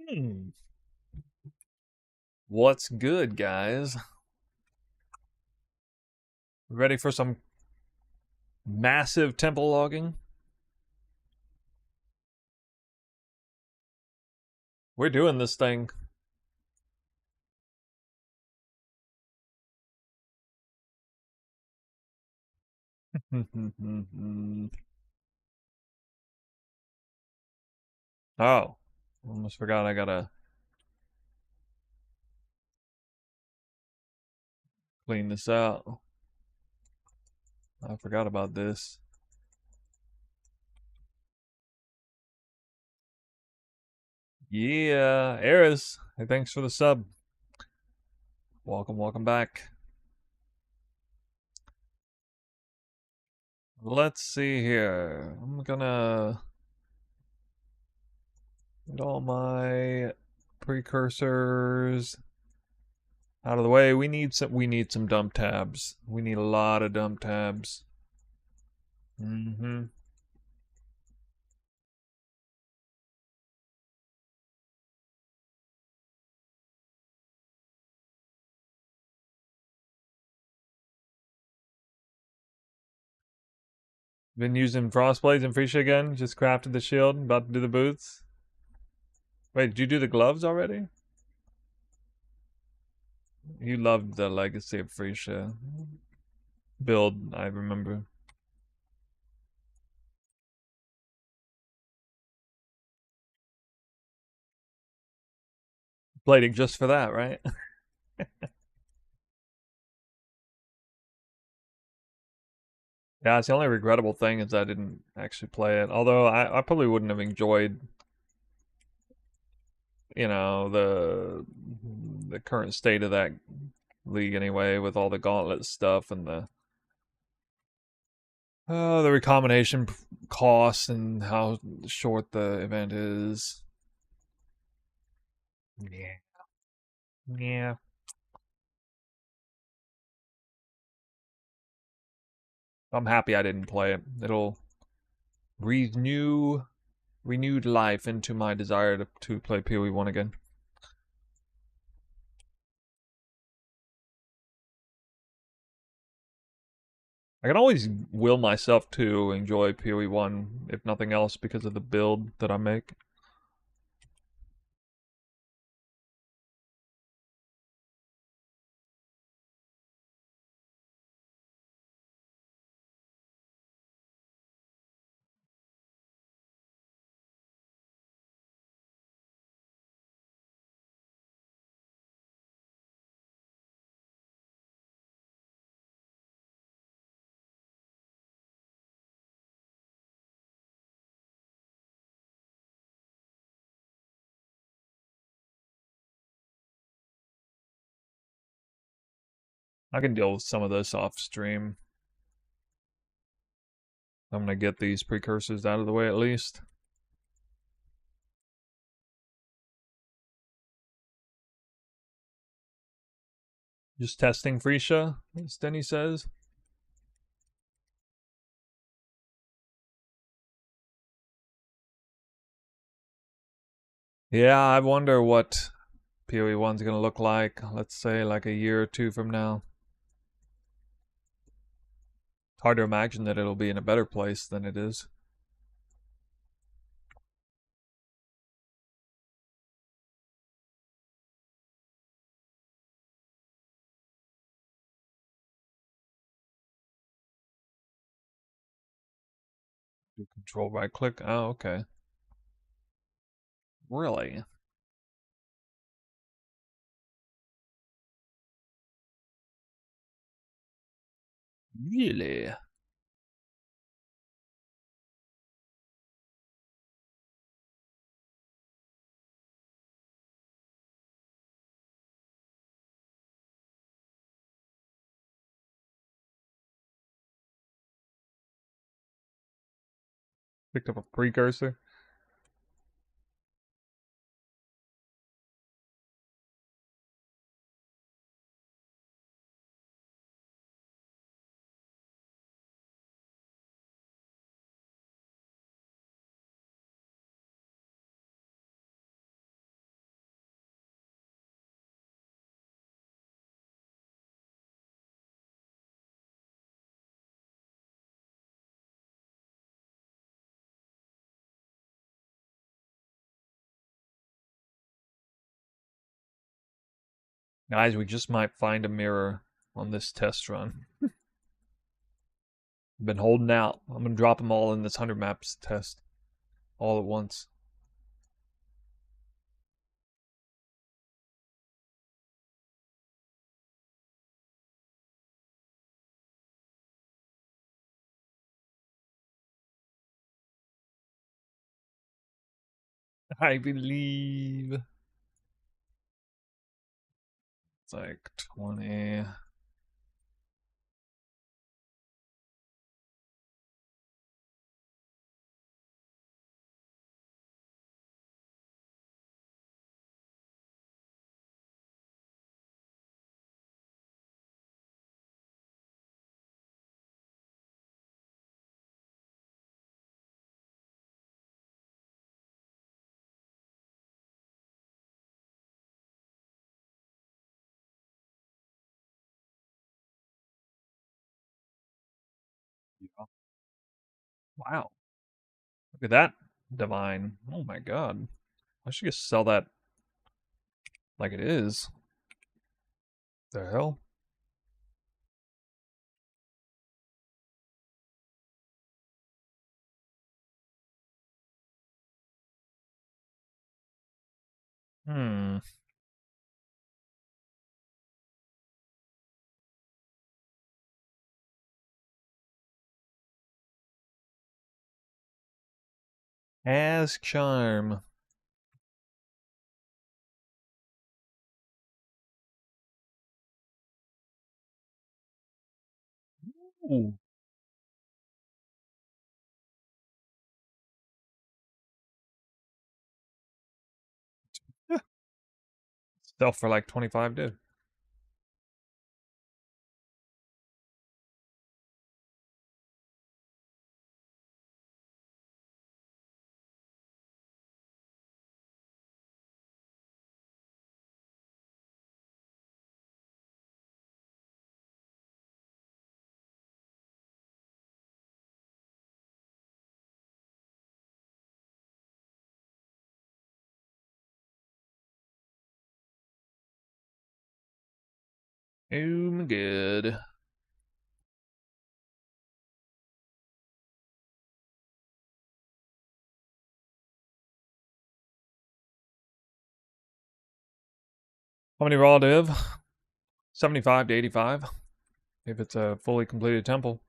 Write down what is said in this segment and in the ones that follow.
Hmm. What's good, guys? Ready for some massive temple logging? We're doing this thing. Oh, almost forgot I gotta clean this out. I forgot about this. Yeah, Eris, hey, thanks for the sub. Welcome back. Let's see here. I'm gonna get all my precursors out of the way. We need some dump tabs. We need a lot of dump tabs. Mm-hmm. Been using Frostblades and Freesia again. Just crafted the shield. About to do the boots. Wait, did you do the gloves already? You loved the Legacy of Freesia build, I remember. Blading just for that, right? Yeah, it's the only regrettable thing is I didn't actually play it. Although I probably wouldn't have enjoyed, the current state of that league anyway, with all the gauntlet stuff and the recombination costs and how short the event is. Yeah. Yeah. I'm happy I didn't play it. It'll renew renewed life into my desire to play PoE 1 again. I can always will myself to enjoy PoE 1, if nothing else, because of the build that I make. I can deal with some of this off stream. I'm gonna get these precursors out of the way at least. Just testing Freesia, as Denny says. Yeah, I wonder what PoE 1's gonna look like, let's say like a year or two from now. Hard to imagine that it'll be in a better place than it is. Do control right click. Oh, okay. Really? Really? Picked up a precursor. Guys, we just might find a mirror on this test run. Been holding out. I'm gonna drop them all in this 100 maps test all at once. I believe it's like 20. Yeah. Wow. Look at that divine. Oh my god. I should just sell that like it is. The hell? Hmm. As charm. Ooh. Sell for like 25, dude. Oh my god. How many raw div? 75 to 85. If it's a fully completed temple.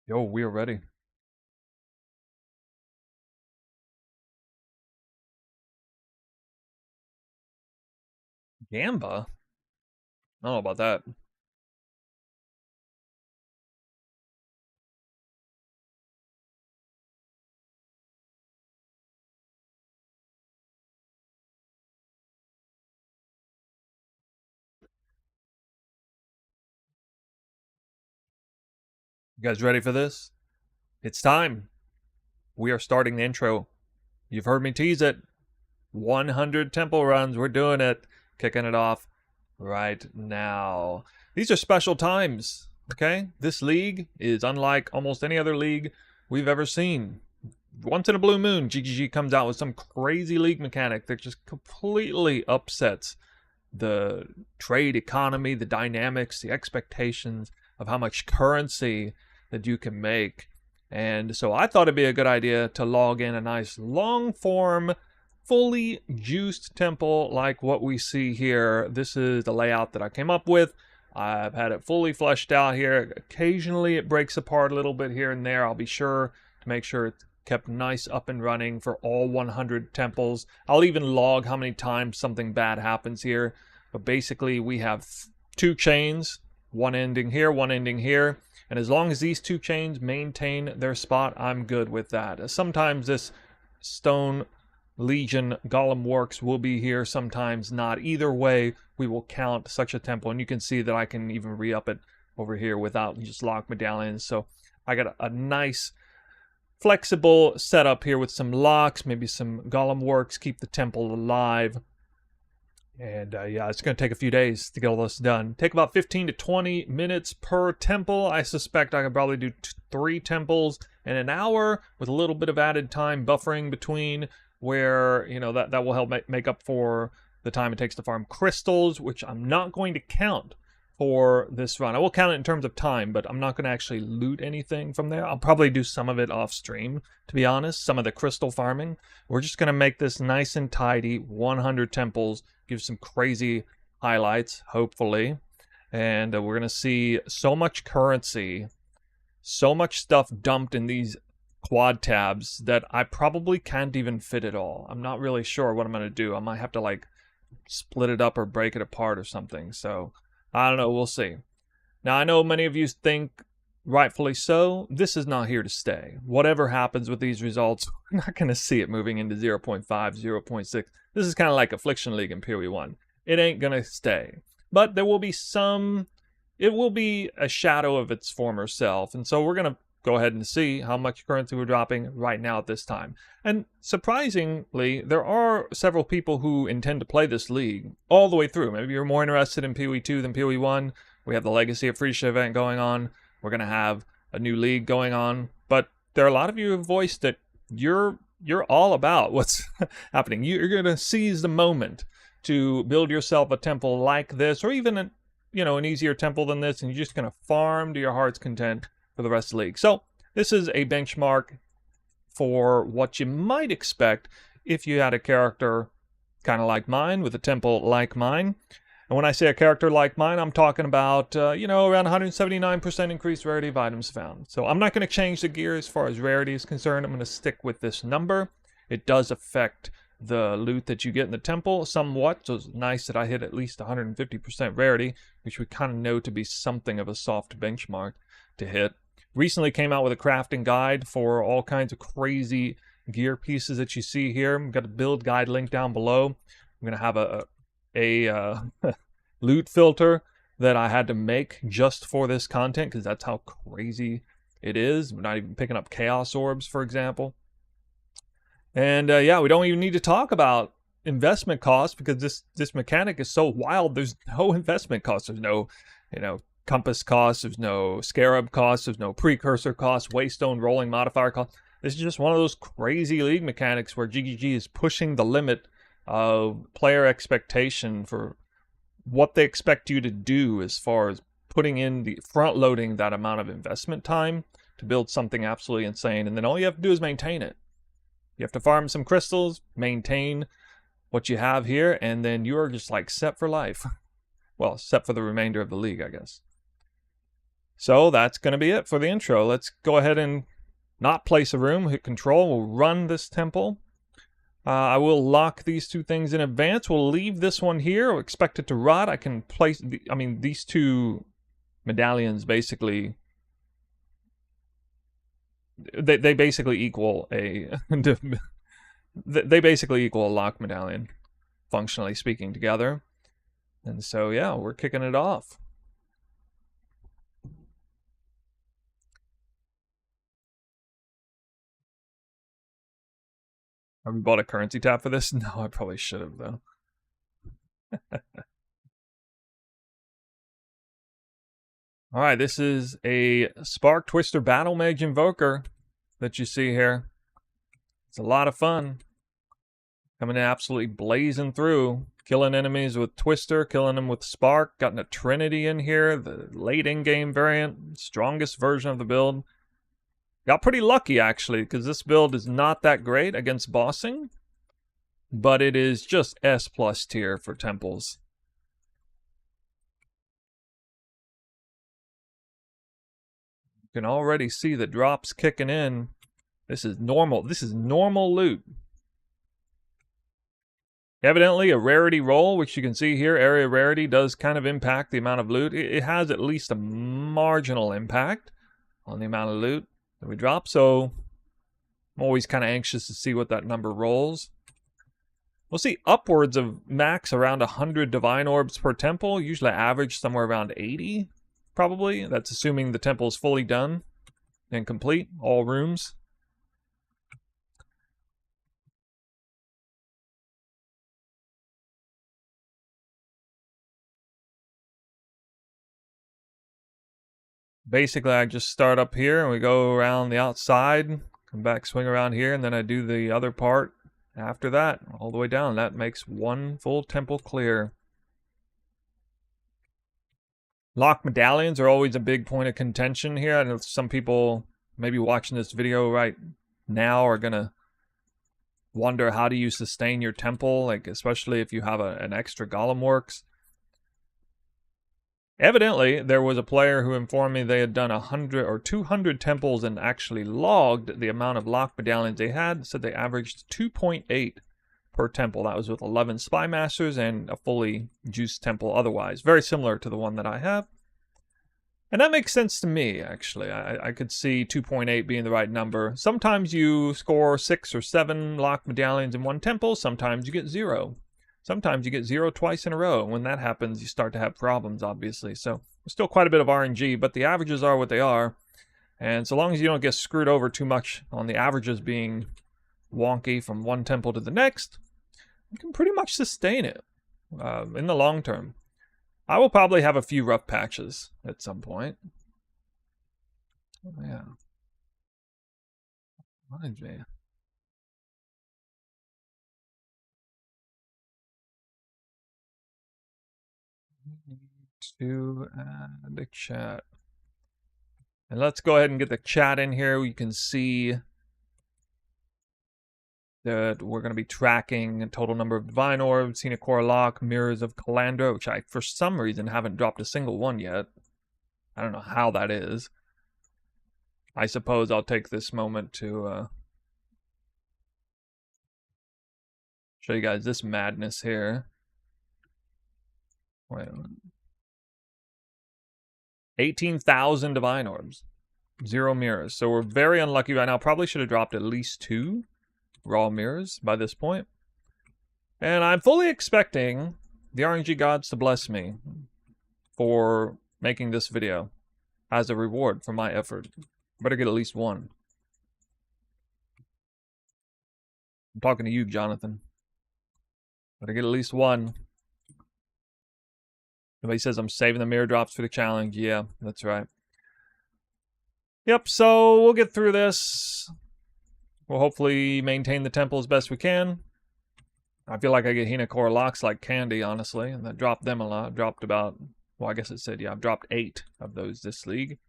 Yo, we are ready. Gamba? I don't know about that. You guys ready for this? It's time. We are starting the intro. You've heard me tease it. 100 temple runs. We're doing it. Kicking it off right now. These are special times, okay? This league is unlike almost any other league we've ever seen. Once in a blue moon, GGG comes out with some crazy league mechanic that just completely upsets the trade economy, the dynamics, the expectations of how much currency that you can make. And so I thought it'd be a good idea to log in a nice long form, fully juiced temple like what we see here. This is the layout that I came up with. I've had it fully fleshed out here. Occasionally it breaks apart a little bit here and there. I'll be sure to make sure it's kept nice up and running for all 100 temples. I'll even log how many times something bad happens here. But basically we have 2 chains, one ending here, one ending here. And as long as these 2 chains maintain their spot, I'm good with that. Sometimes this Stone Legion Golem Works will be here, sometimes not. Either way, we will count such a temple. And you can see that I can even re-up it over here without just lock medallions. So I got a nice flexible setup here with some locks, maybe some golem works, keep the temple alive. And yeah, it's going to take a few days to get all this done. Take about 15 to 20 minutes per temple. I suspect I could probably do 3 temples in an hour with a little bit of added time buffering between, where, you know, that will help make up for the time it takes to farm crystals, which I'm not going to count for this run. I will count it in terms of time, but I'm not going to actually loot anything from there. I'll probably do some of it off stream, to be honest, some of the crystal farming. We're just going to make this nice and tidy, 100 temples, give some crazy highlights, hopefully. And we're going to see so much currency, so much stuff dumped in these quad tabs that I probably can't even fit it all. I'm not really sure what I'm going to do. I might have to like split it up or break it apart or something. So I don't know, we'll see. Now, I know many of you think, rightfully so, this is not here to stay. Whatever happens with these results, we're not going to see it moving into 0.5, 0.6. This is kind of like Affliction League in PoE1. It ain't going to stay. But there will be some, it will be a shadow of its former self. And so we're going to go ahead and see how much currency we're dropping right now at this time. And surprisingly, there are several people who intend to play this league all the way through. Maybe you're more interested in PoE2 than PoE1. We have the Legacy of Frisia event going on. We're going to have a new league going on. But there are a lot of you who have voiced that you're all about what's happening. You're going to seize the moment to build yourself a temple like this, or even an easier temple than this, and you're just going to farm to your heart's content for the rest of the league. So this is a benchmark for what you might expect if you had a character kind of like mine, with a temple like mine. And when I say a character like mine, I'm talking about, around 179% increased rarity of items found. So I'm not going to change the gear as far as rarity is concerned. I'm going to stick with this number. It does affect the loot that you get in the temple somewhat, so it's nice that I hit at least 150% rarity, which we kind of know to be something of a soft benchmark to hit. Recently came out with a crafting guide for all kinds of crazy gear pieces that you see here. We've got a build guide link down below. I'm going to have a loot filter that I had to make just for this content, because that's how crazy it is. We're not even picking up chaos orbs, for example. And yeah, we don't even need to talk about investment costs, because this mechanic is so wild. There's no investment costs. There's no, compass costs, there's no scarab costs, there's no precursor costs, waystone rolling modifier costs. This is just one of those crazy league mechanics where GGG is pushing the limit of player expectation for what they expect you to do, as far as putting in the front loading that amount of investment time to build something absolutely insane, and then all you have to do is maintain it. You have to farm some crystals, maintain what you have here, and then you're just like set for life. Well, set for the remainder of the league, I guess. So that's going to be it for the intro. Let's go ahead and not place a room, hit control, we'll run this temple. I will lock these two things in advance. We'll leave this one here. We'll expect it to rot. I can place, these two medallions basically, they basically equal a, they basically equal a lock medallion, functionally speaking, together. And so, yeah, we're kicking it off. Have we bought a currency tab for this? No, I probably should have, though. Alright, this is a Spark Twister Battle Mage Invoker that you see here. It's a lot of fun. Coming in absolutely blazing through. Killing enemies with Twister, killing them with Spark. Gotten a Trinity in here, the late in-game variant. Strongest version of the build. Got pretty lucky, actually, because this build is not that great against bossing, but it is just S+ tier for temples. You can already see the drops kicking in. This is normal. This is normal loot. Evidently a rarity roll, which you can see here, area rarity does kind of impact the amount of loot. It has at least a marginal impact on the amount of loot that we drop, so I'm always kind of anxious to see what that number rolls. We'll see upwards of max around 100 divine orbs per temple, usually average somewhere around 80, probably. That's assuming the temple is fully done. and complete, all rooms. Basically, I just start up here and we go around the outside, come back, swing around here, and then I do the other part after that, all the way down. That makes one full temple clear. Lock medallions are always a big point of contention here. I know some people maybe watching this video right now are gonna wonder, how do you sustain your temple, like especially if you have an extra Golem Works. Evidently, there was a player who informed me they had done 100 or 200 temples and actually logged the amount of lock medallions they had. Said they averaged 2.8 per temple. That was with 11 Spy Masters and a fully juiced temple otherwise. Very similar to the one that I have. And that makes sense to me, actually. I could see 2.8 being the right number. Sometimes you score 6 or 7 lock medallions in one temple. Sometimes you get 0. Sometimes you get 0 twice in a row. When that happens, you start to have problems, obviously. So there's still quite a bit of RNG, but the averages are what they are. And so long as you don't get screwed over too much on the averages being wonky from one temple to the next, you can pretty much sustain it in the long term. I will probably have a few rough patches at some point. Oh, yeah. Reminds me. To add the chat. And let's go ahead and get the chat in here. You can see that we're going to be tracking a total number of Divine Orbs, Cenacor Lock, Mirrors of Calandra, which I, for some reason, haven't dropped a single one yet. I don't know how that is. I suppose I'll take this moment to show you guys this madness here. Wait a minute. 18,000 Divine Orbs. 0 mirrors. So we're very unlucky right now. Probably should have dropped at least 2 raw mirrors by this point. And I'm fully expecting the RNG gods to bless me for making this video as a reward for my effort. Better get at least 1. I'm talking to you, Jonathan. Better get at least 1. Somebody says I'm saving the mirror drops for the challenge. Yeah, that's right. Yep, so we'll get through this. We'll hopefully maintain the temple as best we can. I feel like I get Cenacor Locks like candy, honestly, and I dropped them a lot. Dropped about, well, I guess it said, yeah, I've dropped 8 of those this league.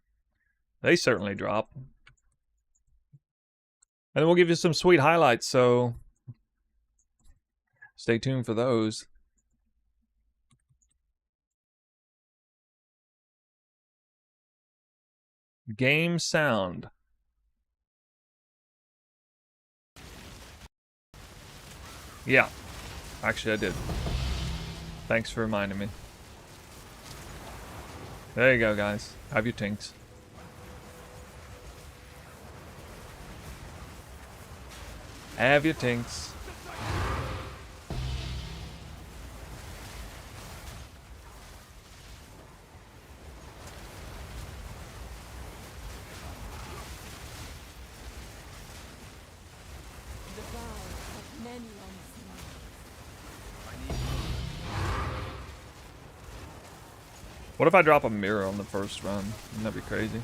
They certainly drop. And then we'll give you some sweet highlights, so stay tuned for those. Game sound. Yeah, actually I did. Thanks for reminding me. There you go, guys. Have your tinks. Have your tinks. What if I drop a mirror on the first run? Wouldn't that be crazy?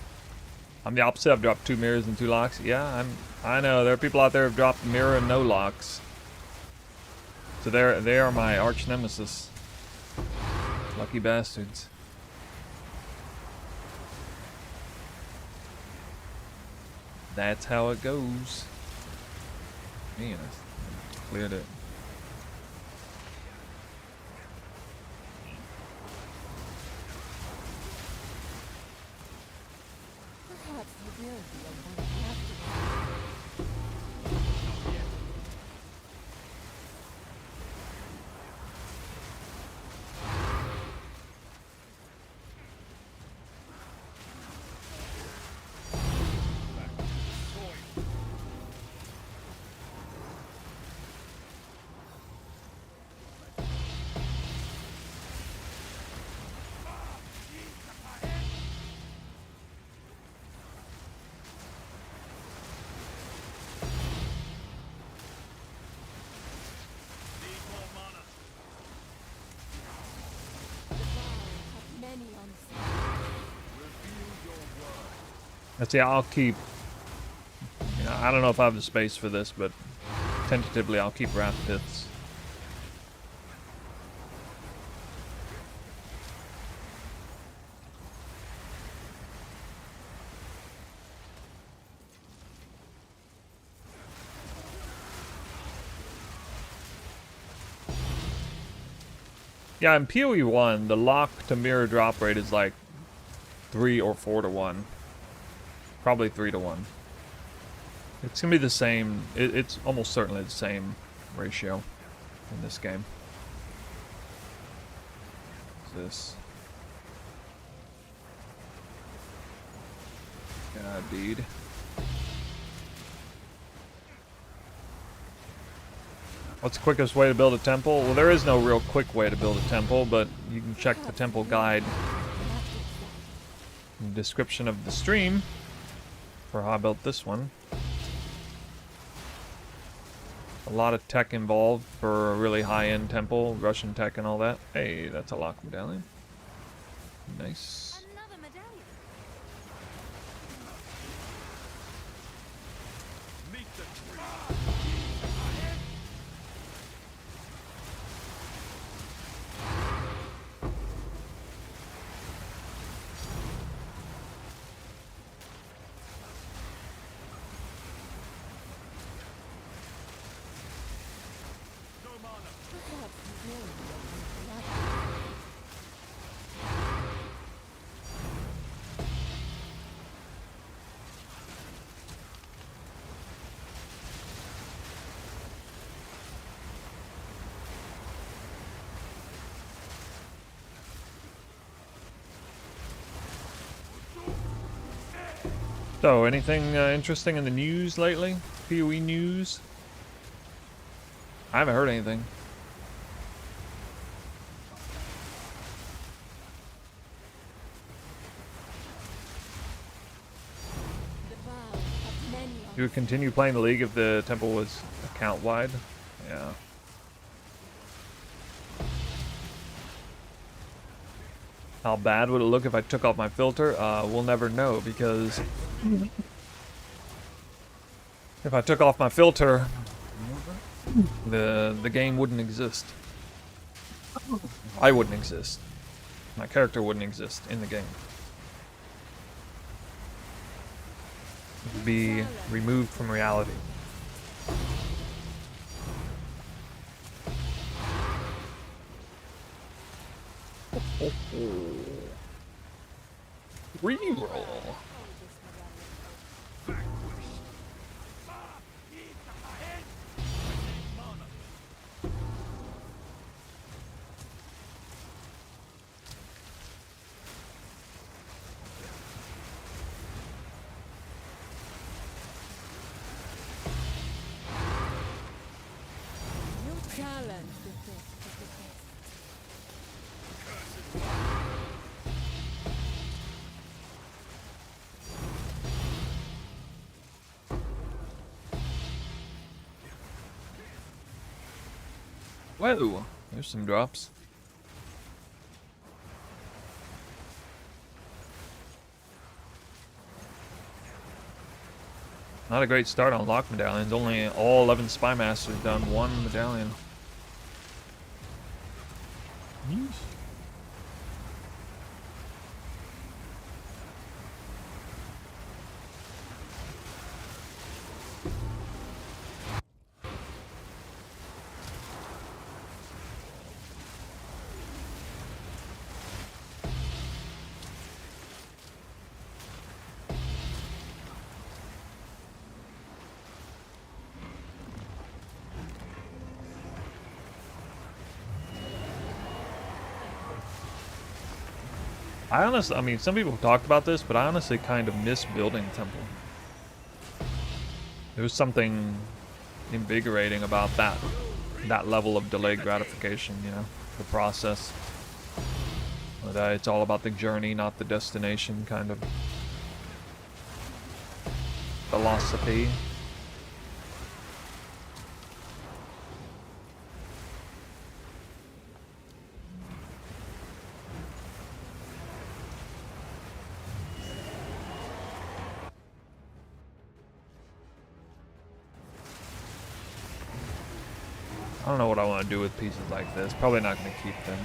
I'm the opposite. I've dropped 2 mirrors and 2 locks. Yeah, I know. There are people out there who've dropped mirror and no locks. So they are my arch nemesis. Lucky bastards. That's how it goes. Man, I cleared it. Let's see, I'll keep... You know, I don't know if I have the space for this, but tentatively I'll keep Wrath Pits. Yeah, in PoE 1, the lock to mirror drop rate is like 3 or 4 to 1. Probably 3 to 1. It's gonna be the same, it's almost certainly the same ratio in this game. What's this? God, dude. What's the quickest way to build a temple? Well, there is no real quick way to build a temple, but you can check the temple guide in the description of the stream for how I built this one. A lot of tech involved for a really high-end temple, Russian tech and all that. Hey, that's a lock medallion. Nice. So, anything interesting in the news lately? PoE news? I haven't heard anything. You would continue playing the league if the temple was account-wide? Yeah. How bad would it look if I took off my filter? We'll never know, because if I took off my filter, the game wouldn't exist. I wouldn't exist. My character wouldn't exist in the game. It would be removed from reality. Reroll. Whoa, there's some drops. Not a great start on lock medallions. Only all 11 spy masters done one medallion. Yeesh. I mean, some people have talked about this, but I honestly kind of miss building Temple. There was something invigorating about that level of delayed gratification, you know, the process. But it's all about the journey, not the destination kind of philosophy. I don't know what I want to do with pieces like this. Probably not going to keep them.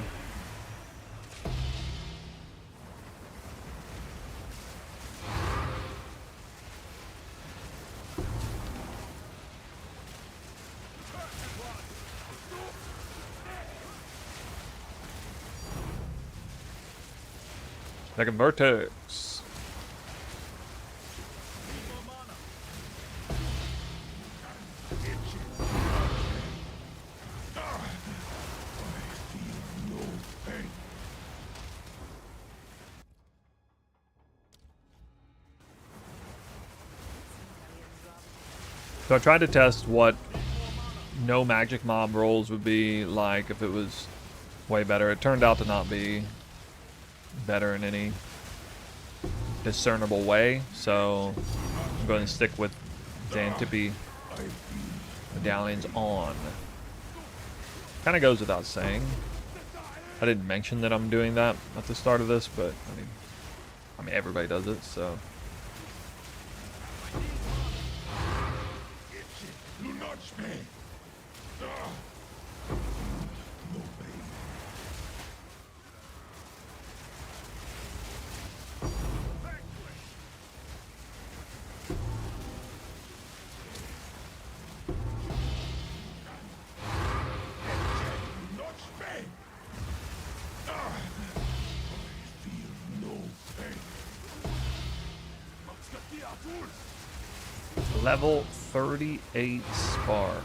Like a vertex. So I tried to test what no magic mob rolls would be like if it was way better. It turned out to not be better in any discernible way, so I'm going to stick with Xanthippe medallions on. Kind of goes without saying. I didn't mention that I'm doing that at the start of this, but I mean everybody does it, so. Level 38 Spark.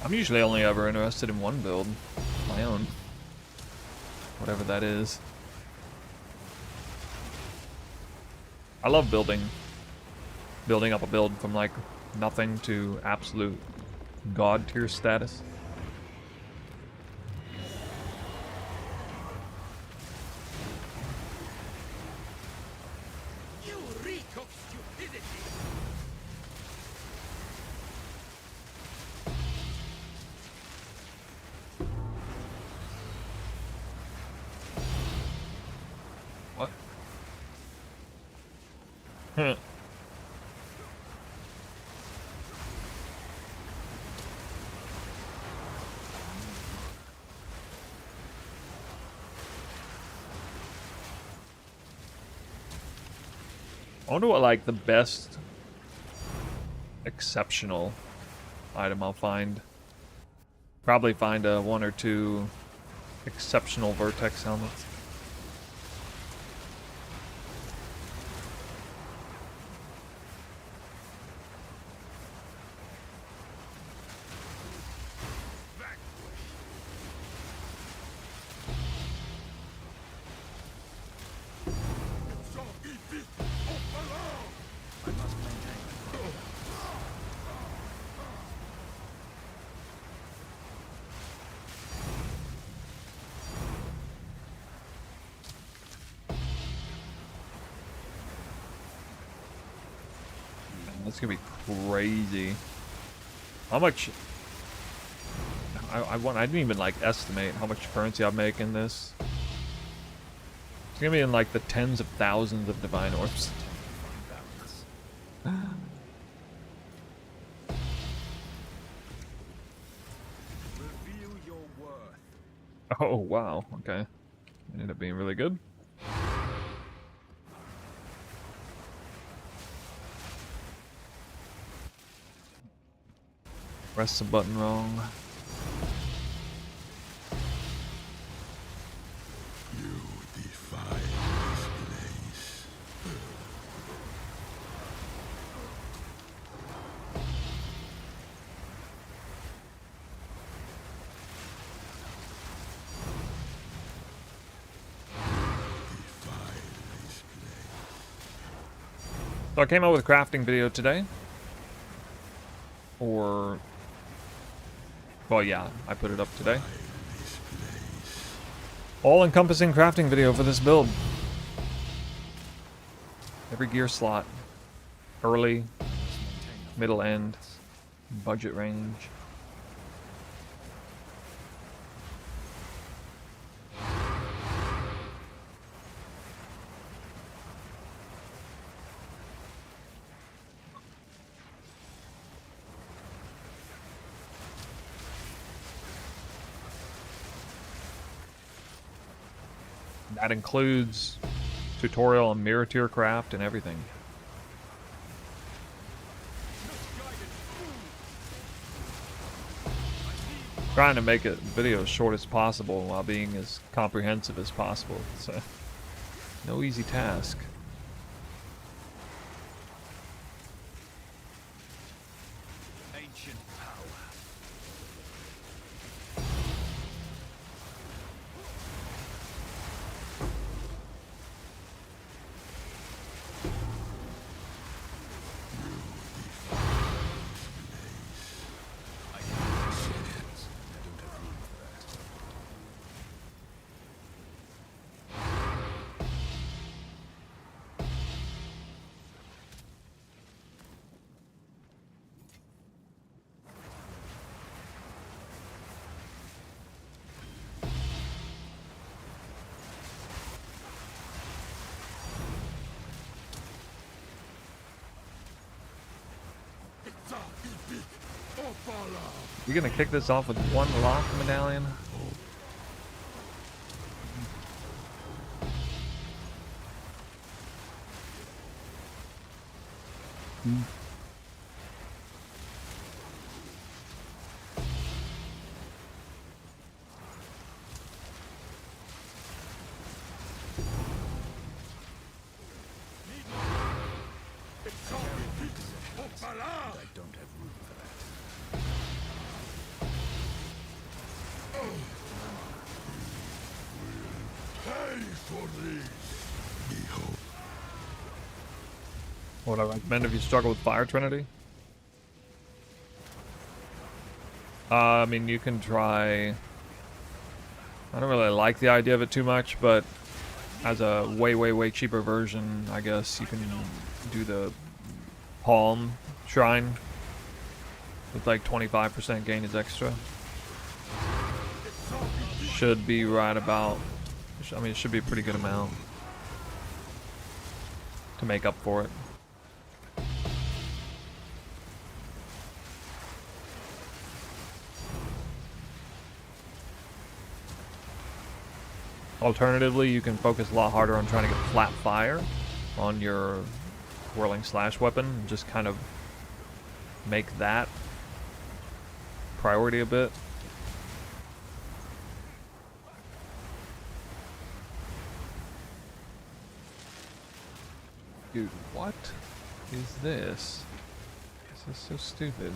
I'm usually only ever interested in one build, my own. Whatever that is. I love building up a build from like nothing to absolute god tier status. You reek of stupidity. What? Huh. I wonder what like the best exceptional item I'll find. Probably find a 1 or 2 exceptional vertex helmets. That's gonna be crazy. How much? I didn't even like estimate how much currency I make in this. It's gonna be in like the tens of thousands of divine orbs. Reveal your worth. Oh wow, okay. Ended up being really good. Press the button wrong. You defy this place. So I came out with a crafting video today. Or... well, yeah, I put it up today. All-encompassing crafting video for this build. Every gear slot. Early, middle end, budget range. That includes tutorial on mirror tier craft and everything. Trying to make it video as short as possible while being as comprehensive as possible. So, no easy task. Ancient power. You gonna kick this off with one lock medallion? I don't have room for that. Pay for this. Behold. What I recommend if you struggle with Fire Trinity? I mean, you can try... I don't really like the idea of it too much, but as a way cheaper version, I guess you can do the Palm Shrine with like 25% gain is extra. Should be right about... I mean, it should be a pretty good amount to make up for it. Alternatively, you can focus a lot harder on trying to get flat fire on your whirling slash weapon and just kind of make that priority a bit. Dude, what is this? This is so stupid.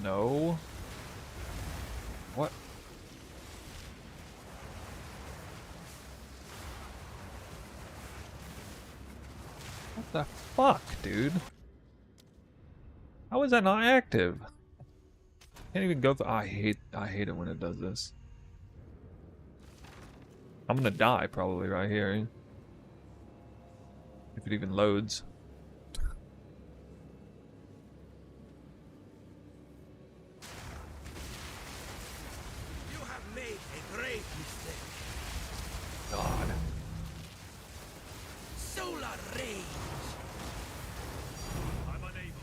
No. What? What the fuck, dude? How is that not active? Can't even go through. I hate it when it does this. I'm gonna die probably right here. If it even loads. You have made a great mistake. God. Solar rage. I'm unable.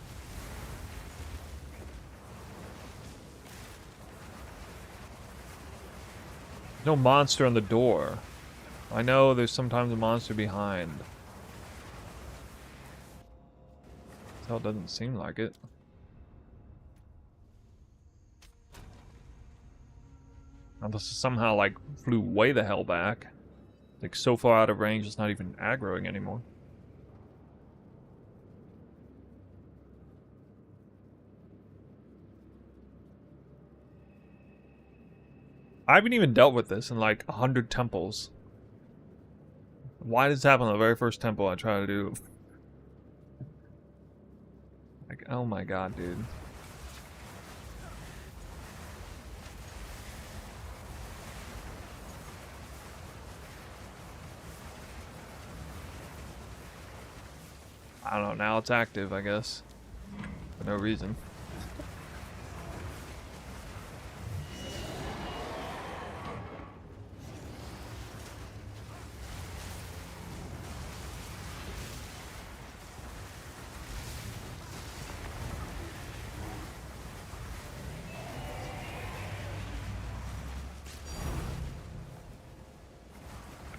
No monster on the door. I know there's sometimes a monster behind. Hell, it doesn't seem like it. Unless it somehow like flew way the hell back. Like so far out of range it's not even aggroing anymore. I haven't even dealt with this in like 100 temples. Why does this happen on the very first temple I try to do? Like, oh my god, dude. I don't know, now it's active, I guess. For no reason.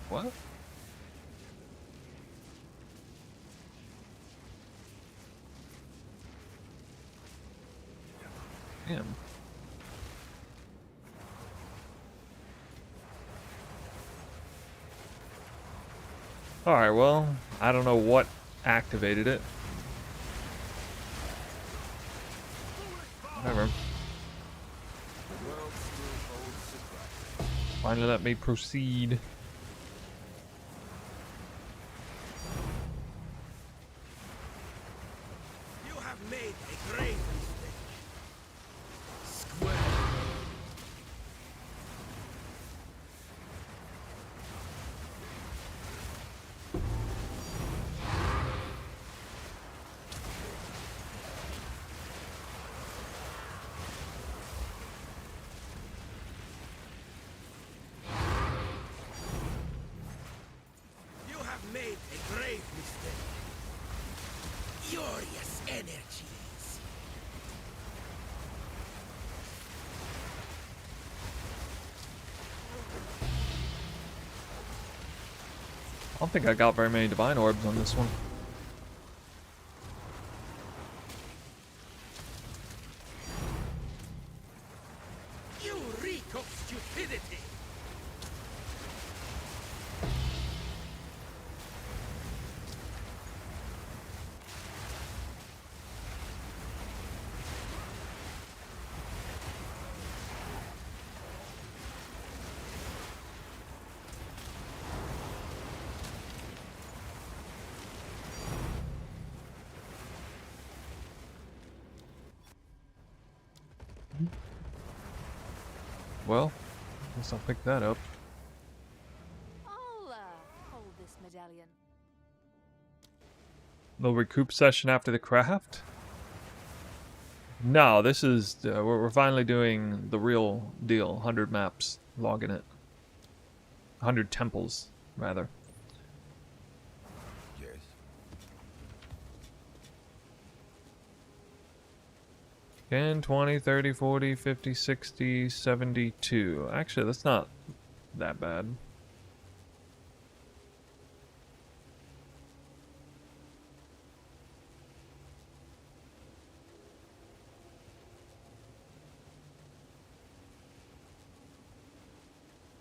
What? Damn. Alright, well, I don't know what activated it. Whatever. Finally let me proceed. You have made a grave mistake. Square. You have made a grave mistake. Furious energies. I don't think I got very many divine orbs on this one. You reek of stupidity. Well, guess I'll pick that up. I'll hold this medallion. No recoup session after the craft? No, this is we're finally doing the real deal. 100 maps, logging it. 100 temples, rather. Yes. 10, 20, 30, 40, 50, 60, 72. Actually, that's not that bad.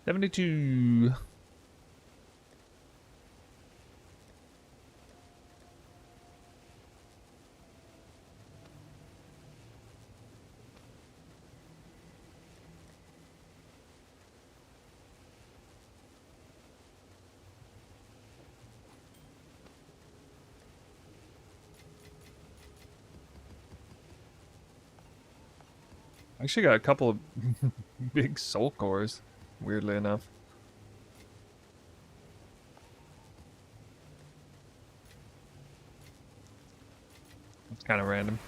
$72. I actually got a couple of big soul cores, weirdly enough. It's kind of random.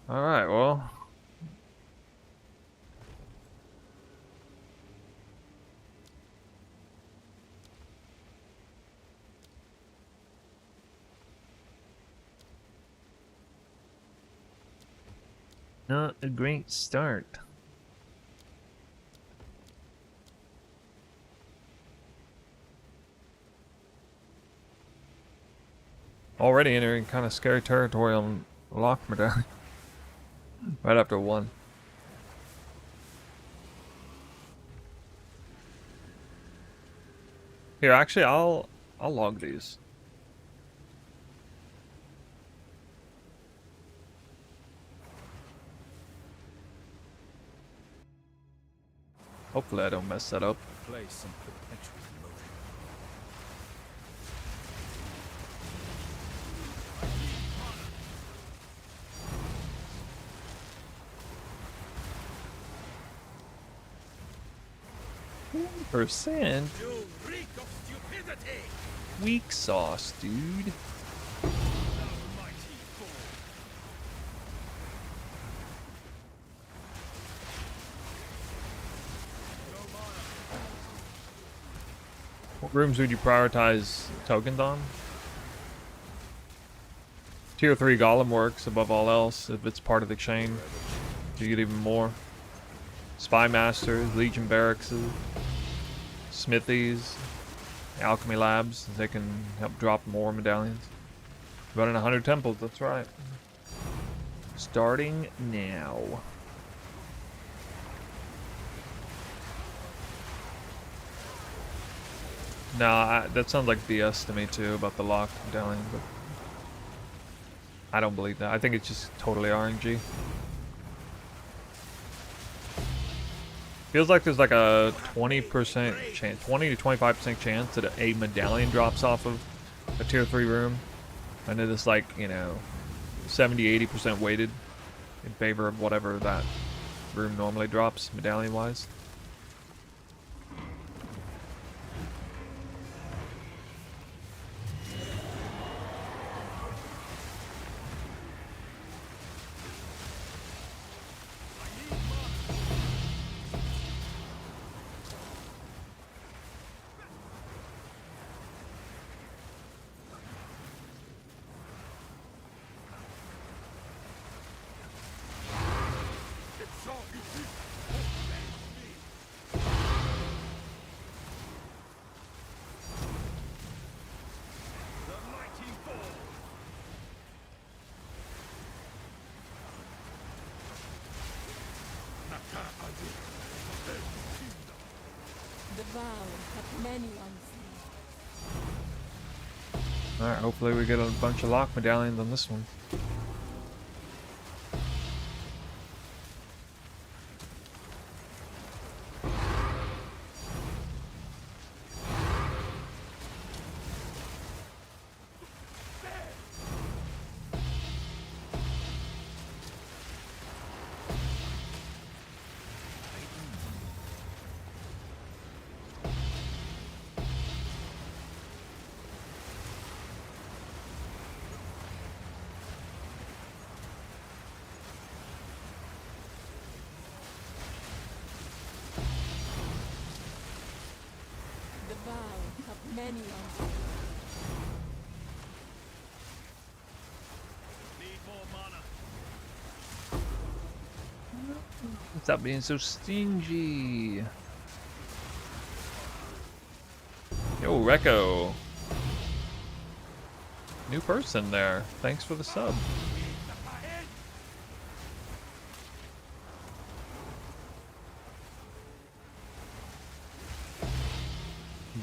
Alright, well. Not a great start. Already entering kind of scary territory on Lockmeder. Right after one. Here, actually, I'll log these. Hopefully I don't mess that up. Place some perpetual motion. Percent You reek of stupidity. weak sauce, dude. What rooms would you prioritize tokens on? Tier 3 Golem works above all else if it's part of the chain. You get even more. Spy Masters, Legion Barracks, Smithies, Alchemy Labs, they can help drop more medallions. Running 100 temples, that's right. Starting now. Nah, that sounds like BS to me too about the locked medallion, but I don't believe that. I think it's just totally RNG. Feels like there's like a 20% chance, 20 to 25% chance that a medallion drops off of a tier 3 room. And it is like, you know, 70-80% weighted in favor of whatever that room normally drops medallion wise. The vow hath many unseen. Alright, hopefully we get a bunch of lock medallions on this one. The vow hath many unseen. Need more mana. Stop being so stingy. Yo, Rekko. New person there. Thanks for the sub.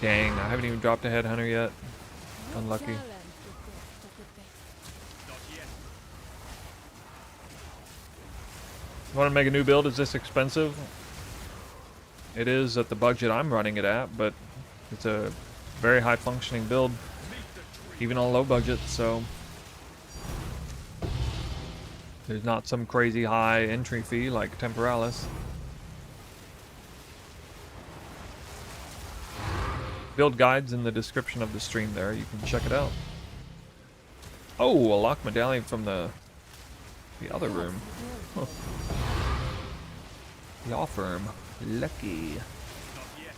Dang, I haven't even dropped a headhunter yet. Unlucky. Challenge the gift of the best. Not yet. You want to make a new build? Is this expensive? It is at the budget I'm running it at, but it's a very high functioning build, even on low budget, so there's not some crazy high entry fee like Temporalis. Build guides in the description of the stream there, you can check it out. Oh, a lock medallion from the other room. Huh. Law firm. Lucky. Not yet.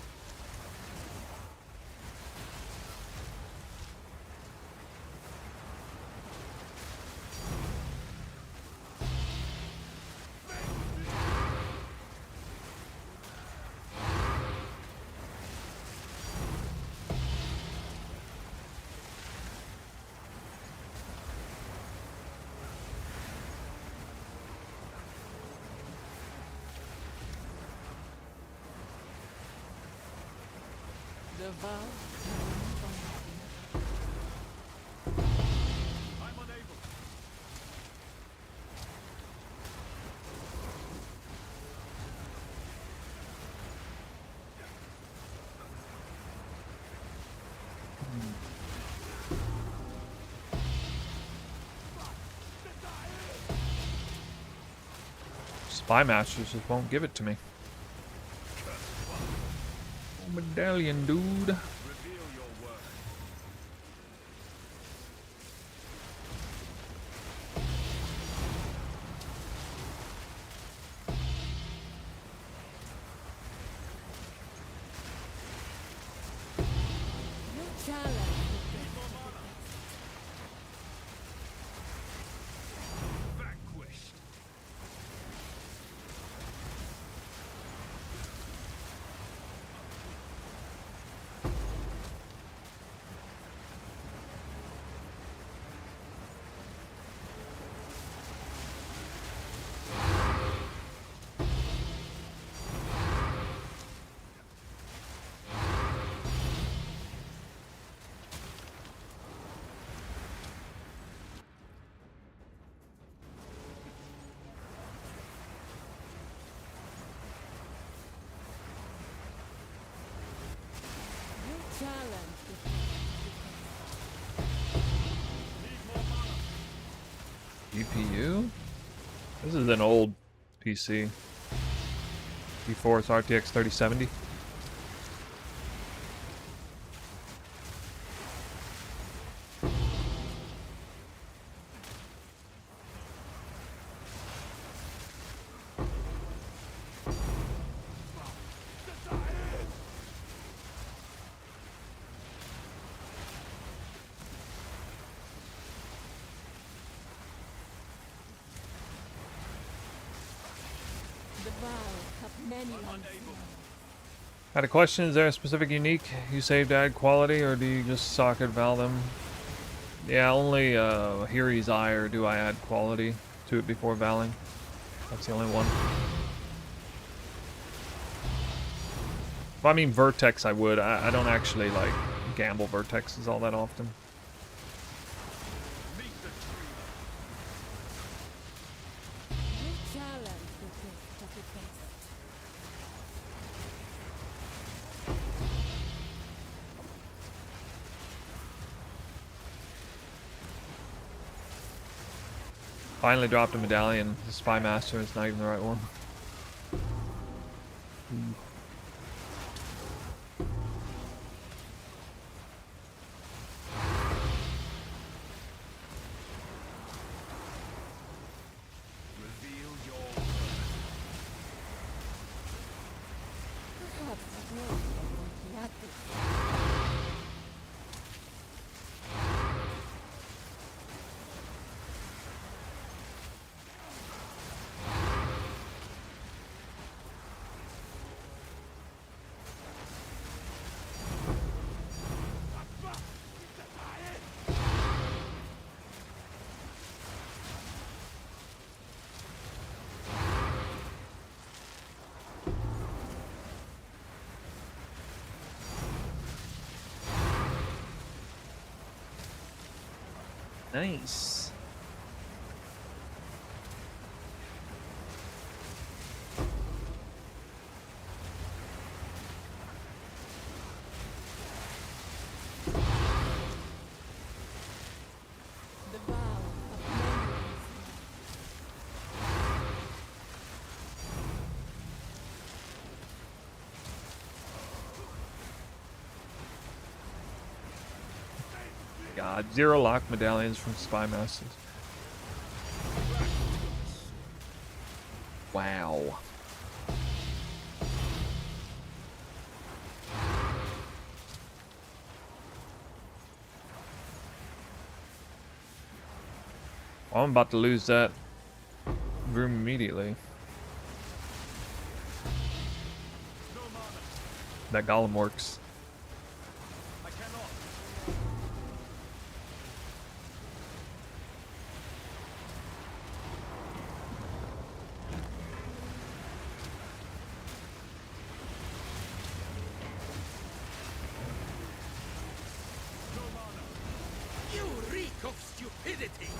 The vow I'm unable. Spy Masters just won't give it to me. Oh, medallion, dude. Reveal your work. challenge the Vanquished. challenge GPU? This is an old PC. GeForce RTX 3070. the vow have many unseen. Had a question, is there a specific unique you save to add quality, or do you just socket val them? Yeah, only Hiri's Ire do I add quality to it before valing. That's the only one. If I mean Vertex, I would. I don't actually like gamble Vertexes all that often. You challenge the gift of the best. Finally dropped a medallion. The Spy Master is not even the right one. Reveal your Perhaps the glory of the attic. Nice. The vow of many unseen. God, 0 lock medallions from Spy Masters. Wow. Well, I'm about to lose that room immediately. That golem works. I cannot. You reek of stupidity!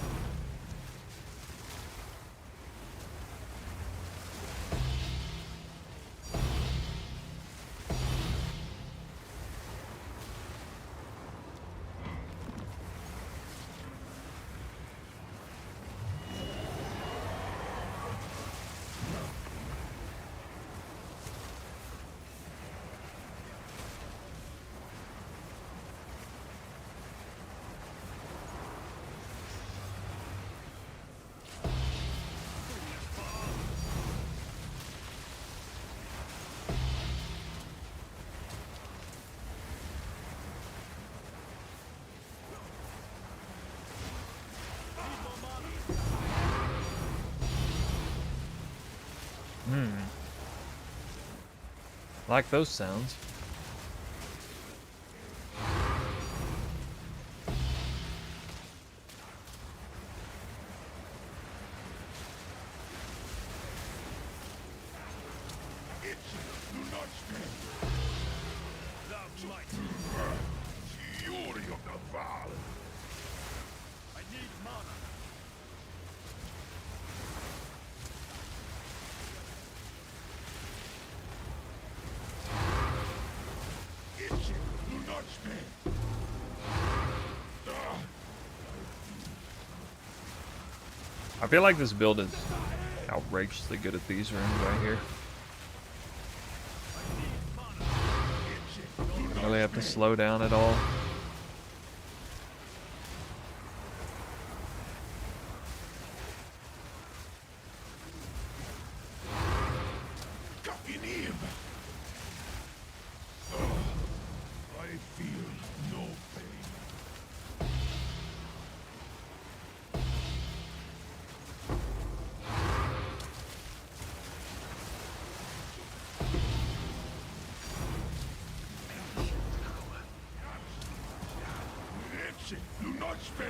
like those sounds. The mighty fury of the Val. I need mana. Itching, do not spare. I feel like this build is outrageously good at these rooms right here. Don't really have to slow down at all. Kapinim. I feel no pain. Itching, do not spare.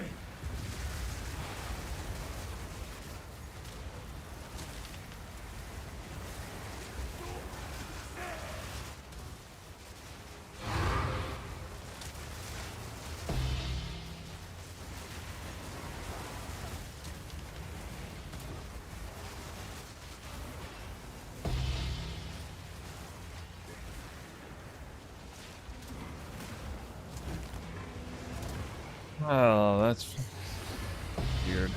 Oh, that's weird.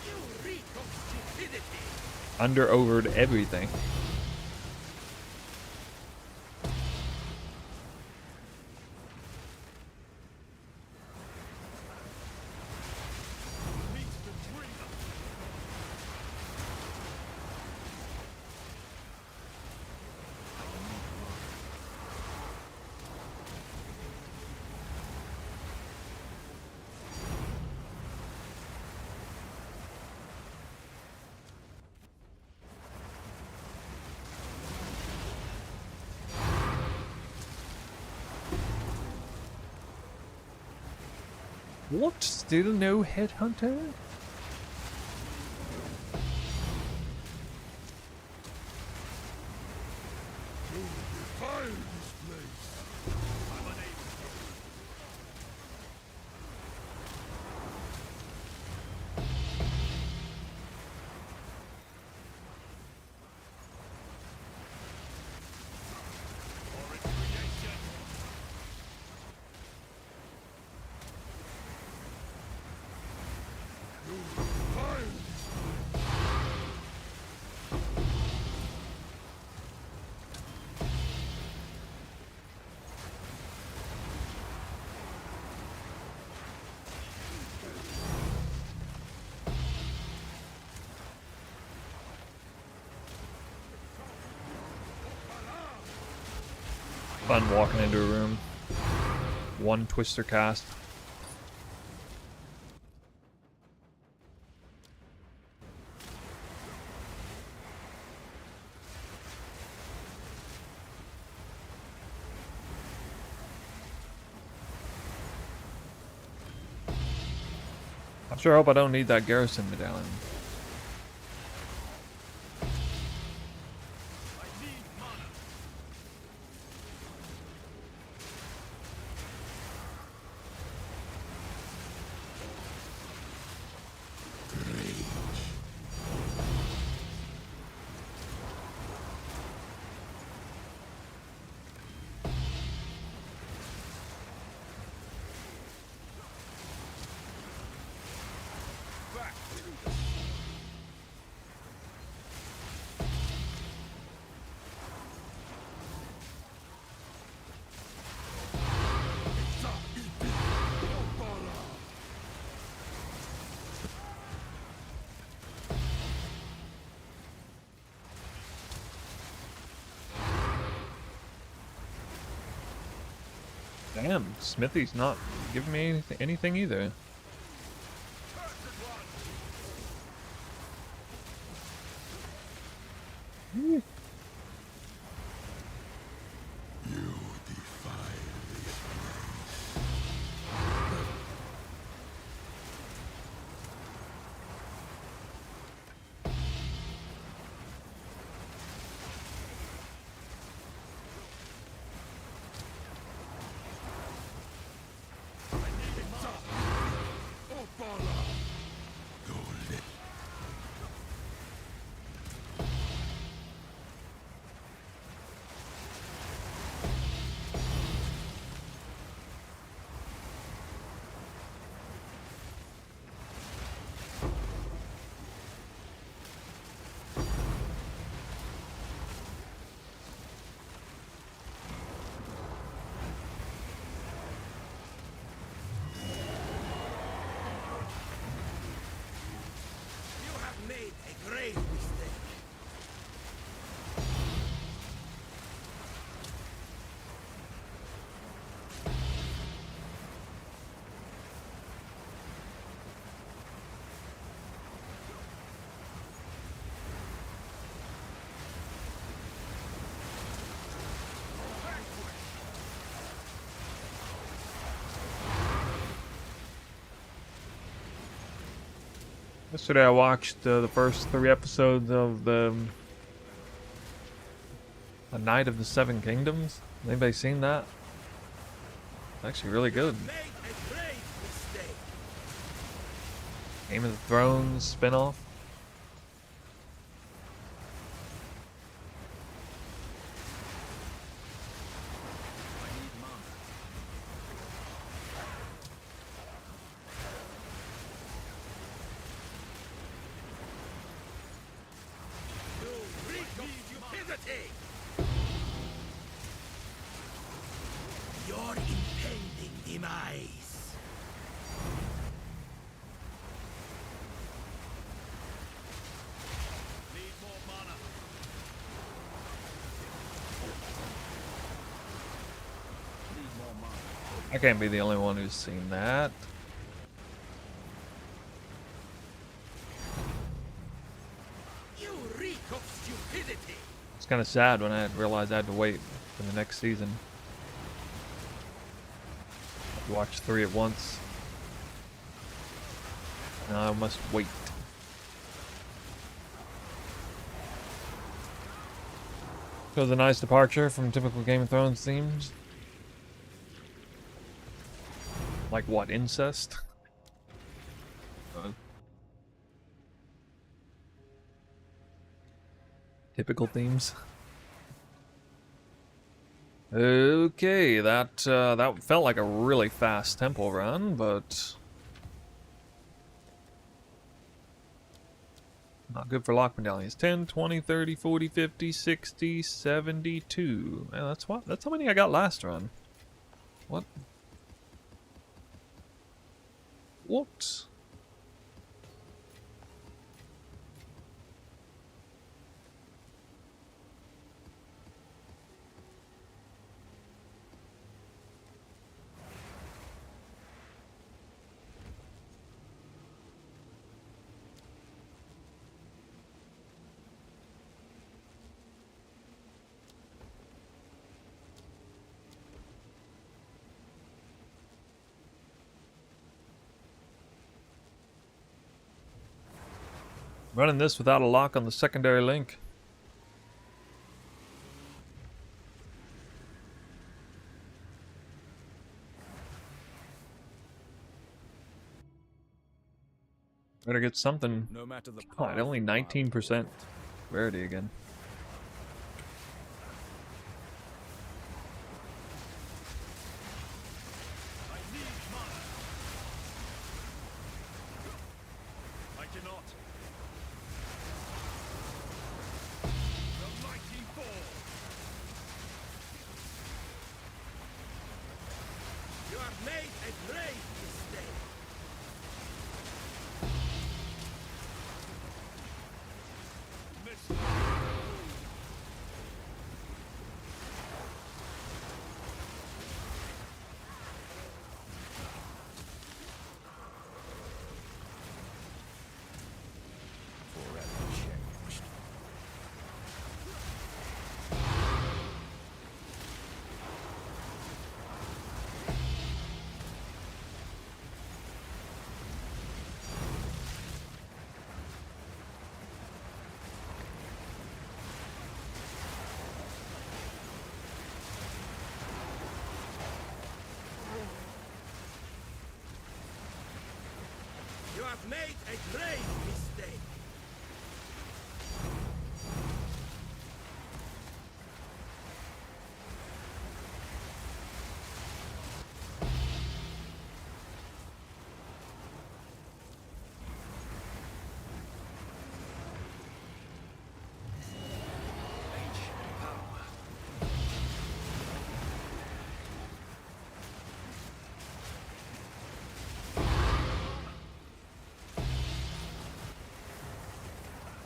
You reek of stupidity. Under-overed everything. Meet the dreamer. What? Still no headhunter? Fire this place. I'm unable. For its creation. Fire this Fun walking into a room. One twister cast. I sure hope I don't need that garrison medallion. I need mana. Back to the Damn, Smithy's not giving me anything either. Yesterday I watched the first 3 episodes of the A Knight of the Seven Kingdoms. Anybody seen that? Actually really good. Made a grave mistake. Game of the Thrones spinoff. I need mana. You reek of stupidity! Your impending demise. Need more mana. Need more mana. I can't be the only one who's seen that. You reek of stupidity. It's kind of sad when I realized I had to wait for the next season. I had to watch 3 at once. Now I must wait. So it was a nice departure from typical Game of Thrones themes. Like what, incest? Typical themes. Okay, that felt like a really fast tempo run, but not good for lock medallions. 10, 20, 30, 40, 50, 60, 72. Man, that's how many I got last run. What? What? Running this without a lock on the secondary link. Better get something. No matter the God, only 19% rarity again. I need mana. I cannot. The mighty fall. You have made a grave mistake. Miss. Forever changed. You have made a grave mistake.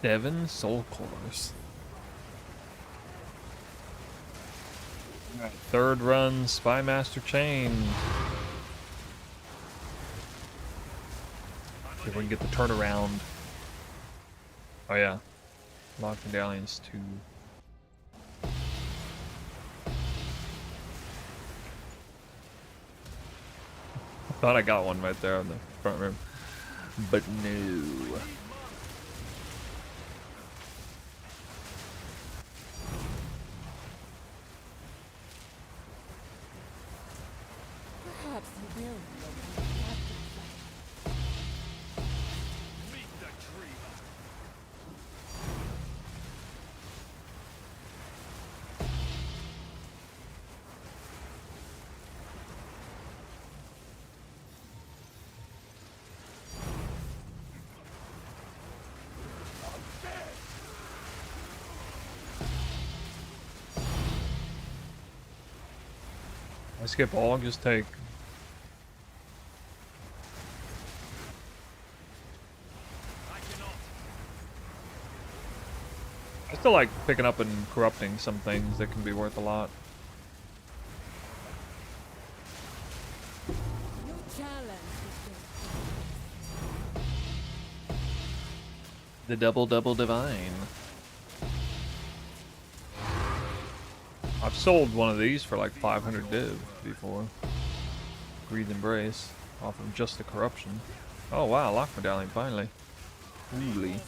Devon Soul Cores. Alright, 3rd run, Spymaster Chain. See if we can get the turnaround. Oh yeah. Lock medallions 2. Thought I got one right there on the front room. But no. Perhaps you will be a captain. Meet the dreamer. I skip all, just take. I cannot. I still like picking up and corrupting some things that can be worth a lot. Your challenge is The double divine. I've sold one of these for like 500 div before. Greed Embrace, off of just the corruption. Oh wow, lock medallion finally. Holy.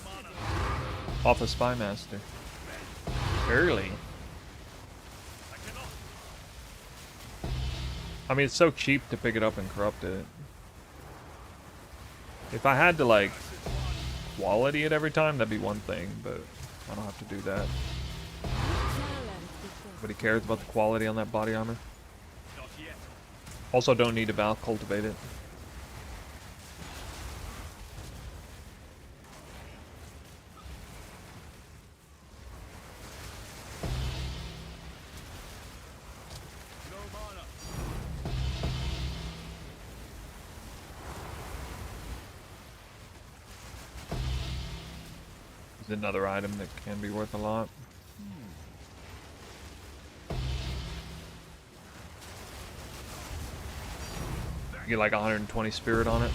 Off of Spymaster. Early. I cannot. I mean, it's so cheap to pick it up and corrupt it. If I had to like quality it every time, that'd be one thing, but I don't have to do that. your challenge is Nobody cares about the quality on that body armor. Not yet. Also, don't need to Val cultivate it. No mana. It's another item that can be worth a lot. You get like 120 spirit on it.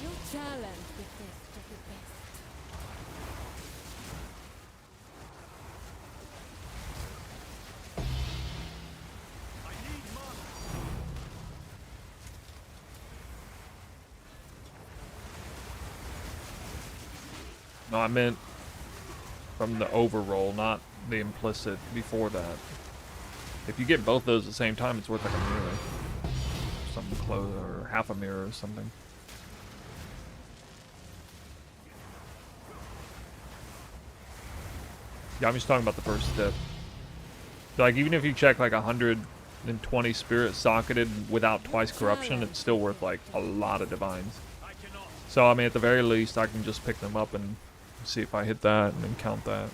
your challenge the best of the best. I need mana. No, I meant from the overroll, not the implicit before that. If you get both those at the same time, it's worth like a mirror. Something close, or half a mirror or something. Yeah, I'm just talking about the first step. Like, even if you check like 120 spirit socketed without twice corruption, it's still worth like a lot of divines. I cannot. So, I mean, at the very least, I can just pick them up and see if I hit that and then count that.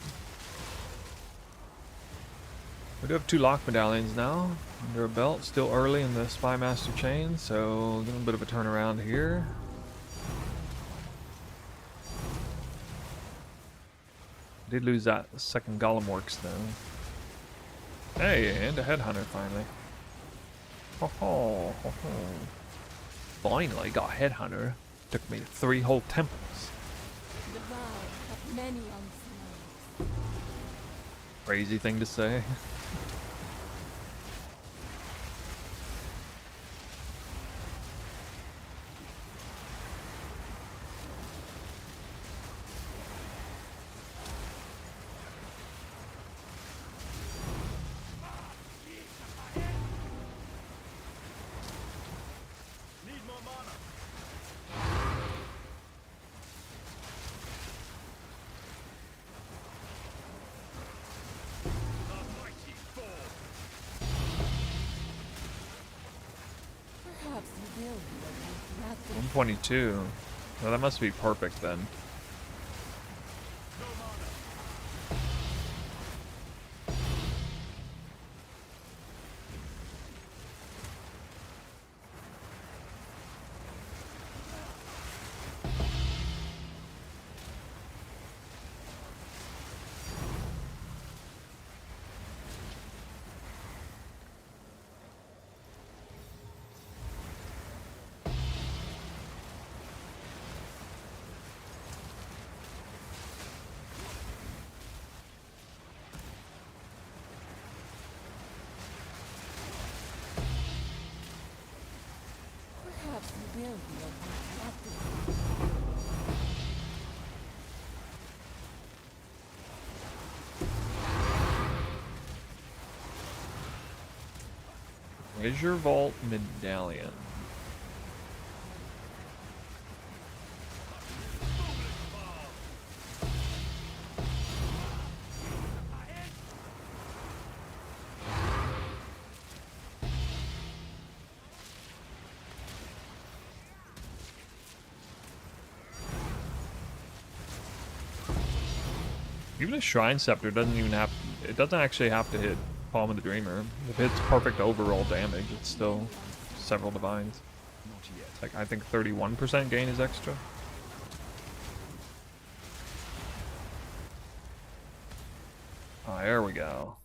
We do have 2 lock medallions now under a belt. Still early in the Spymaster chain, so a little bit of a turnaround here. Did lose that second Golem Works though. Hey, and a Headhunter finally. Ho ho ho ho. Finally got Headhunter. Took me 3 whole temples. The vow of many unseen. Crazy thing to say. Need more mana. The mighty fall. Perhaps you will be a captain. 122. Well, that must be perfect then. No mana. Treasure Vault Medallion. Even a Shrine Scepter doesn't even have, it doesn't actually have to hit Palm of the Dreamer. If it's perfect overall damage, it's still several divines. Not yet. Like, I think 31% gain is extra. Oh, there we go.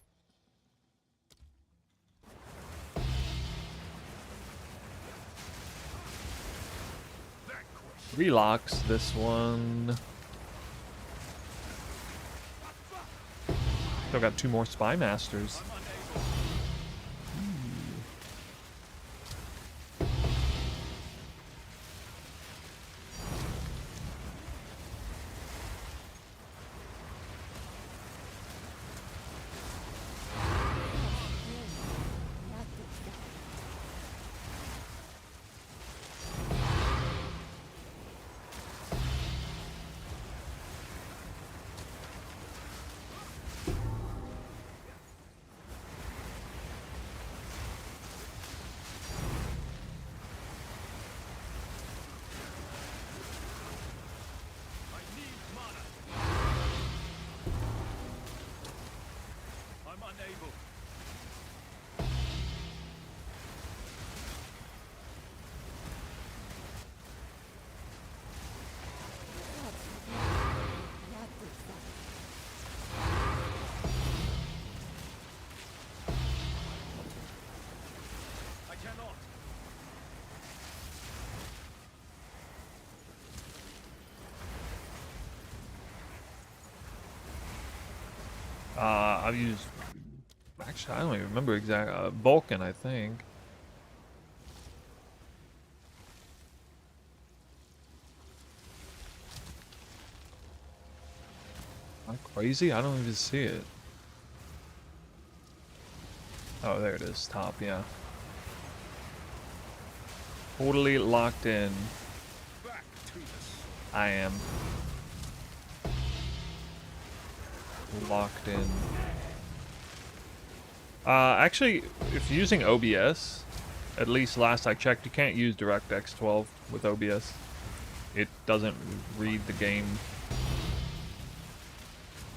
Relocks this one. Still got 2 more Spy Masters. I've used, actually I don't even remember exact, Vulcan I think. Am I crazy? I don't even see it. Oh, there it is, top, yeah. Totally locked in. I am. Locked in. Actually, if you're using OBS, at least last I checked, you can't use DirectX 12 with OBS. It doesn't read the game.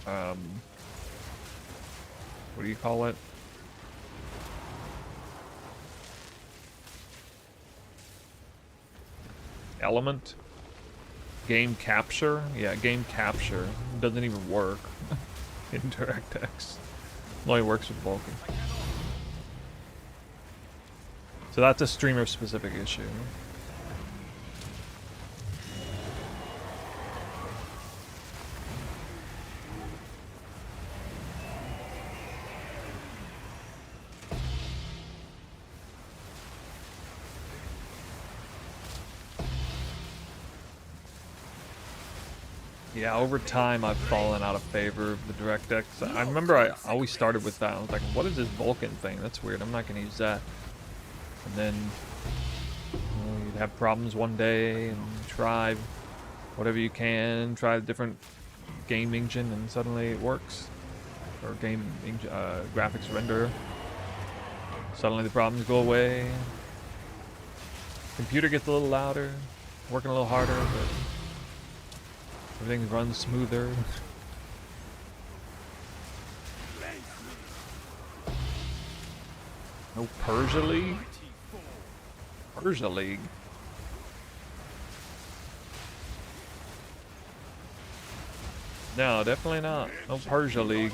What do you call it? Element? Game capture? Yeah, game capture. Doesn't even work in DirectX. Only works with Vulkan. So that's a streamer specific issue. Yeah, over time I've fallen out of favor of the DirectX. I remember I always started with that. I was like, what is this Vulkan thing? That's weird. I'm not going to use that. And then you'd have problems one day and try whatever you can, try a different game engine, and suddenly it works. Or game graphics render. Suddenly the problems go away. Computer gets a little louder, working a little harder, but everything runs smoother. No Persia League? Persia League? No, definitely not. No Persia League.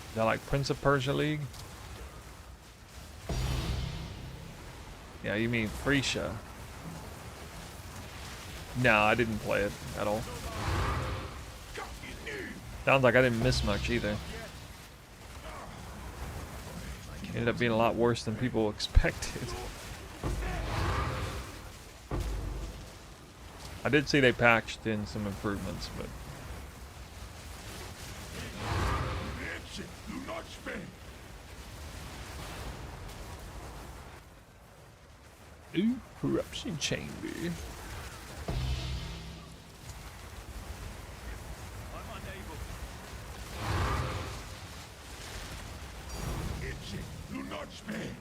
Is that like Prince of Persia League? Yeah, you mean Frisia. No, I didn't play it at all. Sounds like I didn't miss much either. Ended up being a lot worse than people expected. I did see they patched in some improvements, but Action, do not spend. ooh, corruption chamber. Action, do not spend.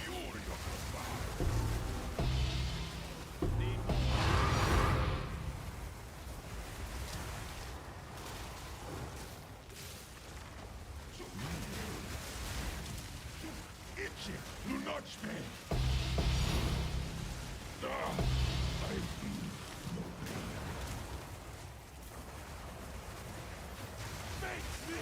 Fury of the Vow. Action, do not spend. I feel no pain. Face me!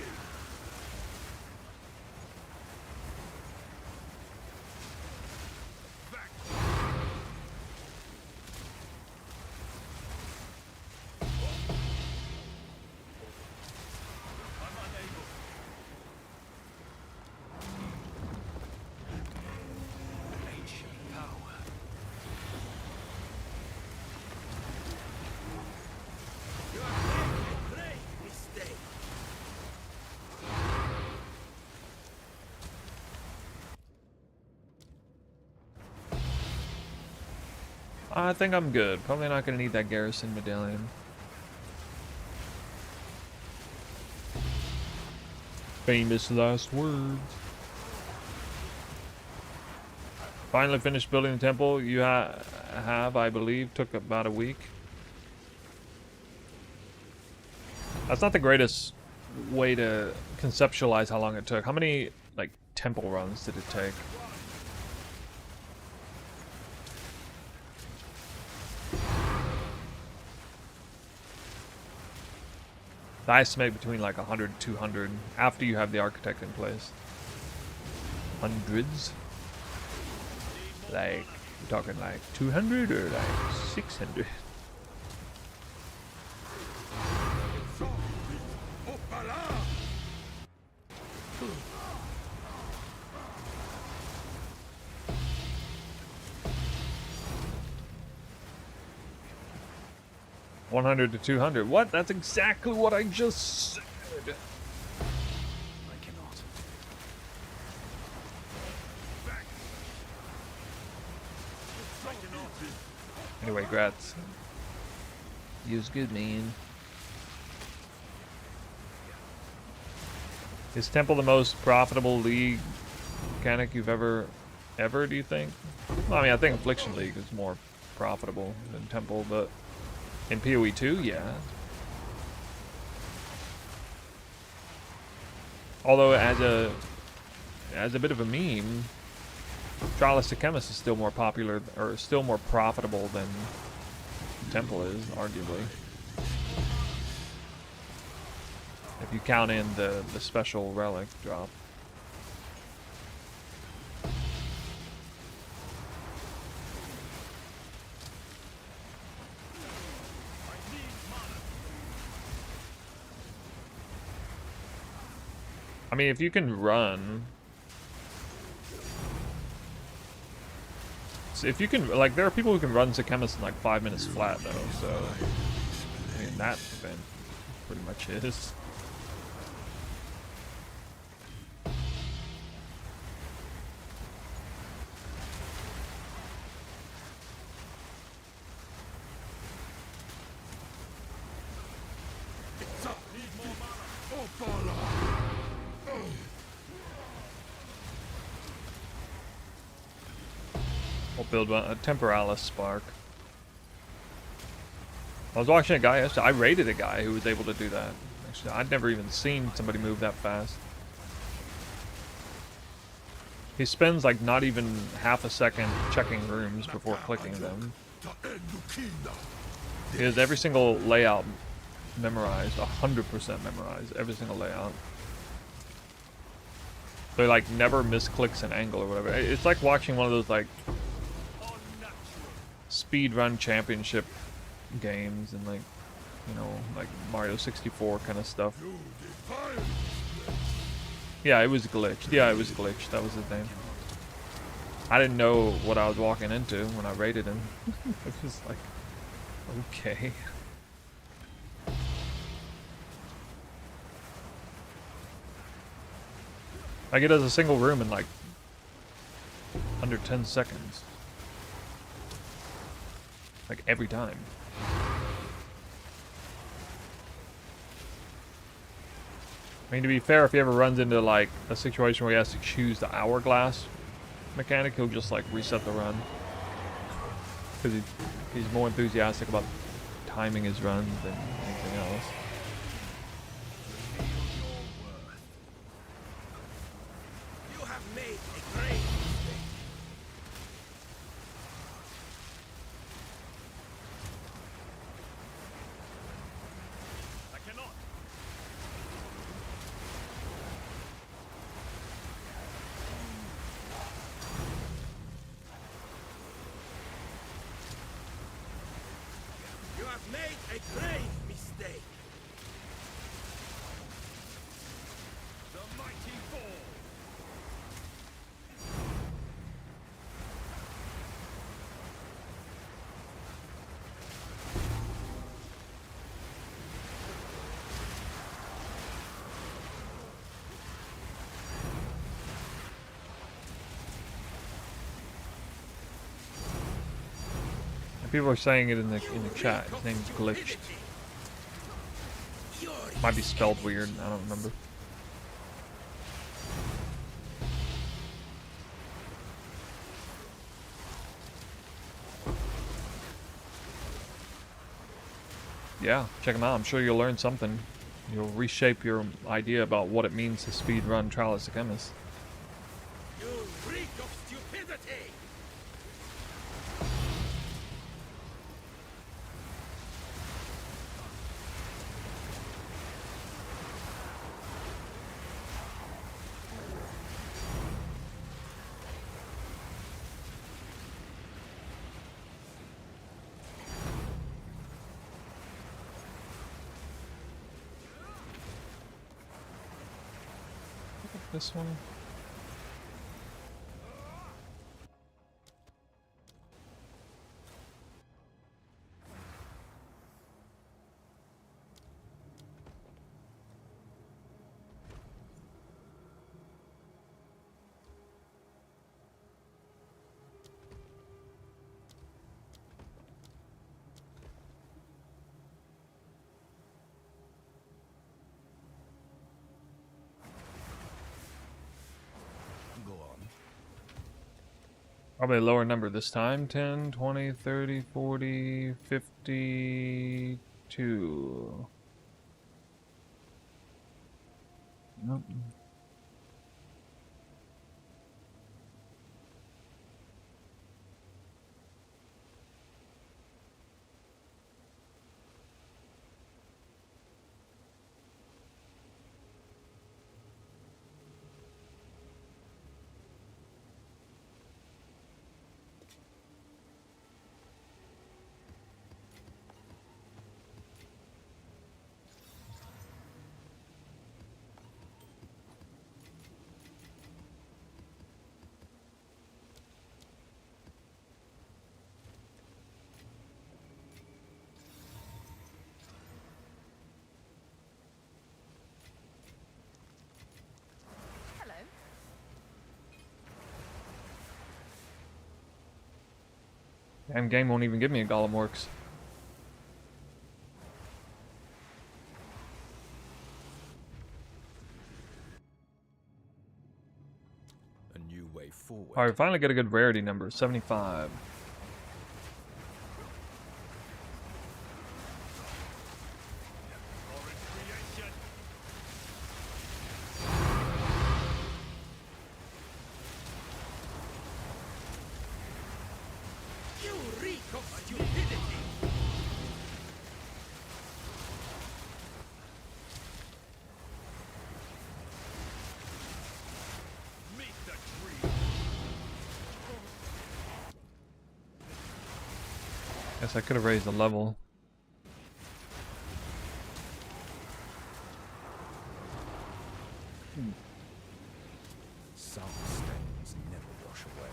I think I'm good. Probably not gonna need that garrison medallion. Famous last words. Finally finished building the temple. You have, I believe, took about a week. That's not the greatest way to conceptualize how long it took. How many, like, temple runs did it take? I estimate between like 100 and 200 after you have the architect in place. Hundreds? Like, you're talking like 200 or like 600? $100 to $200. What? That's exactly what I just said. I cannot. Anyway, Gratz. You was good, man. Is Temple the most profitable league mechanic you've ever, do you think? Well, I mean, I think Affliction League is more profitable than Temple, but in PoE 2, yeah. Although as a bit of a meme, Trialistic Chemist is still more popular, or still more profitable than Temple is, arguably. If you count in the special relic drop. I mean, if you can run... So if you can, like, there are people who can run Chemist in like 5 minutes flat, though, so... I mean, that event pretty much is. We'll build a Temporalis Spark. I was watching a guy yesterday. I rated a guy who was able to do that. Actually, I'd never even seen somebody move that fast. He spends like not even half a second checking rooms before clicking them. He has every single layout memorized, 100% memorized, every single layout. So he like never misclicks an angle or whatever. It's like watching one of those like speedrun championship games and like, you know, like Mario 64 kind of stuff. Yeah, it was glitched. Yeah, it was glitched. That was his name. I didn't know what I was walking into when I raided him. It was like, okay. Like, it does a single room in like under 10 seconds. Like, every time. I mean, to be fair, if he ever runs into like a situation where he has to choose the hourglass mechanic, he'll just like reset the run. Because he's more enthusiastic about timing his runs than anything else. You have made a great mistake. I cannot. You have made a grave mistake. The mighty fall. And people are saying it in the chat. His name's Glitched. Might be spelled weird. I don't remember. Yeah, check them out. I'm sure you'll learn something. You'll reshape your idea about what it means to speed run Trials of Chemist. You reek of stupidity. This one. Go on. Probably a lower number this time. 10, 20, 30, 40, 52. Nope. Hello. Damn game won't even give me a Golem Works. A new way forward. Alright, we finally get a good rarity number. 75. Horrid creation. You reek of stupidity. Meet the tree. Guess I could have raised the level. Some stains never wash away.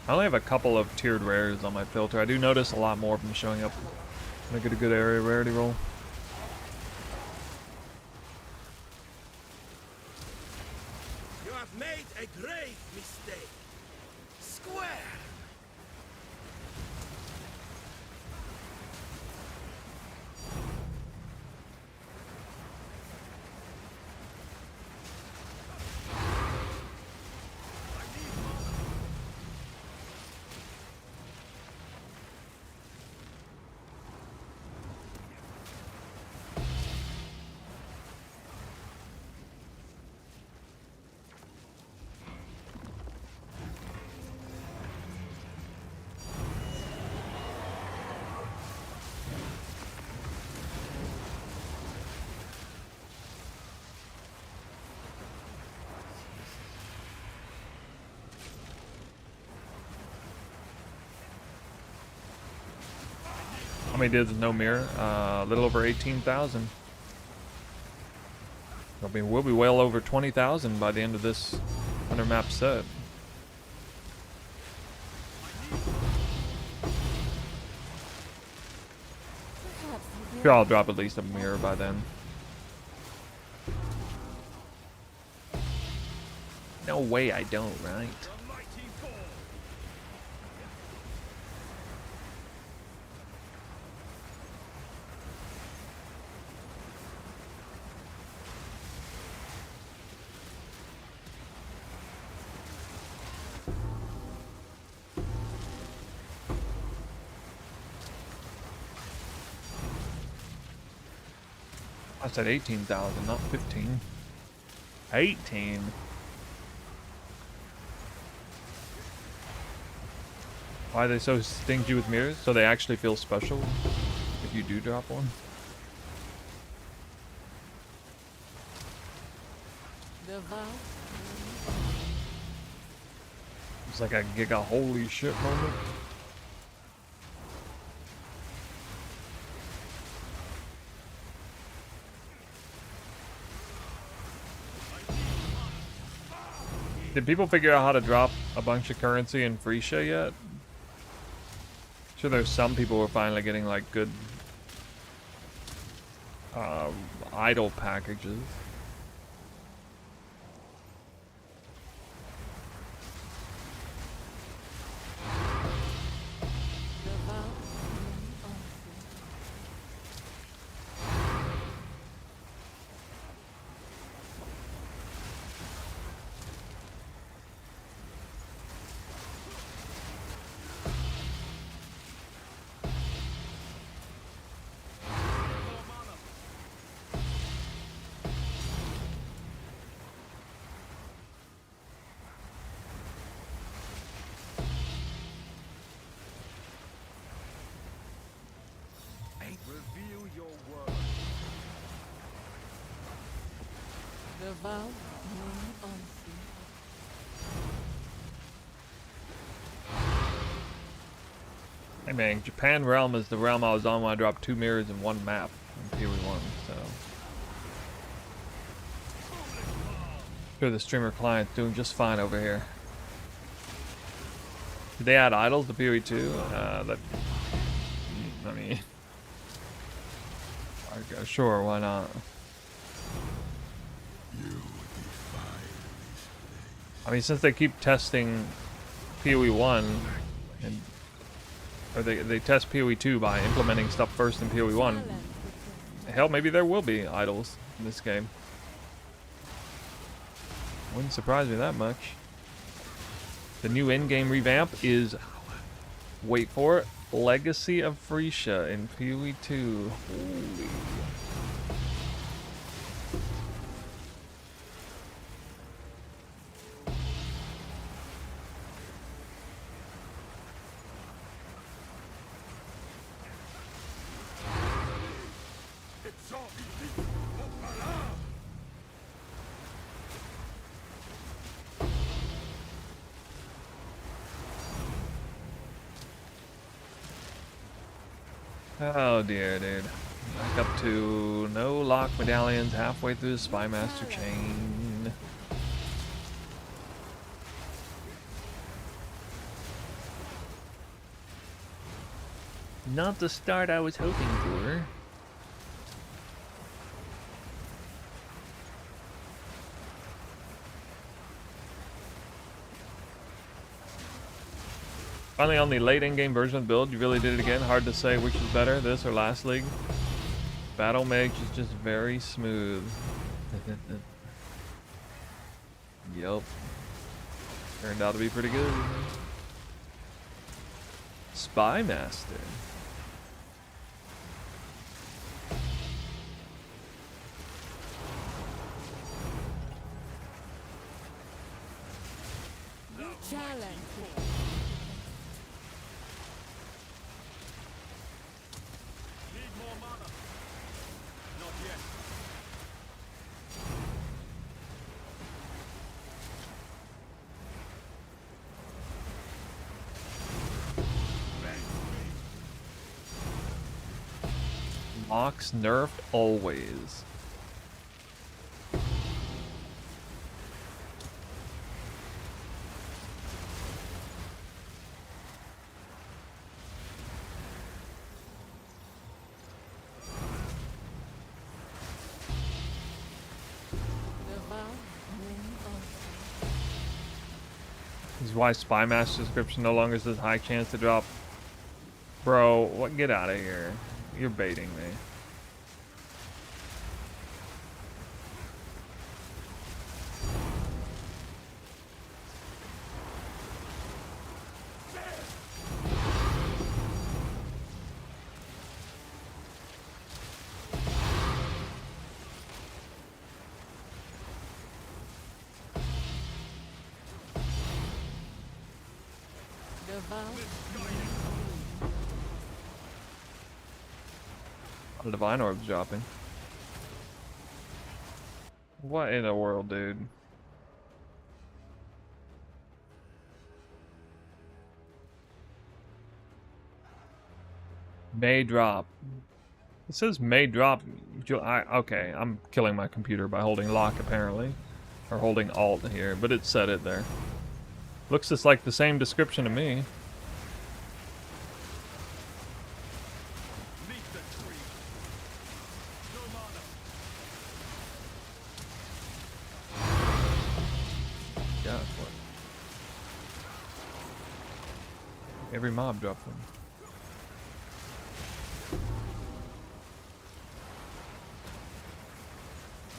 I only have a couple of tiered rares on my filter. I do notice a lot more of them showing up when I get a good area rarity roll. You have made a grave mistake. Square. How many did no mirror? A little over 18,000. I mean, we'll be well over 20,000 by the end of this 100 map set. Perhaps you Sure, I'll drop at least a mirror by then. No way I don't, right? I said 18,000, not 15. 18. Why are they so stingy with mirrors? So they actually feel special if you do drop one? The vow. It's like a giga holy shit moment. Did people figure out how to drop a bunch of currency in Freesia yet? Sure, there's some people who are finally getting like good idol packages. The vow. Also. Reveal your word. The vow. Also. Hey man, Japan Realm is the realm I was on when I dropped 2 mirrors in one map in PoE 1, so. Sure, the streamer client's doing just fine over here. Did they add idols to PoE 2? I mean, sure, why not? I mean, since they keep testing PoE 1, and or they test PoE 2 by implementing stuff first in PoE 1, hell, maybe there will be idols in this game. Wouldn't surprise me that much. The new in-game revamp is, wait for it, Legacy of Freesia in PoE 2. Holy. It's all easy. Hopala! Oh dear, dude. Back up to no lock medallions halfway through the Spymaster chain. Not the start I was hoping for. Finally on the late in-game version of the build, you really did it again. Hard to say which is better, this or last league. Battle Mage is just very smooth. Yup. Turned out to be pretty good. Spy Master. Challenge. Need more mana. Not yet. Mox nerfed always. The vow moon of This is why Spy Master description no longer says high chance to drop. Bro, what? Get out of here. You're baiting me. the vow. The Divine Orb's dropping. What in the world, dude? May drop. It says may drop. Okay, I'm killing my computer by holding lock apparently. Or holding alt here, but it said it there. Looks just like the same description to me. Meet the tree. No mana. God, what? Every mob dropped them.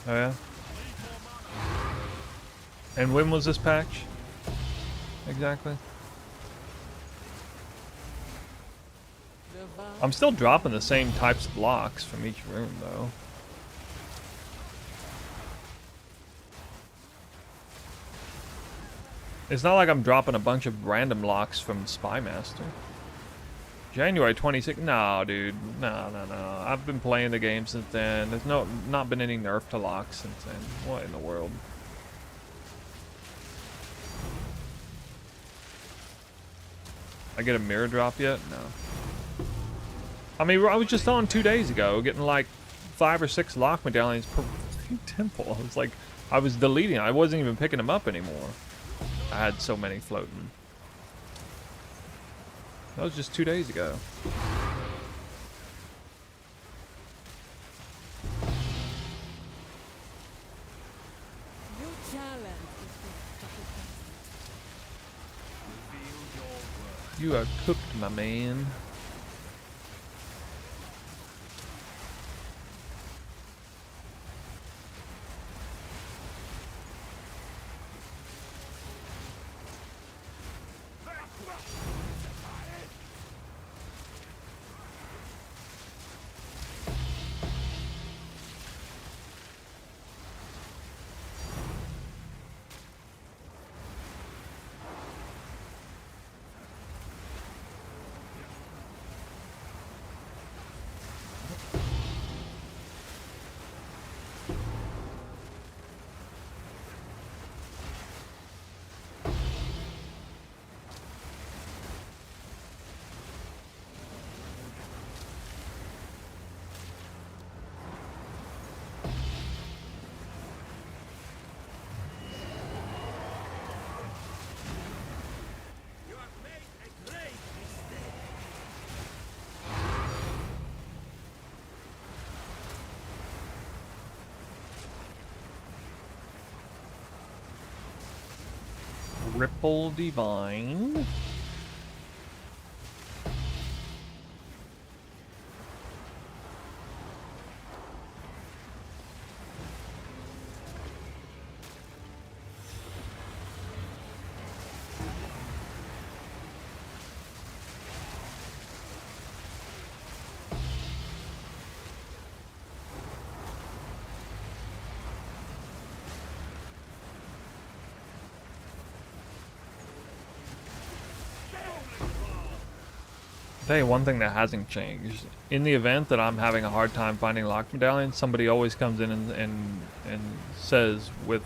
Oh yeah? And when was this patch? Exactly. The vow. I'm still dropping the same types of blocks from each room though. It's not like I'm dropping a bunch of random locks from Spy Master. January 26th? No, dude. No. I've been playing the game since then. There's not been any nerf to locks since then. What in the world? I get a mirror drop yet? No. I mean, I was just on 2 days ago getting like 5 or 6 lock medallions per temple. I was like, I was deleting. I wasn't even picking them up anymore. I had so many floating. That was just 2 days ago. Your challenge is the Reveal your worth. You are cooked, my man. Triple Divine. Tell you one thing that hasn't changed. In the event that I'm having a hard time finding lock medallions, somebody always comes in and says with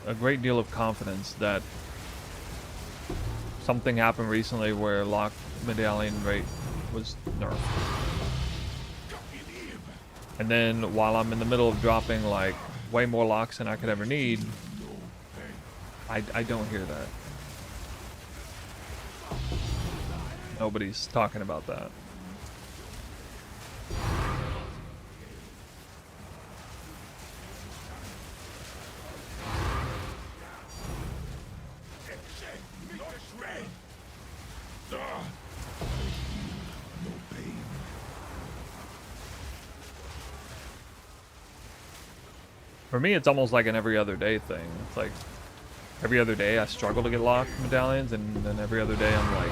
a great deal of confidence that something happened recently where lock medallion rate was nerfed. And then while I'm in the middle of dropping like way more locks than I could ever need, I don't hear that. Nobody's talking about that. For me, it's almost like an every other day thing. It's like every other day I struggle to get locked medallions, and then every other day I'm like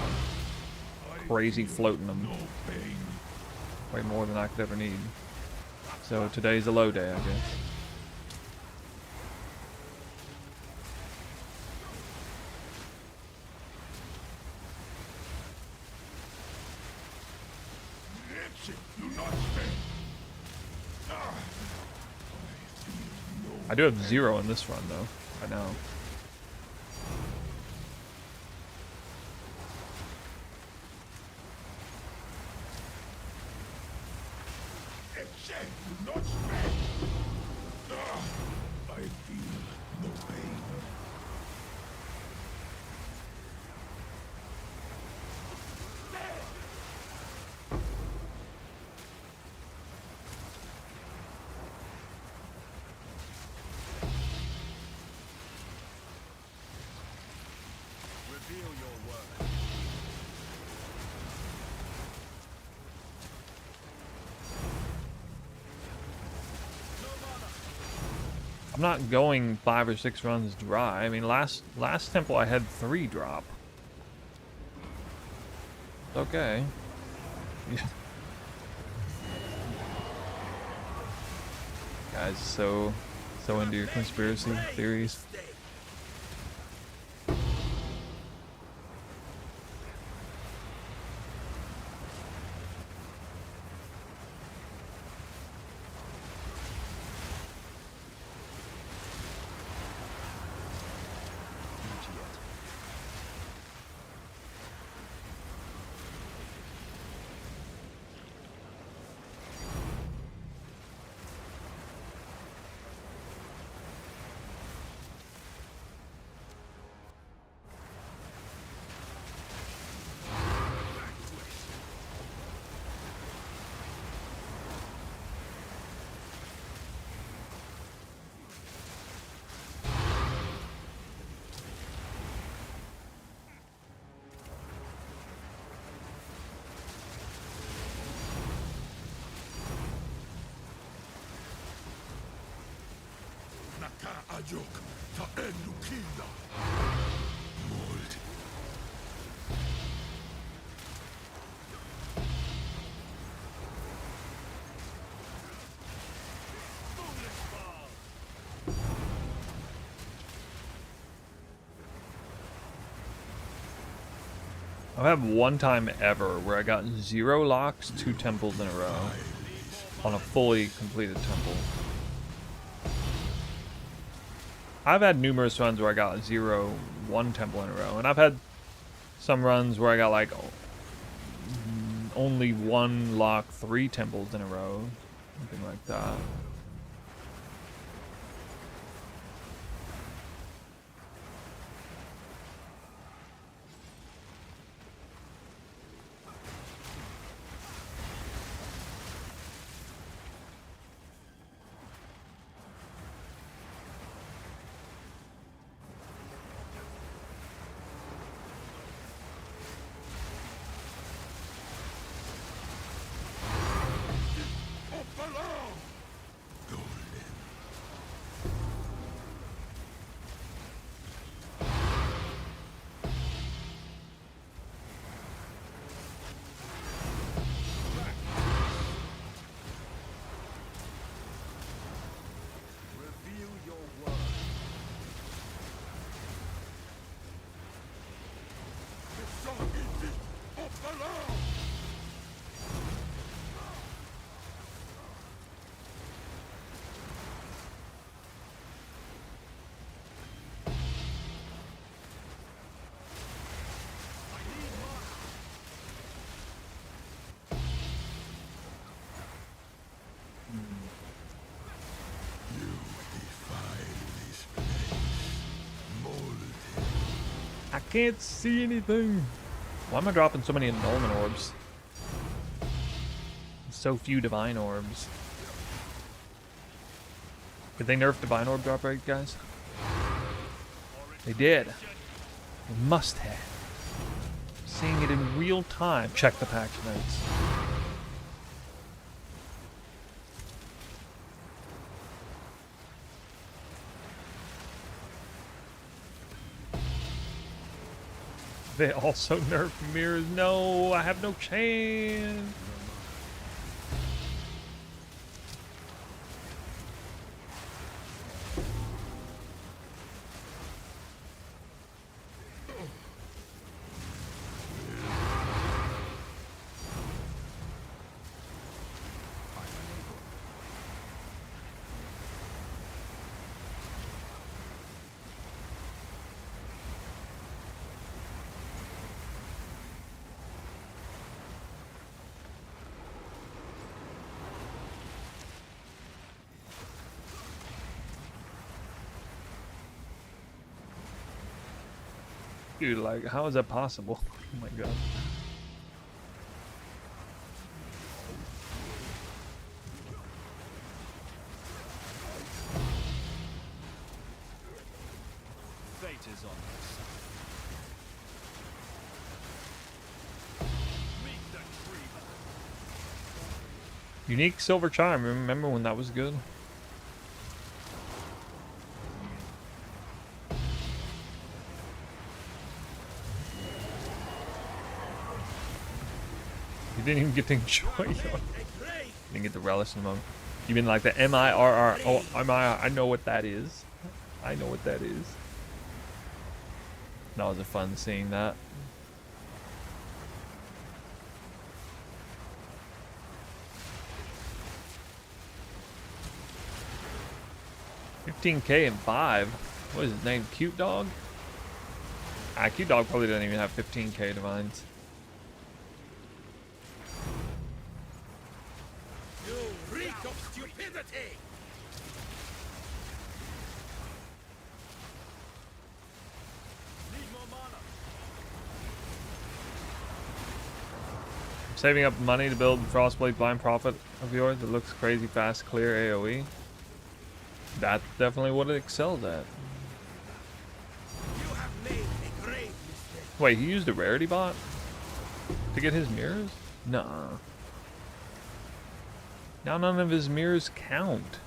crazy floating them. Way more than I could ever need. So today's a low day, I guess. I do have 0 in this run though. I know. Reveal your work. I'm not going 5 or 6 runs dry. I mean, last temple I had 3 drop. Okay. Yeah. Guys, so into your conspiracy theories. Ayok, taenu kila. Mold. I've had one time ever where I got 0 locks, 2 temples in a row on a fully completed temple. I've had numerous runs where I got 0, 1 temple in a row, and I've had some runs where I got like only 1 lock, 3 temples in a row, something like that. Can't see anything. Why am I dropping so many Annulment orbs? So few Divine orbs. Did they nerf Divine orb drop rate, guys? They did. They must have. Seeing it in real time. Check the patch notes. They also nerf mirrors. No, I have no chance. Dude, like, how is that possible? Oh my god. Fate is on their side. Meet the dreamer. Unique Silver Charm. Remember when that was good? You didn't even get to enjoy it. Didn't get the relish in the moment. You mean like the MIRR? Oh, I know what that is. I know what that is. That was a fun seeing that. $15K and 5. What is his name? Cute Dog? Ah, Cute Dog probably doesn't even have 15K divines. You reek of stupidity! Need more mana. I'm saving up money to build Frostblade Blind Prophet of yours that looks crazy fast, clear AoE. That's definitely what it excels at. You have made a grave mistake. Wait, he used a rarity bot to get his mirrors? Nuh-uh. Now none of his mirrors count.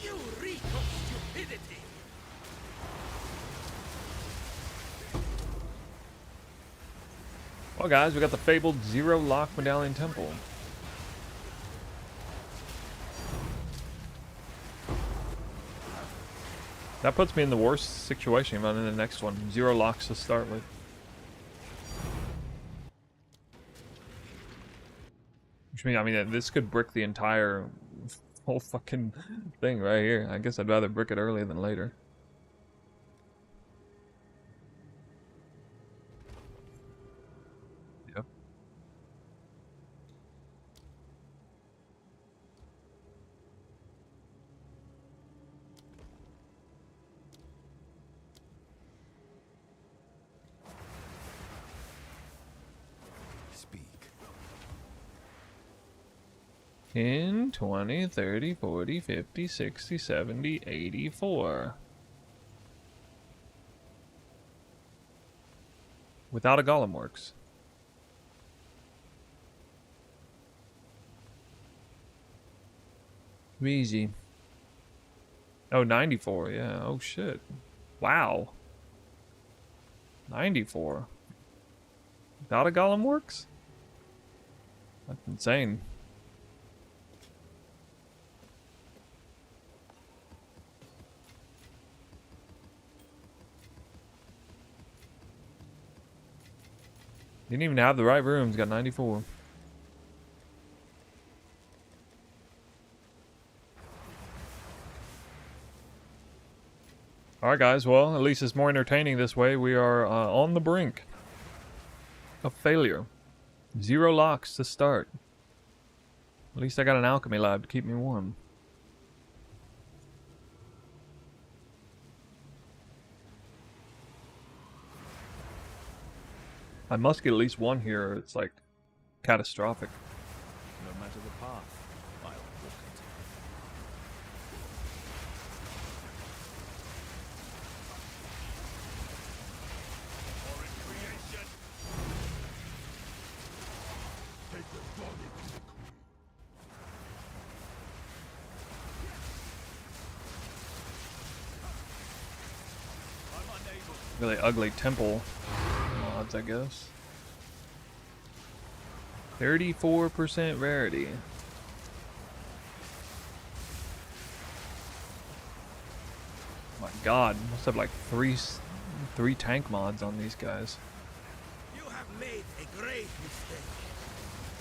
You reek of stupidity! Well, guys, we got the fabled Zero Lock Medallion Temple. That puts me in the worst situation if I'm in the next one. 0 locks to start with. Which means, I mean, this could brick the entire whole fucking thing right here. I guess I'd rather brick it early than later. Yep. Speak. 10, 20, 30, 40, 50, 60, 70, 84. Without a Golem works. Easy. Oh, 94, yeah. Oh, shit. Wow. 94. Without a Golem works? That's insane. Didn't even have the right rooms, got 94. Alright guys, well, at least it's more entertaining this way. We are on the brink of failure. 0 locks to start. At least I got an alchemy lab to keep me warm. I must get at least one here. It's like catastrophic. No matter the path, I'll walk it. Foreign creation. Take the body to the queen. I'm unable. Really ugly temple mods, I guess. 34% rarity. My god, must have like three tank mods on these guys. You have made a great mistake.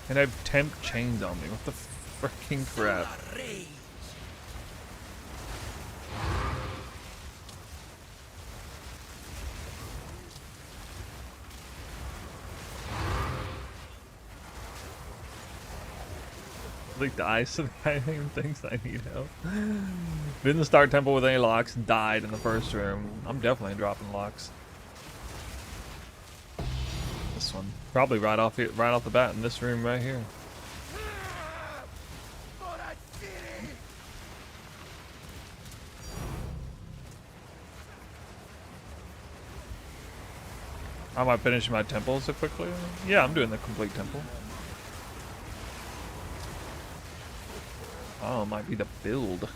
And I have temp chains on me. What the freaking crap? Solar rage. Like the ice of the guy even thinks I need help. Didn't start temple with any locks, died in the first room. I'm definitely dropping locks. This one. Probably right off the bat in this room right here. For a city. Am I finishing my temple so quickly? Yeah, I'm doing the complete temple. Oh, it might be the build.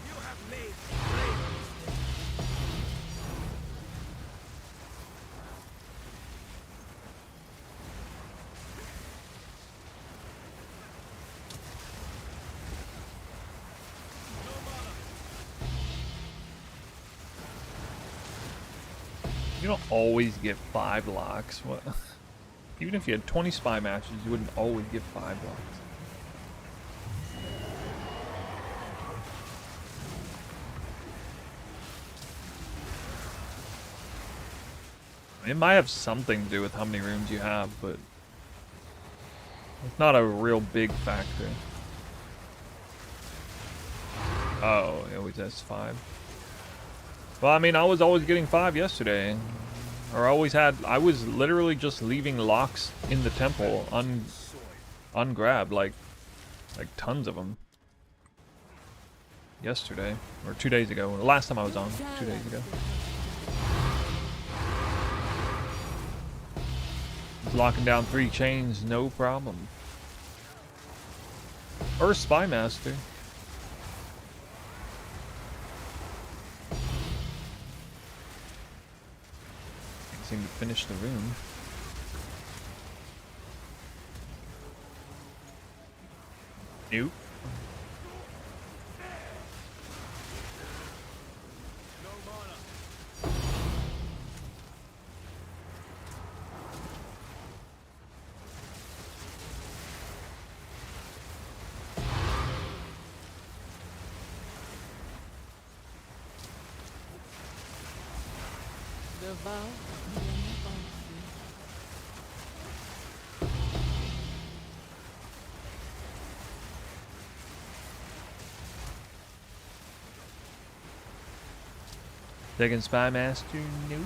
You have made a great mistake. You don't always get 5 locks. What? Even if you had 20 spy matches, you wouldn't always get 5 locks. It might have something to do with how many rooms you have, but it's not a real big factor. Oh, it always has 5. Well, I mean, I was always getting 5 yesterday. Or I was literally just leaving locks in the temple ungrabbed, like tons of them. Yesterday, or 2 days ago, the last time I was on, 2 days ago. Just locking down 3 chains, no problem. Or Spy Master. Seem to finish the room. Nope. No mana. The vow of many bounties. Second Spy Master, nope.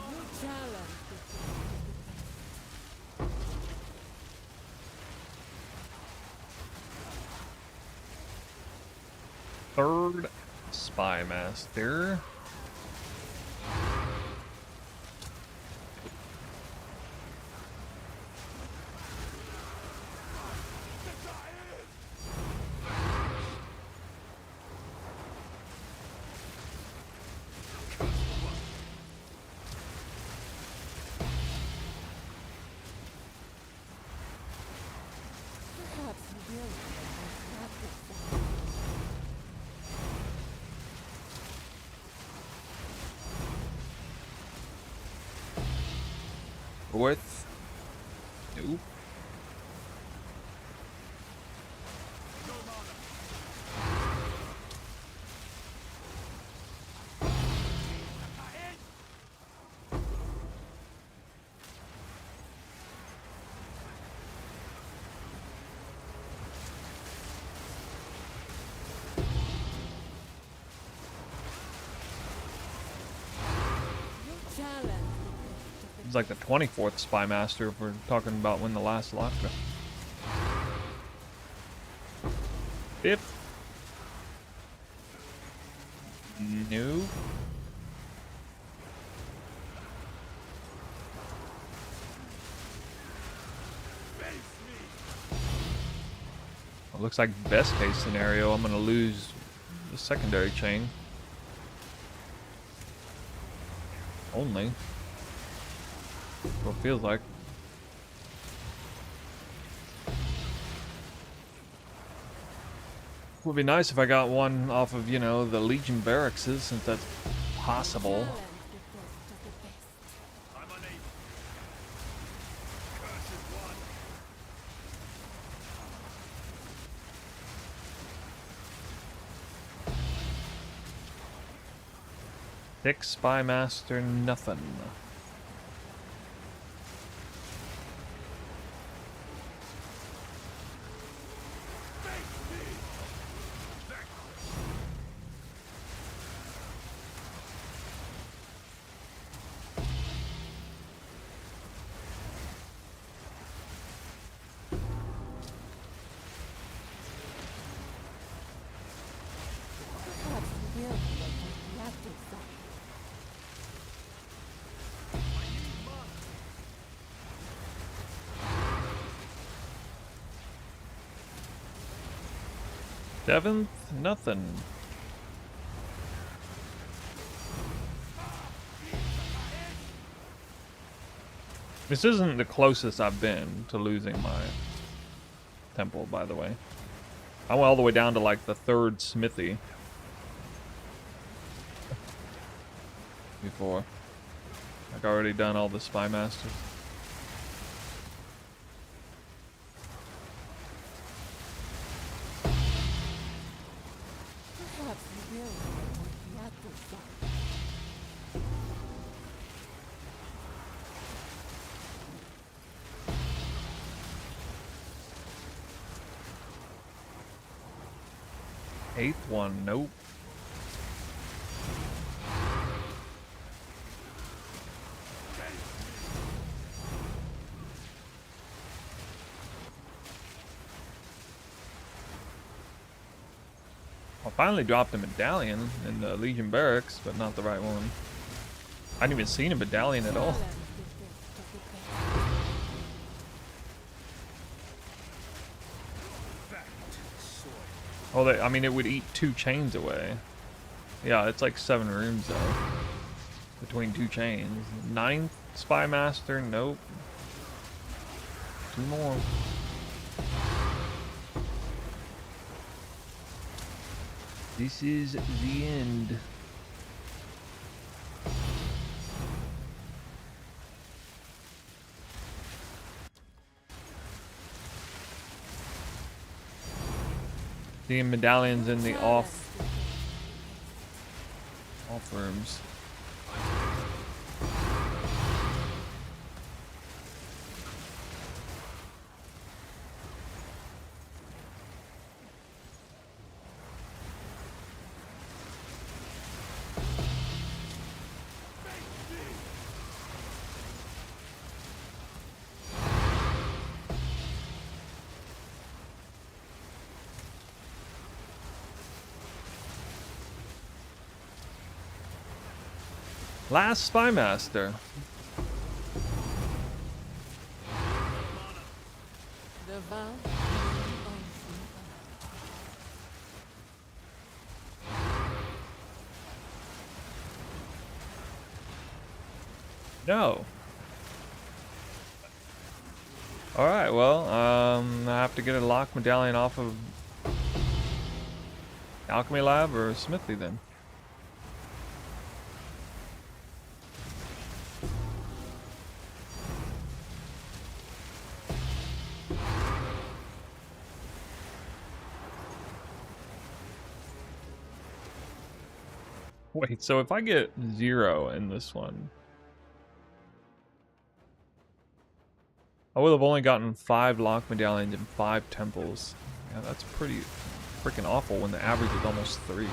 Your talent is Third Spy Master. worth? Nope. Your challenge. It's like the 24th Spy Master if we're talking about when the last locked. Fifth? No. It looks like best case scenario, I'm gonna lose the secondary chain. Only. What it feels like. Would be nice if I got one off of, you know, the Legion barracks, since that's possible. Challenge the best of the best. I'm unable. Cursed one. 6 Spy Master, nothing. Perhaps you will work on the active side. Seventh, nothing. This isn't the closest I've been to losing my temple, by the way. I went all the way down to like the 3rd smithy before. Like already done all the Spy Masters. Perhaps you will work on the active side. Eighth one, nope. I finally dropped a medallion in the Legion barracks, but not the right one. I hadn't even seen a medallion at all. Challenge the best of the best. Back to the soil. Oh, I mean, it would eat 2 chains away. Yeah, it's like 7 rooms though. Between 2 chains. 9th Spy Master, nope. 2 more. This is the end. The medallions in the off rooms. Last Spy Master. The vow. No. Alright, well, I have to get a lock medallion off of Alchemy Lab or Smithy then. Wait, so if I get 0 in this one, I would have only gotten 5 lock medallions and 5 temples. Yeah, that's pretty freaking awful when the average is almost 3. I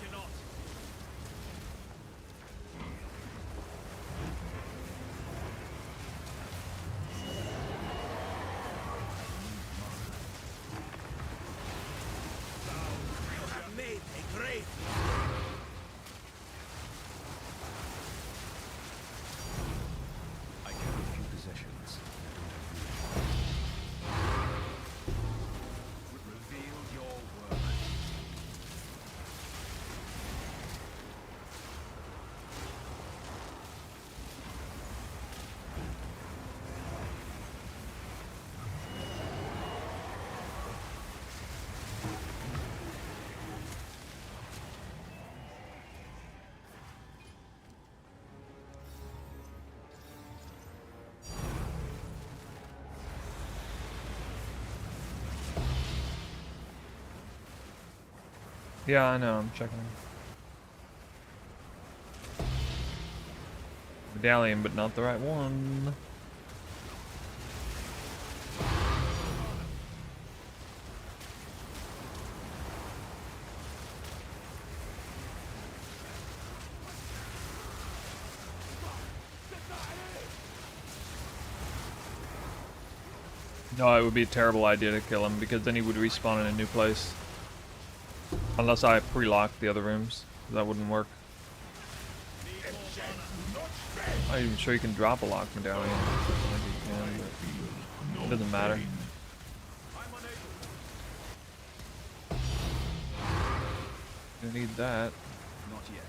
cannot. You have made a grave. I carry few possessions. Reveal your worth. Yeah, I know, I'm checking. Medallion, but not the right one. No, it would be a terrible idea to kill him because then he would respawn in a new place. Unless I pre-locked the other rooms. That wouldn't work. I'm not even sure you can drop a lock medallion. I think you can, but it doesn't matter. You need that. Not yet.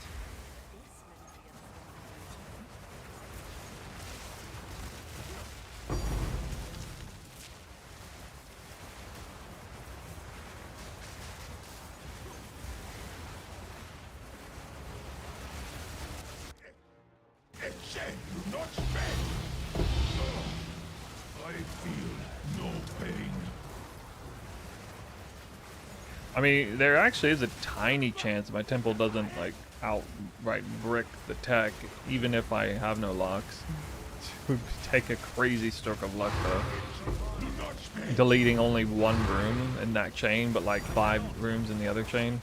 Exchange, not spend. I feel no pain. I mean, there actually is a tiny chance my temple doesn't like outright brick the tech, even if I have no locks. It would take a crazy stroke of luck though. Do not spend. Deleting only 1 room in that chain, but like 5 rooms in the other chain.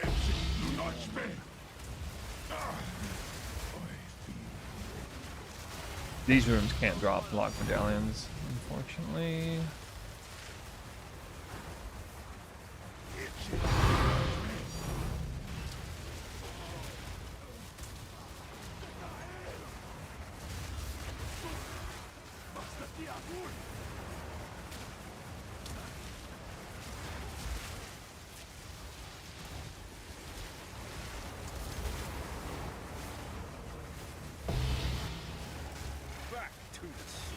Do not spend. These rooms can't drop lock medallions, unfortunately. Back to the sea.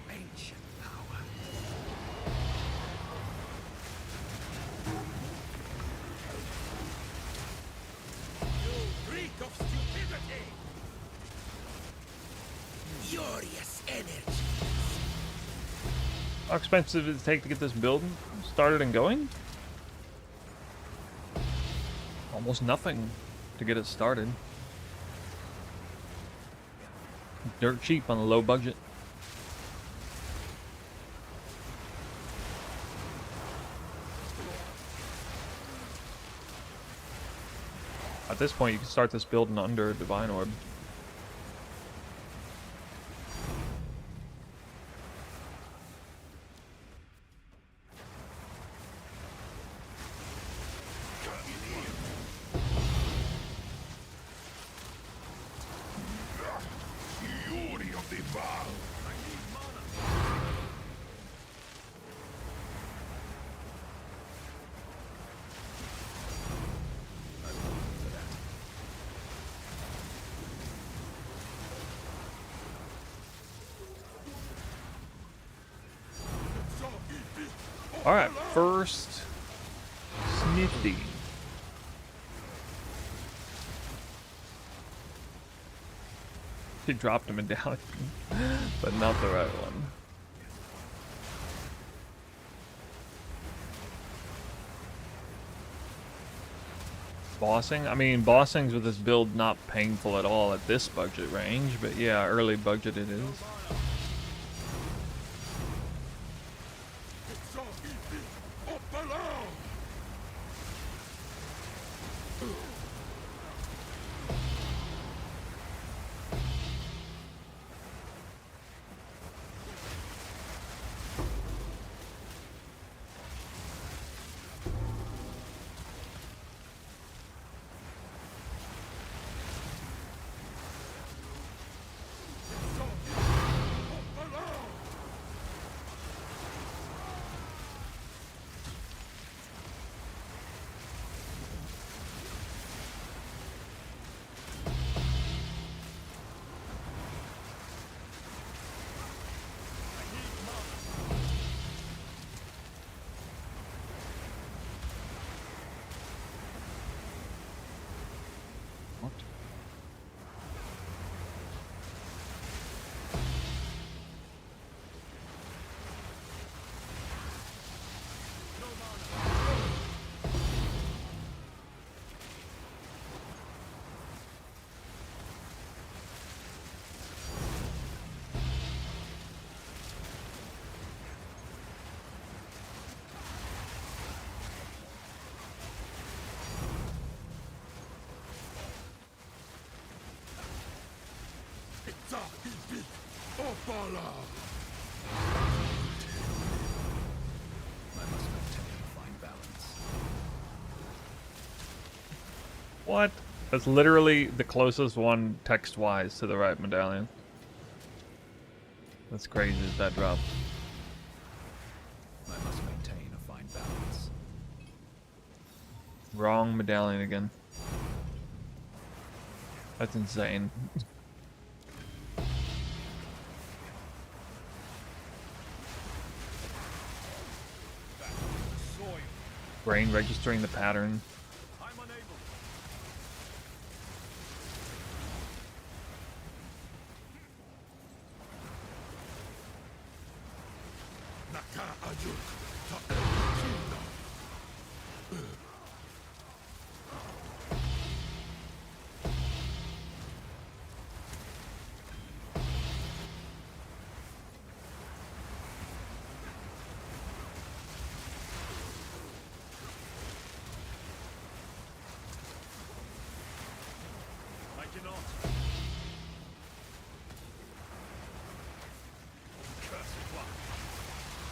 Ancient power. You reek of stupidity. Furious energy. How expensive does it take to get this build started and going? Almost nothing to get it started. Dirt cheap on a low budget. At this point, you can start this build in under Divine Orb. Fury of the Val. Alright, first Smithy. He dropped a medallion, but not the right one. Bossing? I mean, bossings with this build not painful at all at this budget range, but yeah, early budget it is. It's all easy. Up along. What? It's all easy. Up along. I must maintain a fine balance. What? That's literally the closest one text-wise to the right medallion. That's crazy that drop. I must maintain a fine balance. Wrong medallion again. That's insane. Soil. Brain registering the pattern. I'm unable. Naka Ajuk. Takashina. I cannot. Cursed one.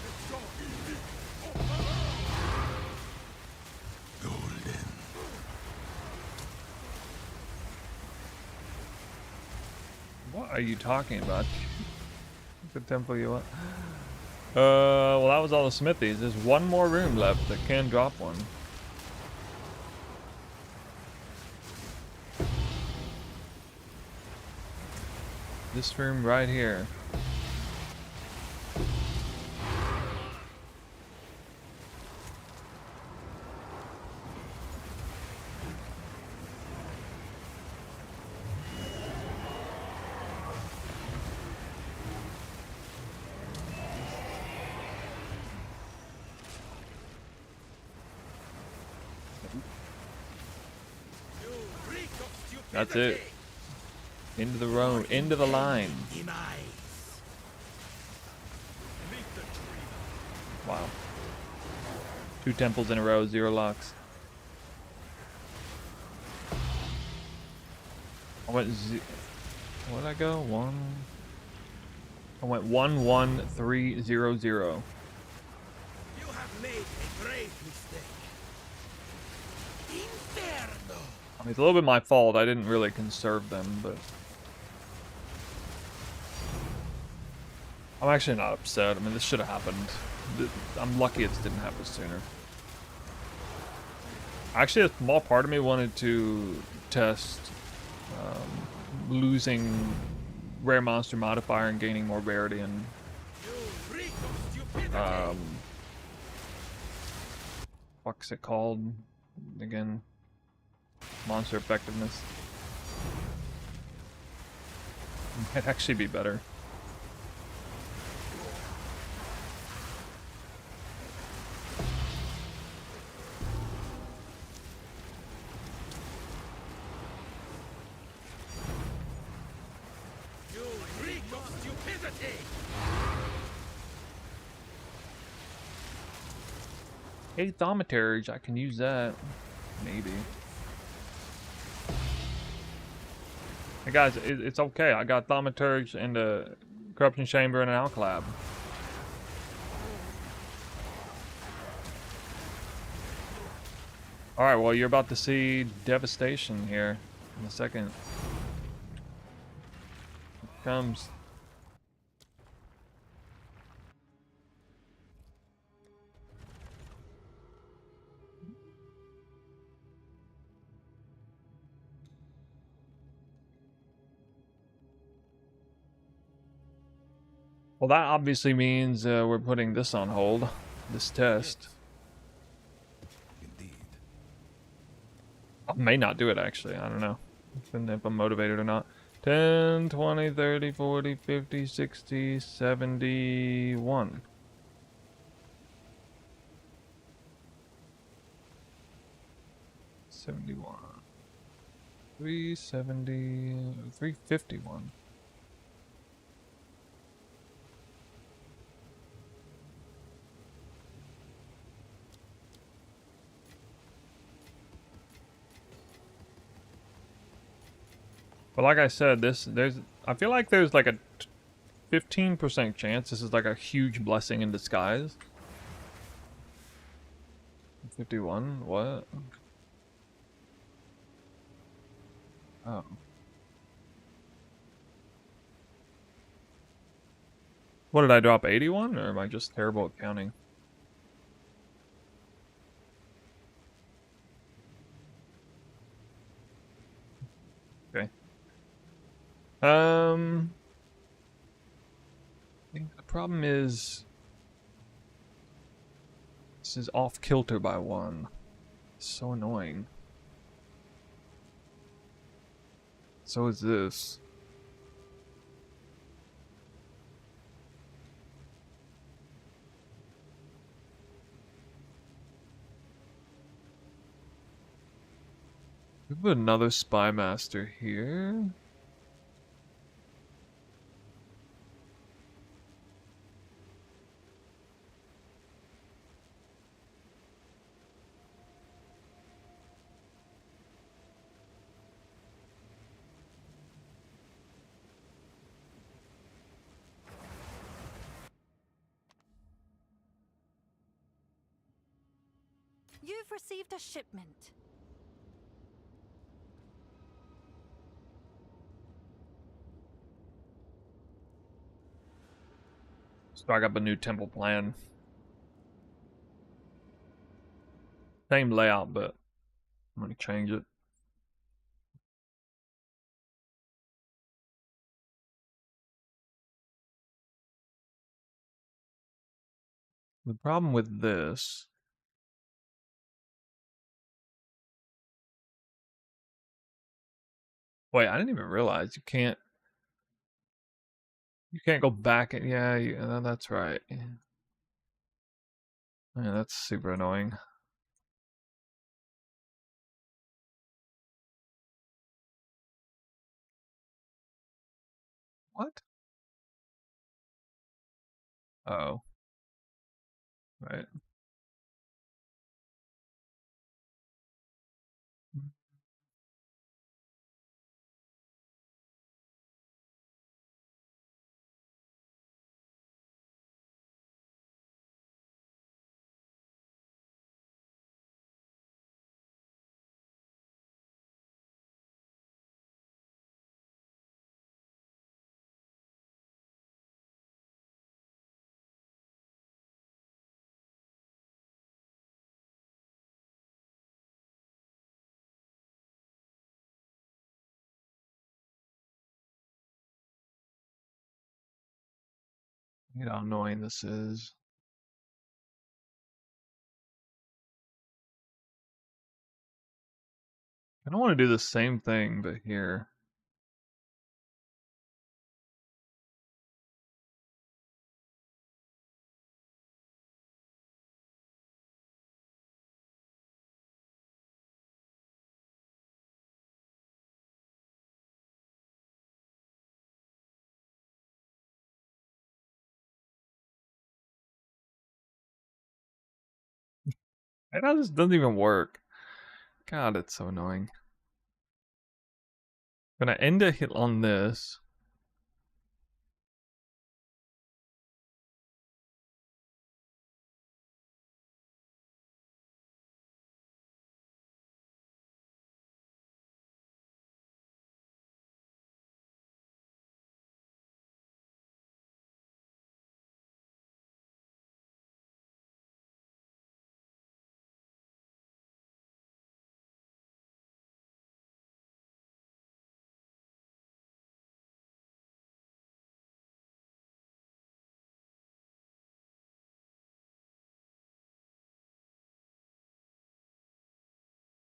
It's so easy. Golden. What are you talking about? The temple you want? Well, that was all the smithies. There's one more room left that can drop one. This room right here. You reek of stupidity. That's it. Into the road, into the line. Demise. Meet the tree. Wow. 2 temples in a row, 0 locks. I went what did I go? 1. I went 1 1 3 0 0. You have made a grave mistake. Inferno. I mean, it's a little bit my fault. I didn't really conserve them, but I'm actually not upset. I mean, this should have happened. I'm lucky it didn't happen sooner. Actually, a small part of me wanted to test losing rare monster modifier and gaining more rarity and You reek of stupidity. fuck's it called? Again, monster effectiveness. Might actually be better. You reek of stupidity! Hey, thaumaturge, I can use that. Maybe. Hey guys, it's okay. I got thaumaturge and a corruption chamber and an alcalab. Alright, well, you're about to see devastation here in a second. Here it comes. Well, that obviously means we're putting this on hold. This test. Indeed. I may not do it, actually. I don't know. Depending if I'm motivated or not. 10, 20, 30, 40, 50, 60, 71. $71. 370, 351. But like I said, I feel like there's like a 15% chance this is like a huge blessing in disguise. 51? What? Oh. What did I drop? 81? Or am I just terrible at counting? Okay. I think the problem is this is off kilter by 1. So annoying. So is this. We put another spy master here. You've received a shipment. Start up a new temple plan. Same layout, but I'm gonna change it. The problem with this. Wait, I didn't even realize you can't. You can't go back. Yeah, that's right. Yeah, that's super annoying. What? Oh. Right. You know how annoying this is. I don't want to do the same thing, but here. That just doesn't even work. God, it's so annoying. I'm gonna end a hit on this.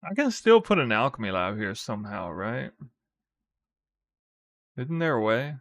I can still put an alchemy lab here somehow, right? Isn't there a way?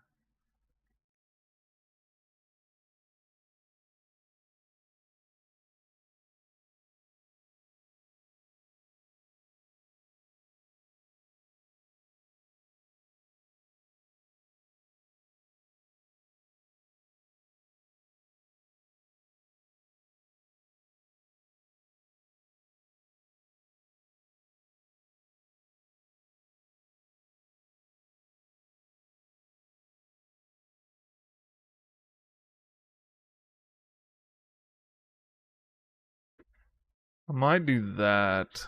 I might do that.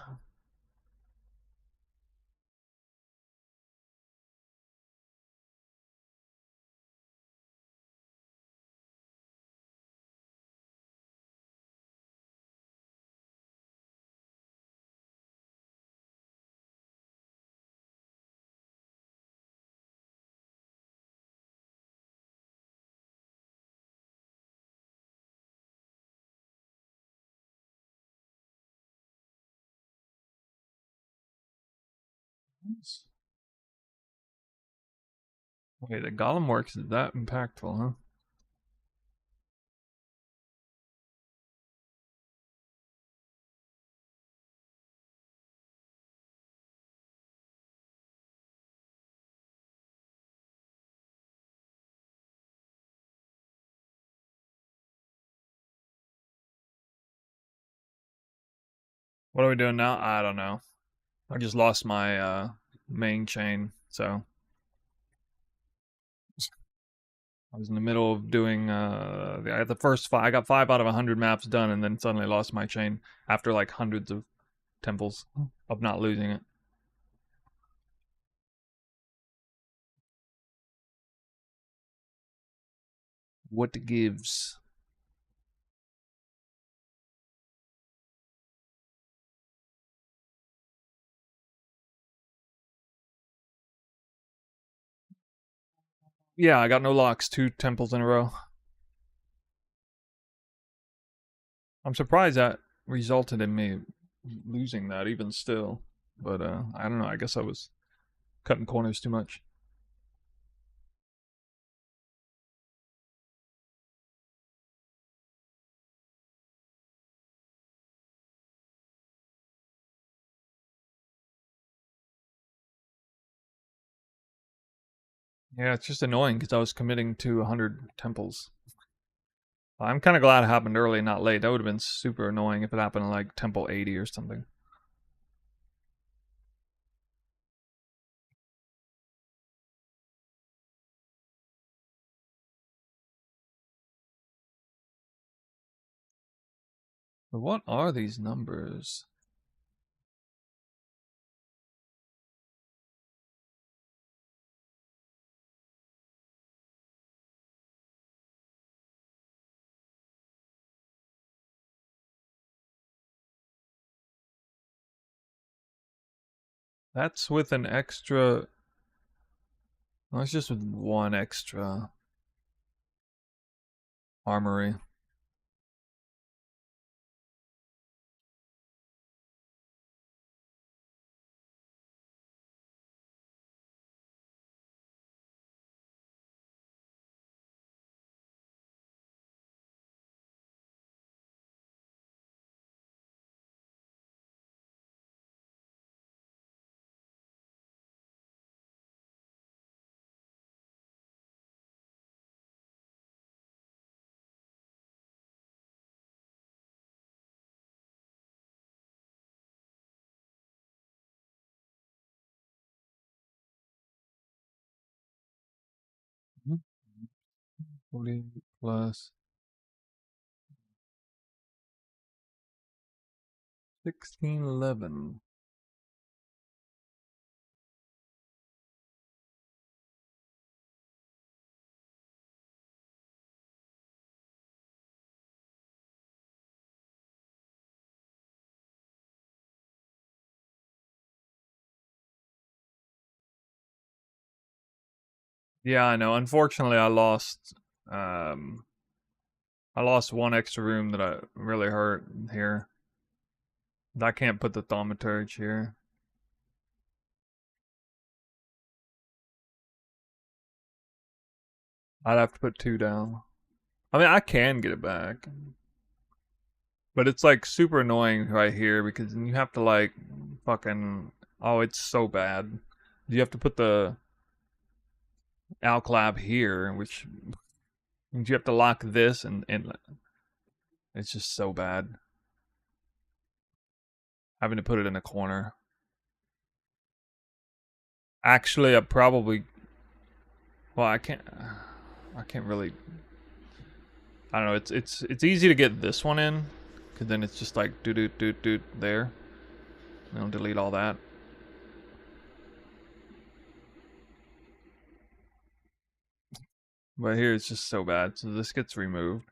Wait, the Golem Works is that impactful, huh? What are we doing now? I don't know. I just lost my main chain, so I was in the middle of doing I got the first five. I got 5 out of 100 maps done, and then suddenly lost my chain after like hundreds of temples of not losing it. What gives? Yeah, I got no locks. 2 temples in a row. I'm surprised that resulted in me losing that even still. But I don't know. I guess I was cutting corners too much. Yeah, it's just annoying because I was committing to 100 temples. I'm kind of glad it happened early, not late. That would have been super annoying if it happened like temple 80 or something. But what are these numbers? That's with an extra. Oh, it's just with 1 extra armory. 40 plus 1611. Yeah, I know. Unfortunately, I lost one extra room that I really hurt here. I can't put the thaumaturge here. I'd have to put 2 down. I mean, I can get it back. But it's like super annoying right here because you have to like fucking, oh, it's so bad. You have to put the Alclab here, which means you have to lock this and it's just so bad. Having to put it in a corner. Actually, I probably, well, I can't really, I don't know, it's easy to get this one in, because then it's just like do there. And I'll delete all that. But here it's just so bad, so this gets removed.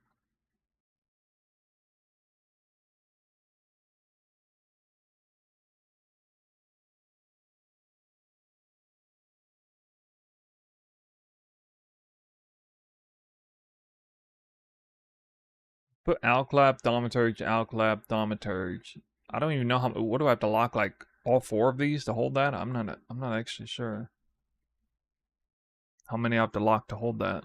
Put Alclab, Thaumaturge, Alclab, Thaumaturge. I don't even know how. What do I have to lock? Like all 4 of these to hold that? I'm not actually sure how many I have to lock to hold that.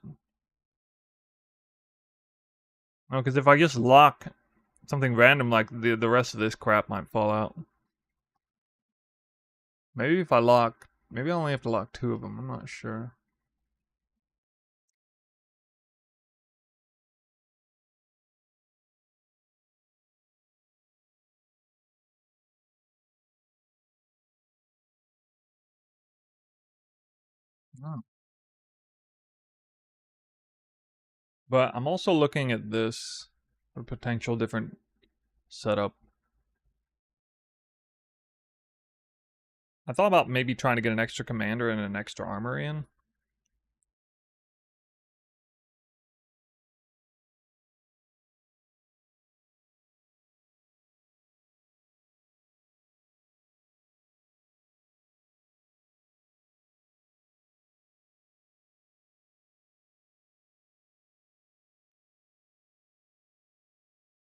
No, because if I just lock something random, like the rest of this crap might fall out. Maybe if I lock, maybe I only have to lock 2 of them. I'm not sure. Oh. But I'm also looking at this for potential different setup. I thought about maybe trying to get an extra commander and an extra armory in.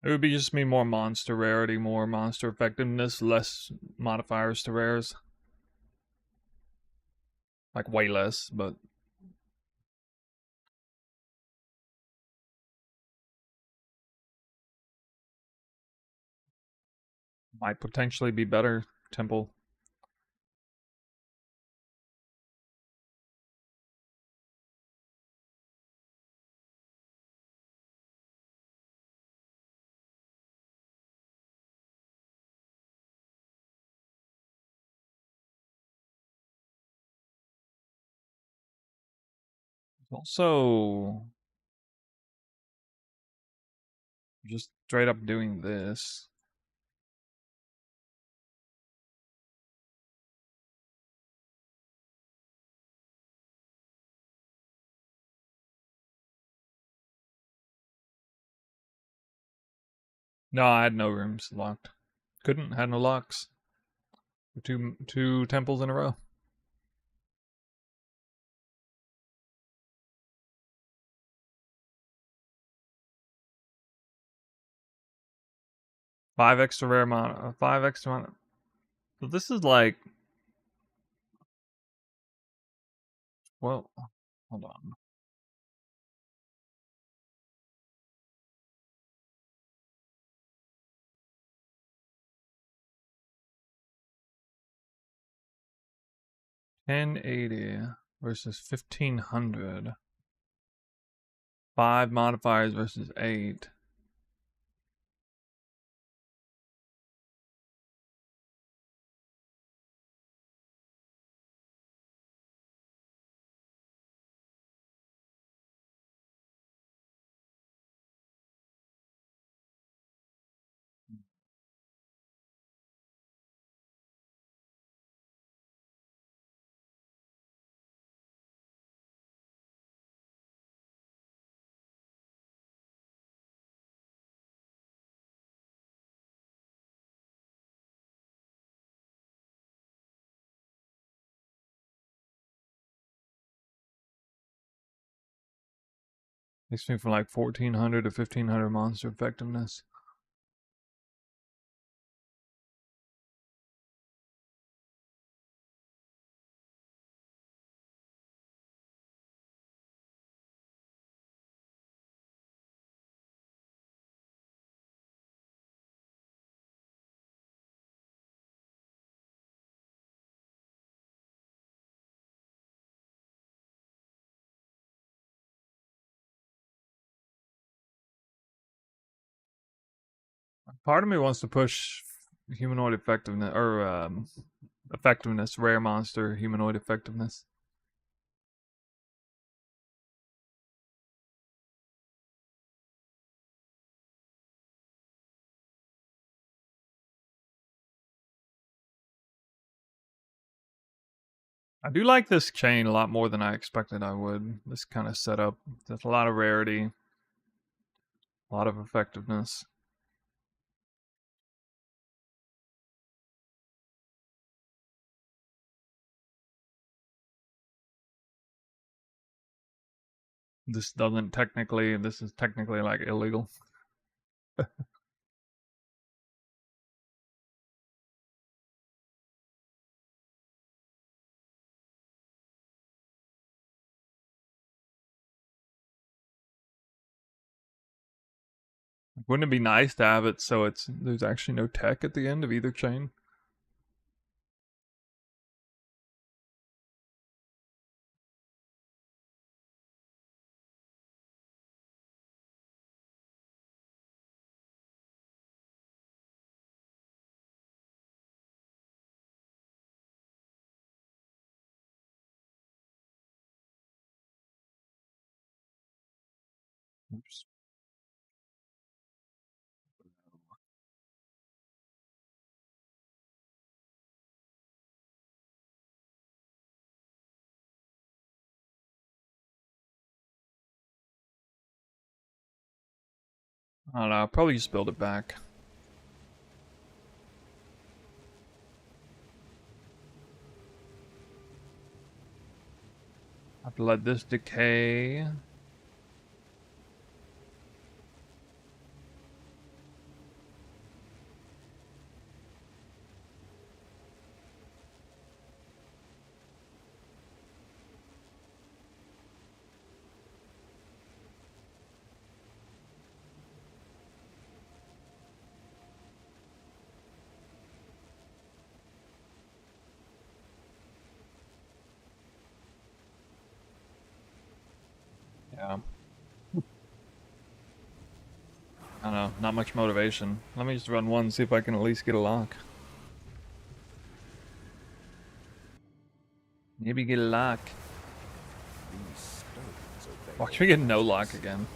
It would be just me more monster rarity, more monster effectiveness, less modifiers to rares. Like way less, but might potentially be better. Temple. Also, just straight up doing this. No, I had no rooms locked. Couldn't, had no locks. Two temples in a row. Five extra rare mana. 5 extra mana. So this is like, well, hold on. $1080 versus 1500. 5 modifiers versus 8. Makes me from like 1400 to 1500 monster effectiveness. Part of me wants to push humanoid effectiveness or effectiveness, rare monster humanoid effectiveness. I do like this chain a lot more than I expected I would. This kind of setup. There's a lot of rarity, a lot of effectiveness. This is technically like illegal. Wouldn't it be nice to have it so there's actually no tech at the end of either chain? Oops. I don't know, I'll probably just build it back. I have to let this decay. Yeah. I don't know, not much motivation. Let me just run one, see if I can at least get a lock. Maybe get a lock. These stones obey Watch me get no lock again.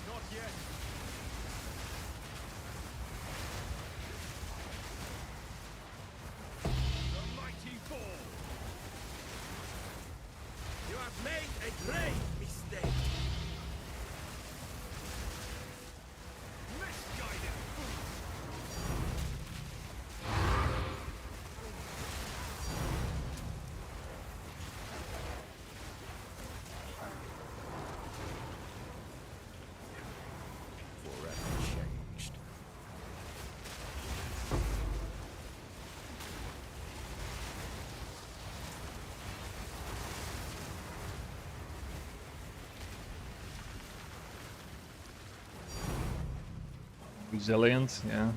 Not yet. The mighty fall. You have made a grave mistake. Misguided fool. forever changed. Resilience, yeah.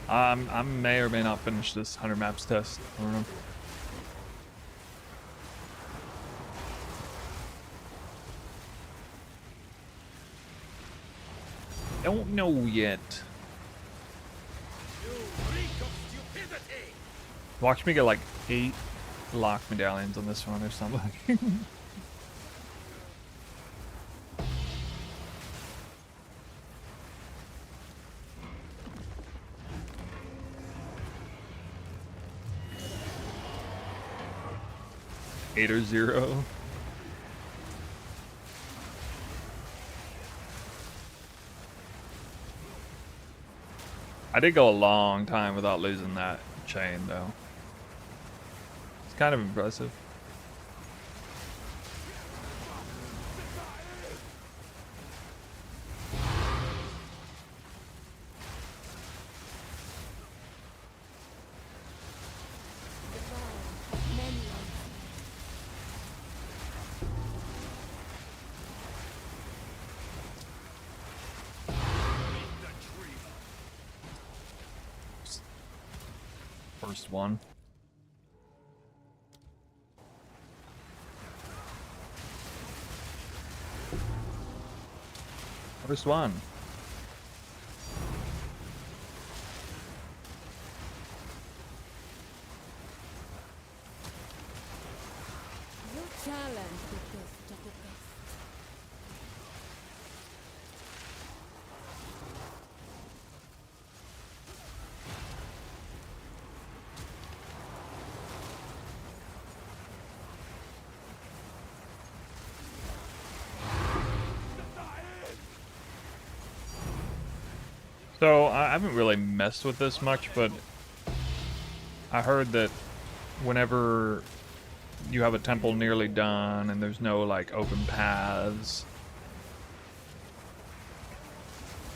I may or may not finish this 100 maps test. I don't know. Don't know yet. You reek of stupidity. Watch me get like 8 lock medallions on this one or something. Eight or 0. I did go a long time without losing that chain, though. It's kind of impressive. The vow of many unseen. First one. First one. You challenge the best of the best. So I haven't really messed with this much, but I heard that whenever you have a temple nearly done and there's no like open paths,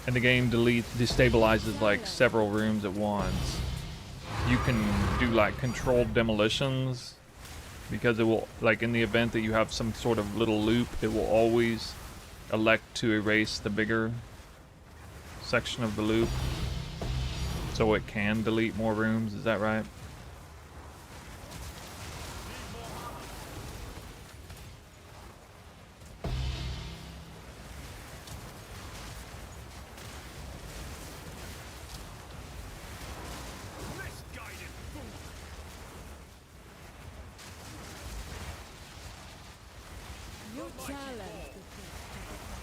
and the game destabilizes like several rooms at once, you can do like controlled demolitions, because it will, like in the event that you have some sort of little loop, it will always elect to erase the bigger section of the loop, so it can delete more rooms. Is that right? Misguided fool! You challenge the best of the best.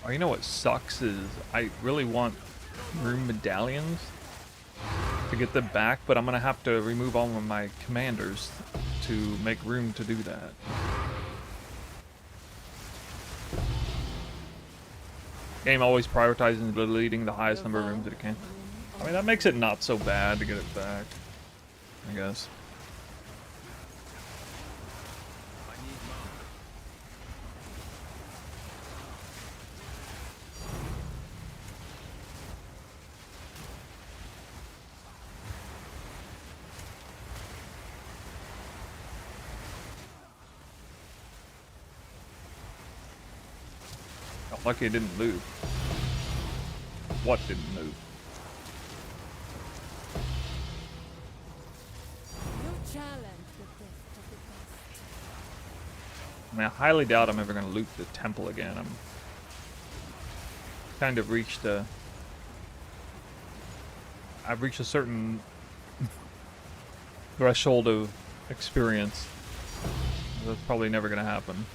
Oh, you know what sucks is I really want room medallions to get them back, but I'm gonna have to remove all of my commanders to make room to do that. Game always prioritizes deleting the highest number of rooms that it can. I mean, that makes it not so bad to get it back, I guess. Oh, lucky it didn't loop. What didn't loop? You challenge the best of the best. I mean, I highly doubt I'm ever going to loop the temple again. I'm kind of reached a... I've reached a certain threshold of experience. That's probably never going to happen.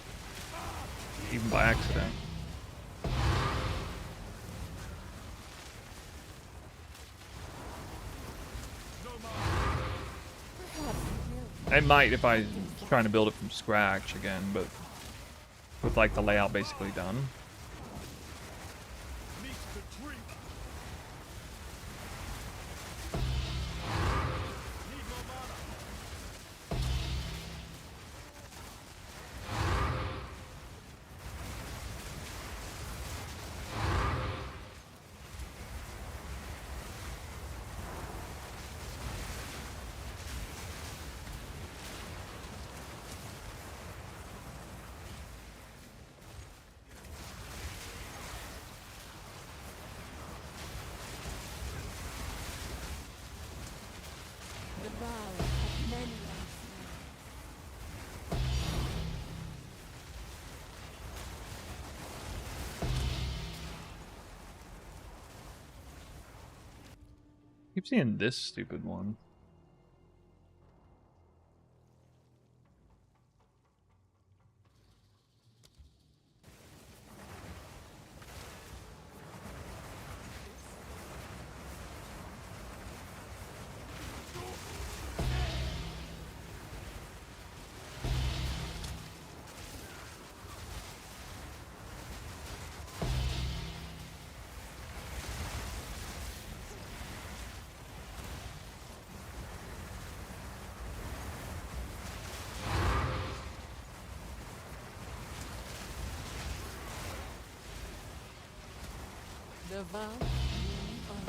Even by accident. I might if I was trying to build it from scratch again, but with like the layout basically done. Meet the dream! Need more mana! The vow of many unseen. Keep seeing this stupid one. The vow remain on.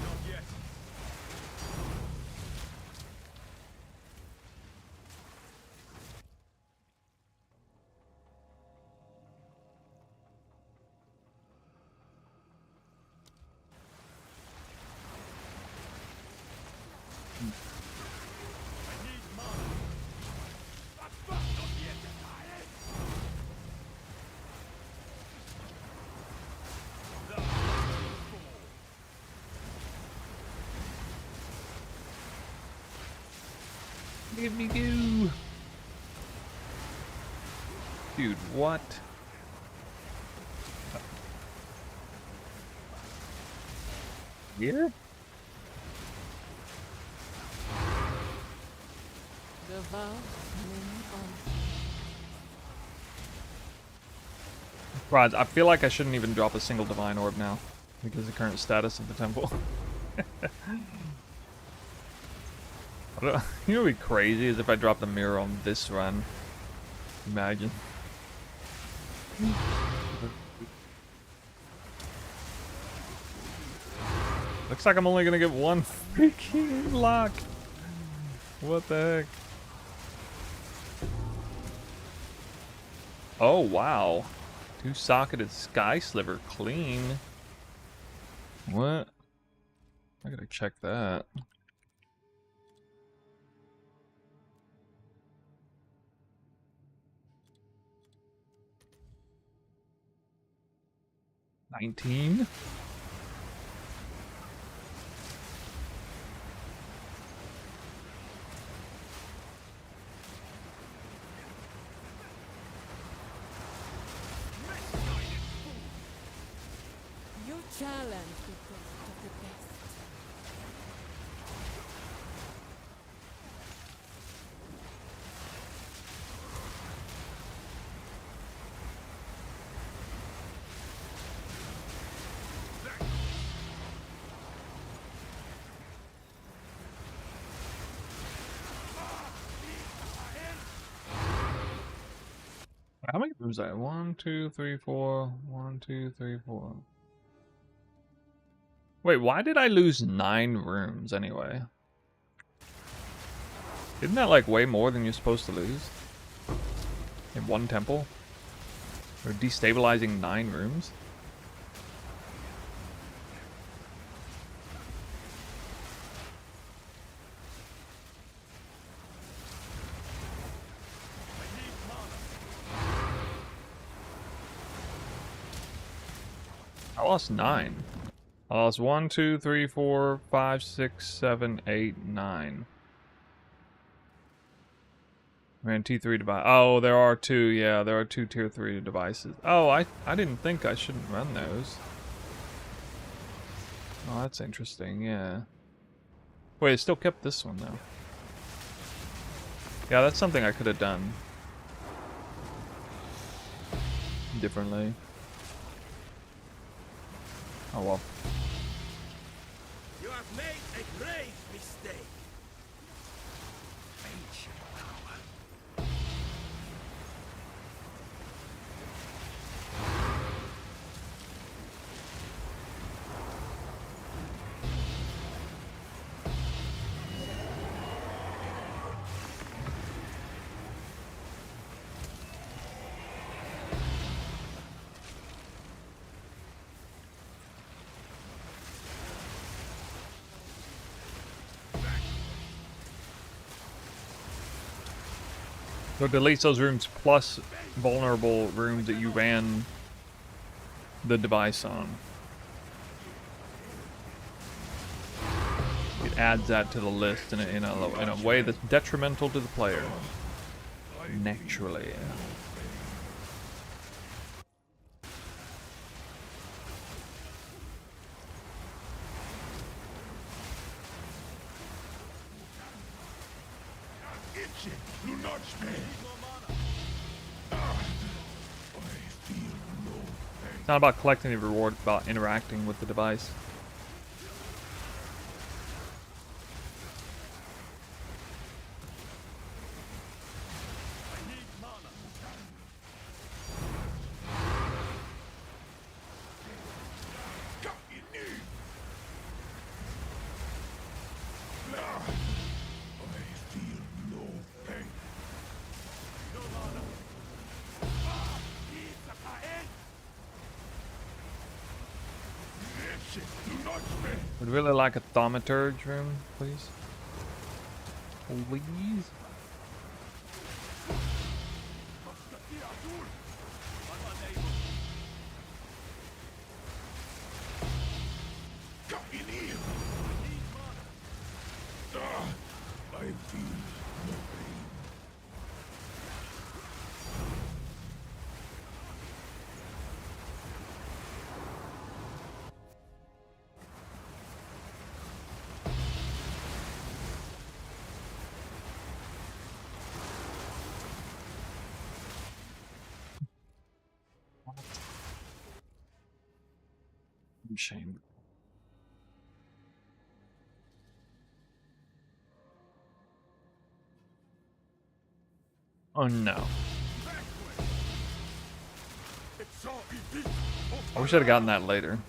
Not yet. I need mana. That's not yet. Give me goo. Dude, what? Here? The vow remain on. Right, I feel like I shouldn't even drop a single divine orb now because of the current status of the temple. I don't, you know what would be crazy is if I dropped the mirror on this run. Imagine. Looks like I'm only gonna get one freaking lock. What the heck? Oh wow. 2-socketed Sky Sliver clean. What? I gotta check that. $19? You challenge the best of the best. How many rooms are there? 1, 2, 3, 4. 1, 2, 3, 4. Wait, why did I lose 9 rooms anyway? Isn't that like way more than you're supposed to lose? In one temple? Or destabilizing 9 rooms? I lost 9. I lost 1, 2, 3, 4, 5, 6, 7, 8, 9. Ran T3 device. Oh, there are 2. Yeah, there are 2 tier 3 devices. Oh, I didn't think I shouldn't run those. Oh, that's interesting. Yeah. Wait, it still kept this one though. Yeah, that's something I could have done differently. Oh well. You have made a grave mistake. Ancient power. So it deletes those rooms plus vulnerable rooms that you ran the device on. It adds that to the list in a way that's detrimental to the player. Naturally. Itching to nudge me. I feel no pain. It's not about collecting the reward, it's about interacting with the device. I'd really like a thaumaturge room, please. Please. Got in here. I feel no pain. Shame. Oh no. It's all it is. I wish I'd have gotten that later.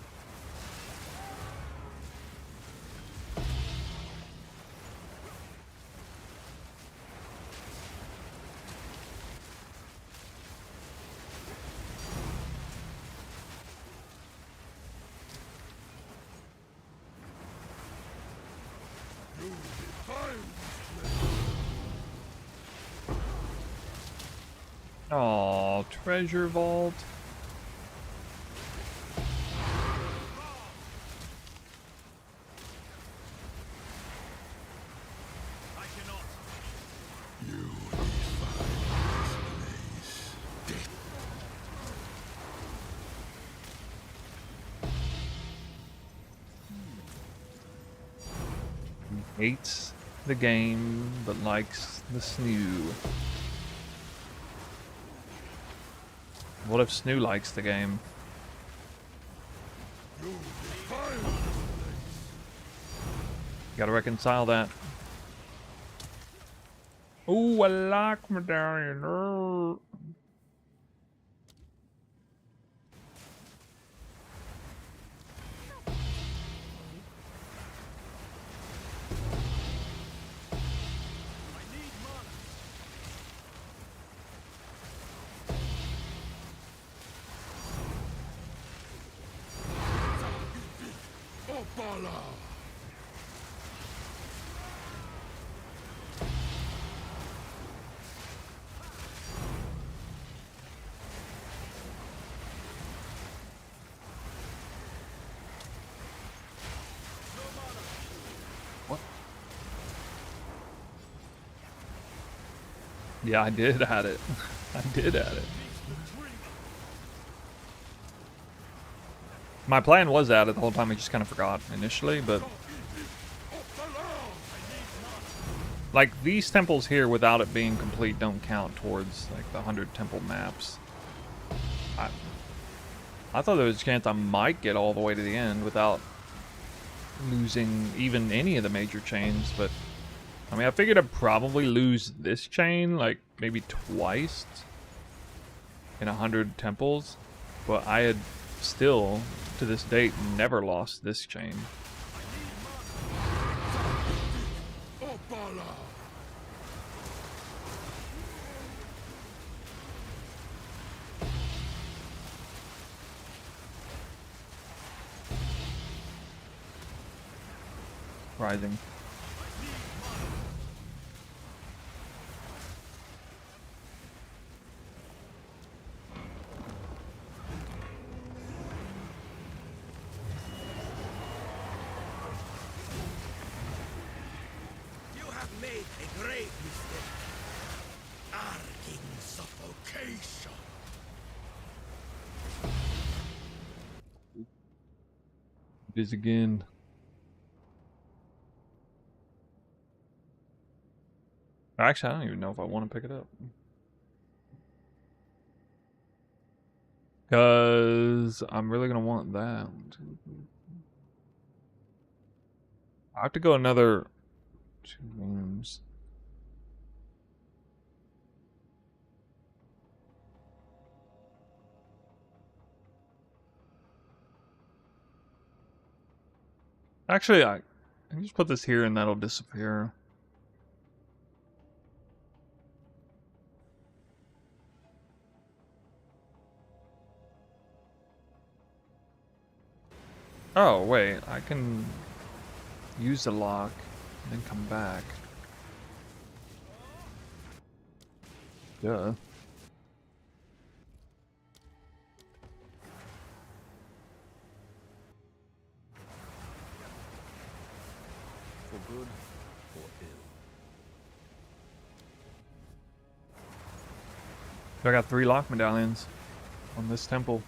Oh, treasure vault. I cannot. You define this place. Death. Hates the game, but likes the snoo. What if Snoo likes the game? You define this Gotta reconcile that. Ooh, I like medallion. I need mana. Opala. Yeah, I did add it. I did add it. My plan was added the whole time. I just kind of forgot initially, but like these temples here, without it being complete, don't count towards like the 100 temple maps. I thought there was a chance I might get all the way to the end without losing even any of the major chains, but I mean, I figured I'd probably lose this chain like maybe twice in 100 temples, but I had still, to this date, never lost this chain. Opala. Rising. You have made a grave mistake. Arcing suffocation. It is again. Actually, I don't even know if I want to pick it up. Because I'm really going to want that. I have to go another 2 rooms. Actually, I can just put this here and that'll disappear. Oh, wait, I can use the lock, and then come back. Duh. For good or ill. So I got 3 lock medallions on this temple.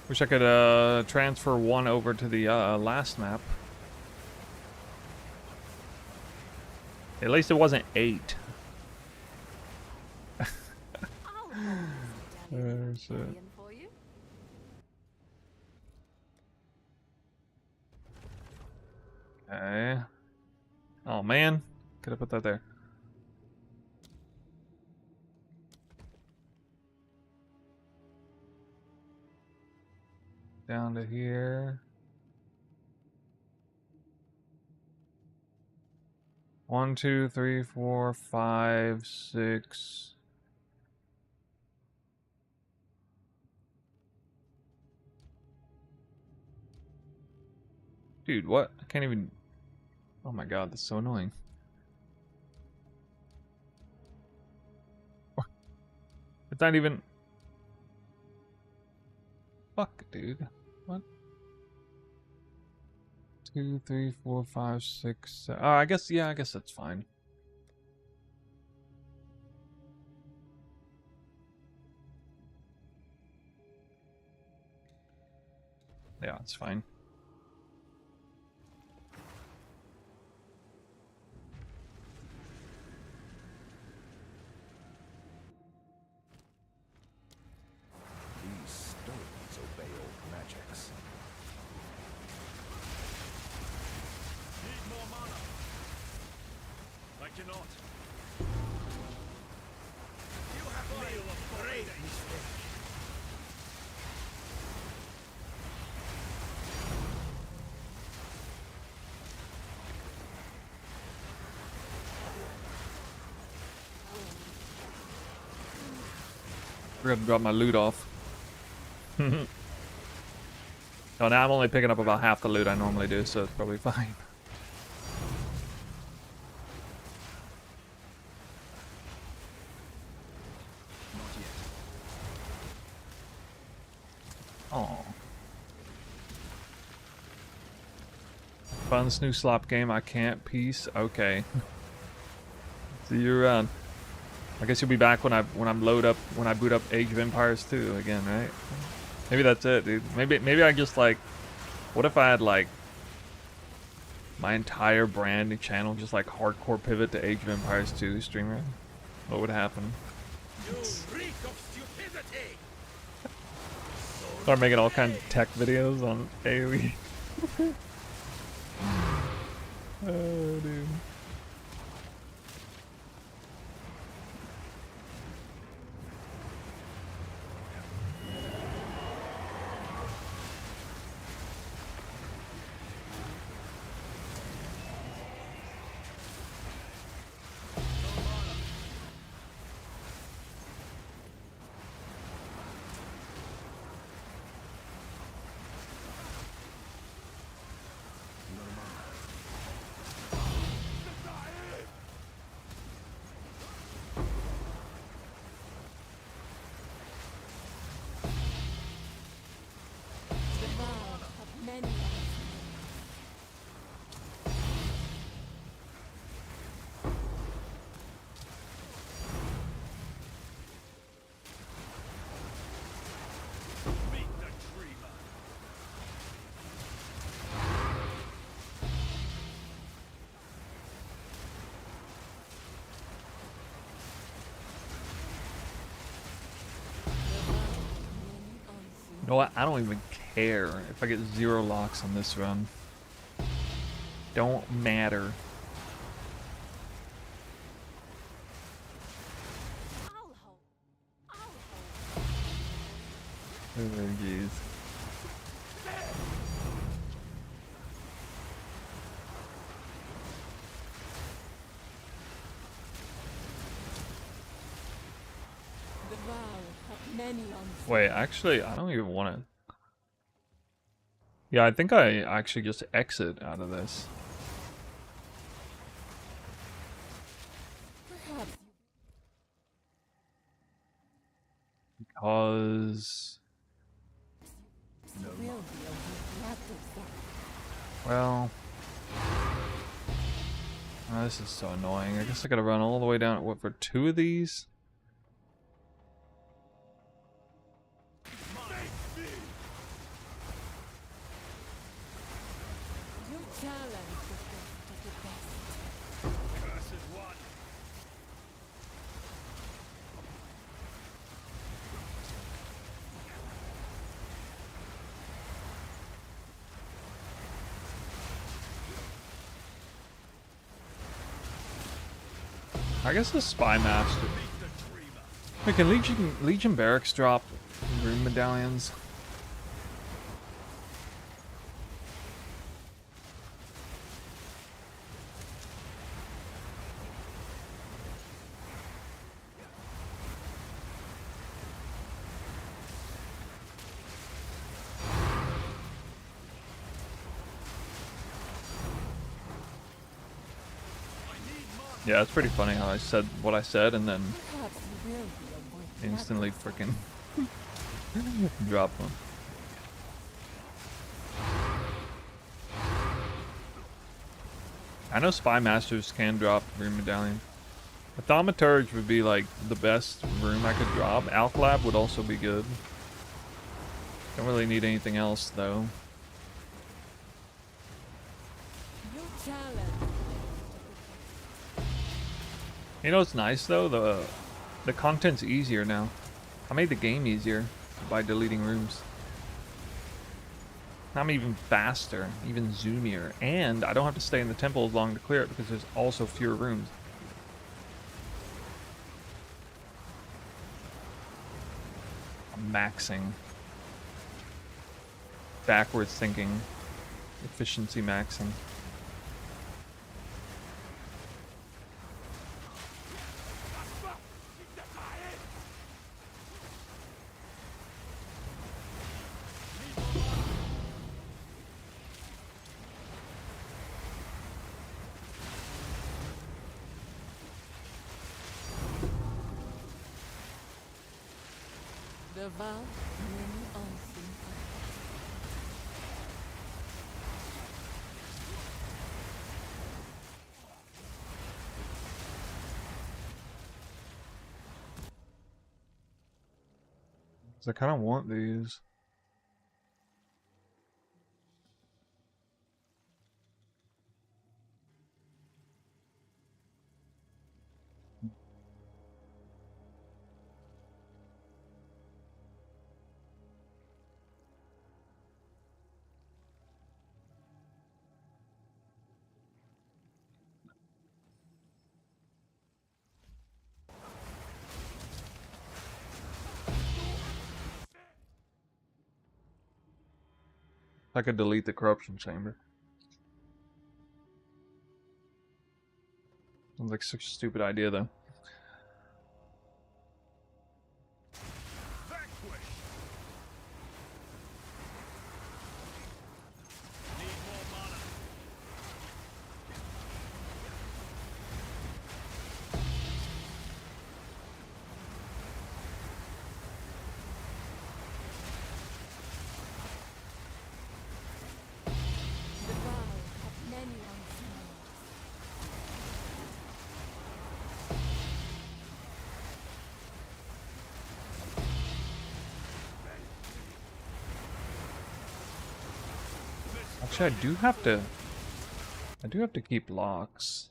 Wish I could transfer one over to the last map. At least it wasn't 8. I'll hold this medallion Shit. for you. Okay. Oh man, could have put that there. Down to here. 1, 2, 3, 4, 5, 6. Dude, what? I can't even. Oh my god, that's so annoying. It's not even. Fuck, dude. What? 2, 3, 4, 5, 6, 7. Oh, I guess, yeah, I guess that's fine. Yeah, it's fine. These stones obey old magics. Need more mana. Like you're not. You have made a great mistake. Forgot to drop my loot off. Oh, now I'm only picking up about half the loot I normally do, so it's probably fine. Not yet. Oh. Found this new slop game. I can't. Peace. Okay. See you around. I guess you'll be back when I boot up Age of Empires 2 again, right? Maybe that's it, dude. Maybe I just like. What if I had like my entire brand new channel just like hardcore pivot to Age of Empires 2 streamer? What would happen? You reek of stupidity. Start making all kinds of tech videos on AoE. Oh, dude. The vow of many unseen. Meet the dreamer. The vow of many unseen. You know what? I don't even care if I get 0 locks on this run. Don't matter. I'll hold. I'll hold. Oh, jeez. The vow of many unseen. Wait, actually, I don't even want to. Yeah, I think I actually just exit out of this. Perhaps Because... you will be a reflective self. Well... Oh, this is so annoying. I guess I gotta run all the way down, what, for 2 of these? Your challenge is to the best. Cursed one. I guess the Spy Master. Meet the dreamer. Wait, can Legion Barracks drop rune medallions? Yeah, it's pretty funny how I said what I said and then Perhaps you will be a instantly freaking drop them. I know Spy Masters can drop rune medallion. A Thaumaturge would be like the best rune I could drop. Alclab would also be good. Don't really need anything else though. Your challenge. You know what's nice though? The content's easier now. I made the game easier by deleting rooms. I'm even faster, even zoomier, and I don't have to stay in the temple as long to clear it because there's also fewer rooms. I'm maxing. Backwards thinking. Efficiency maxing. The vow, many unseen. Cause I kind of want these. I could delete the corruption chamber. Sounds like such a stupid idea though. Vanquish. Need more mana. The vow of many unseen. Actually, I do have to keep locks.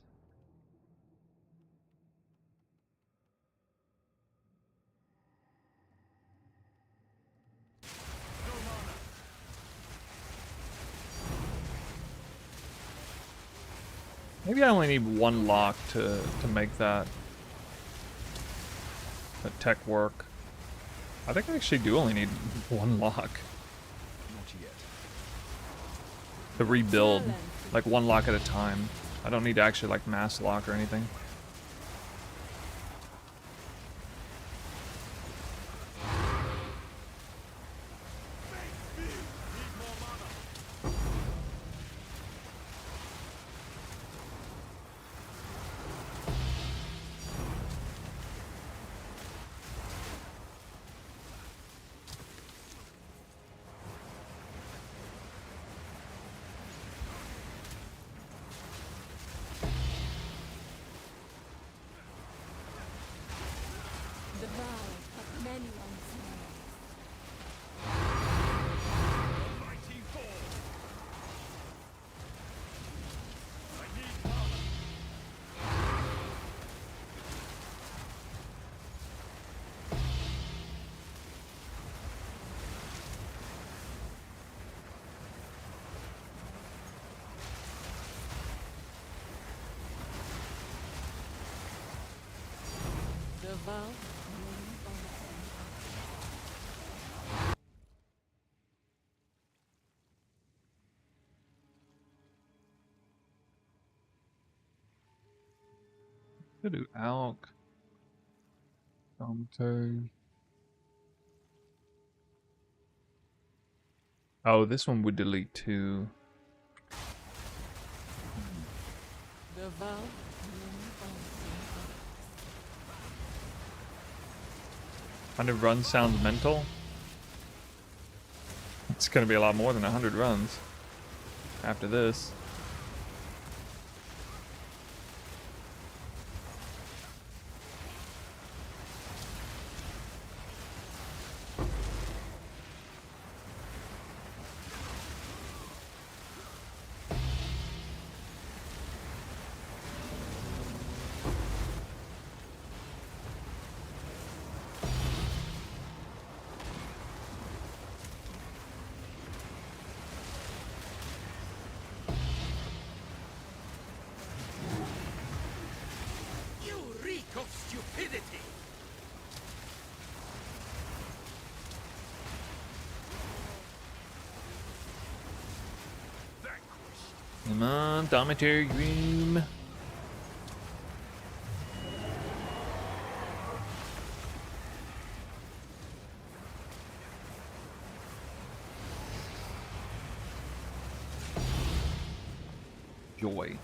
Maybe I only need 1 lock to make that tech work. I think I actually do only need 1 lock Not yet. to rebuild, like 1 lock at a time. I don't need to actually like mass lock or anything. vow of many bonfires. Could do Alk. Dante. Oh, this one would delete too. The vow of many bonfires. 100 runs sounds mental. It's gonna be a lot more than 100 runs after this. You reek of stupidity! Vanquished. Come on, Dormitory Room. Joy.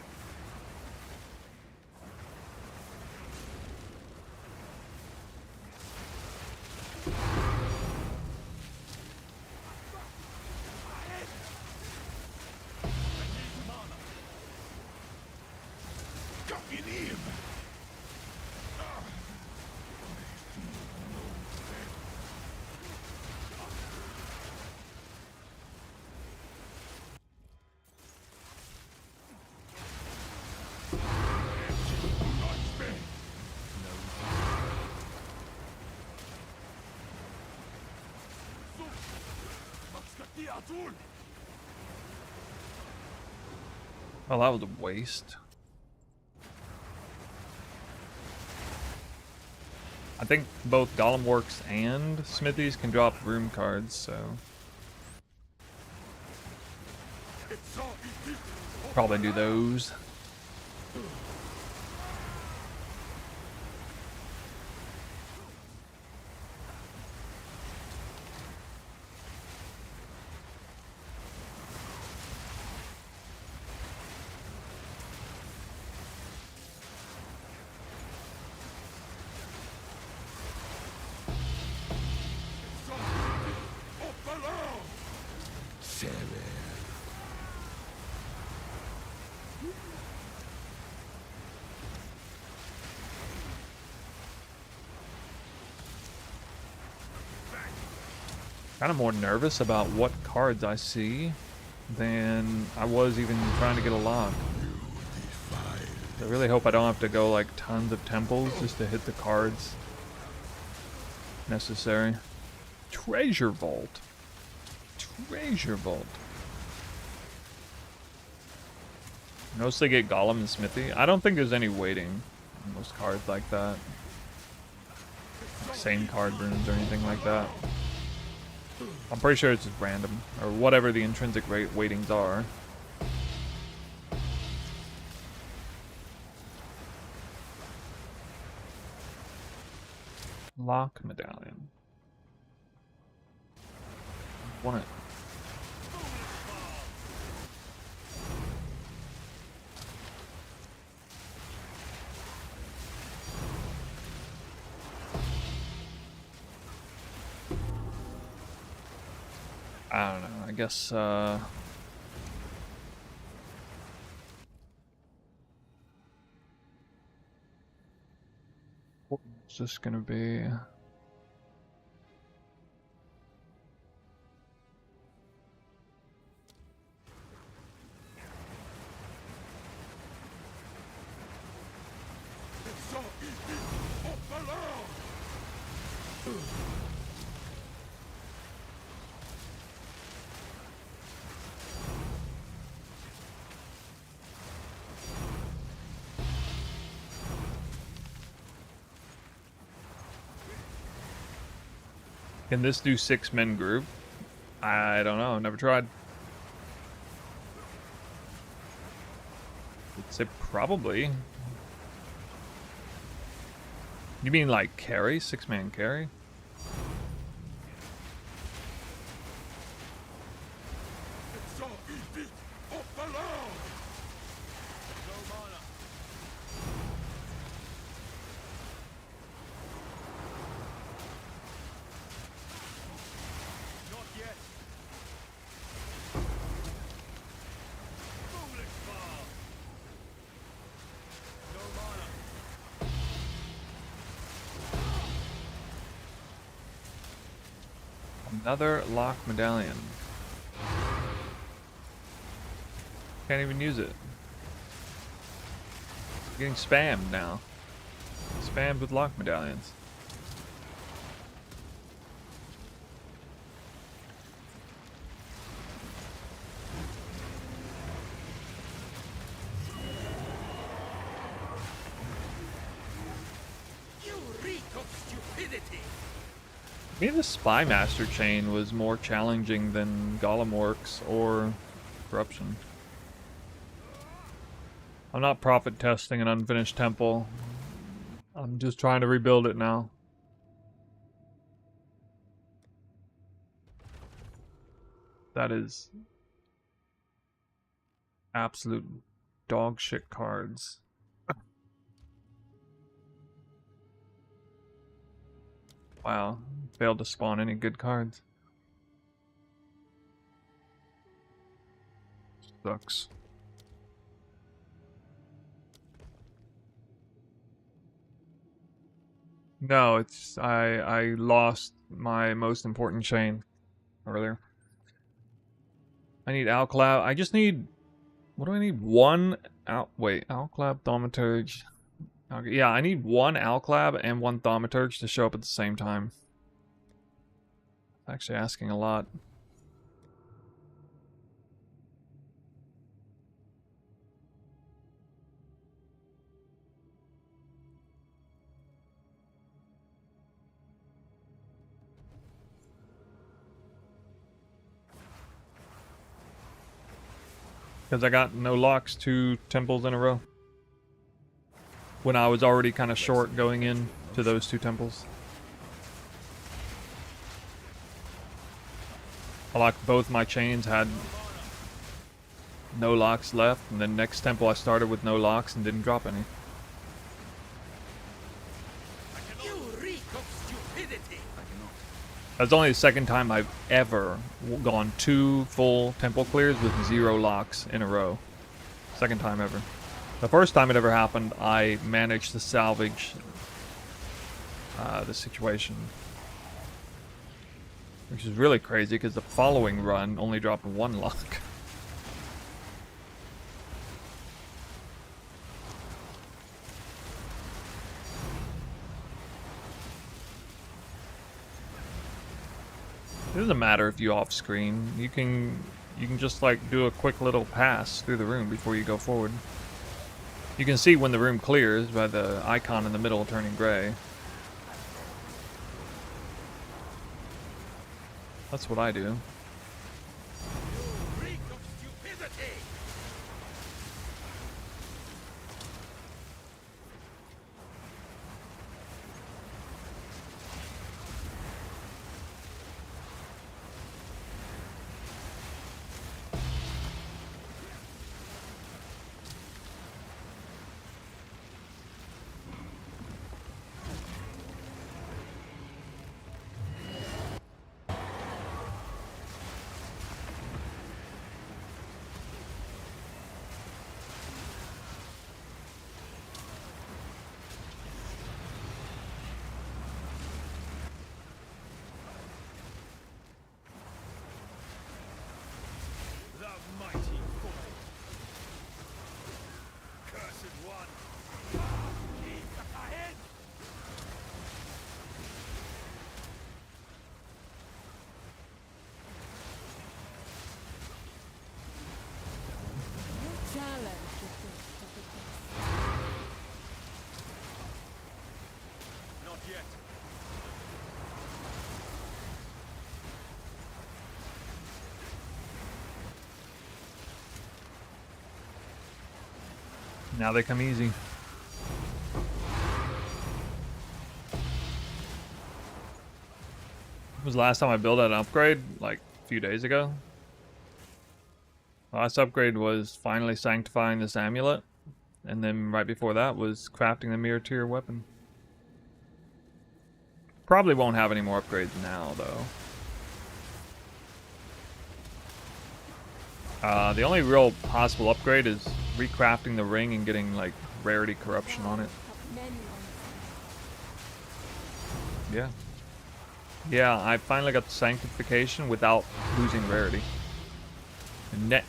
Come in him. Oh, that was a waste. I think both Golem Works and Smithies can drop room cards, so probably do those. Kind of more nervous about what cards I see than I was even trying to get a lock. I really hope I don't have to go like tons of temples just to hit the cards necessary. Treasure Vault. Treasure Vault. Notice they get Golem and Smithy. I don't think there's any waiting on most cards like that. Like same card runes or anything like that. I'm pretty sure it's just random, or whatever the intrinsic rate weightings are. Lock medallion. Want it. I don't know. I guess what's this gonna be? Can this do 6-men group? I don't know. Never tried. I'd say probably. You mean like carry? 6-man carry? It's all easy of the law. No mana. Not yet. Foolish bar. No mana. Another lock medallion. Can't even use it. Getting spammed now. Spammed with lock medallions. You reek of stupidity. Maybe the Spy Master chain was more challenging than Golem Works or Corruption. I'm not profit testing an unfinished temple. I'm just trying to rebuild it now. That is absolute dog shit cards. Wow, failed to spawn any good cards. Sucks. No, it's I lost my most important chain earlier. I need Alclab. I just need, what do I need? One Alclab, Thaumaturge. Okay, yeah, I need one Alclab and one Thaumaturge to show up at the same time. Actually asking a lot. Because I got no locks 2 temples in a row. When I was already kind of short going in to those 2 temples. I locked both my chains, had no locks left, and then next temple I started with no locks and didn't drop any. You reek of stupidity. That's only the second time I've ever gone 2 full temple clears with 0 locks in a row. Second time ever. The first time it ever happened, I managed to salvage the situation. Which is really crazy because the following run only dropped 1 lock. It doesn't matter if you off screen. You can just like do a quick little pass through the room before you go forward. You can see when the room clears by the icon in the middle turning gray. That's what I do. You reek of stupidity. Now they come easy. When was the last time I built an upgrade? Like a few days ago. Last upgrade was finally sanctifying this amulet. And then right before that was crafting the mirror tier weapon. Probably won't have any more upgrades now, though. The only real possible upgrade is recrafting the ring and getting, like, rarity corruption on it. Have many unseen. Yeah. Yeah, I finally got the sanctification without losing rarity. And net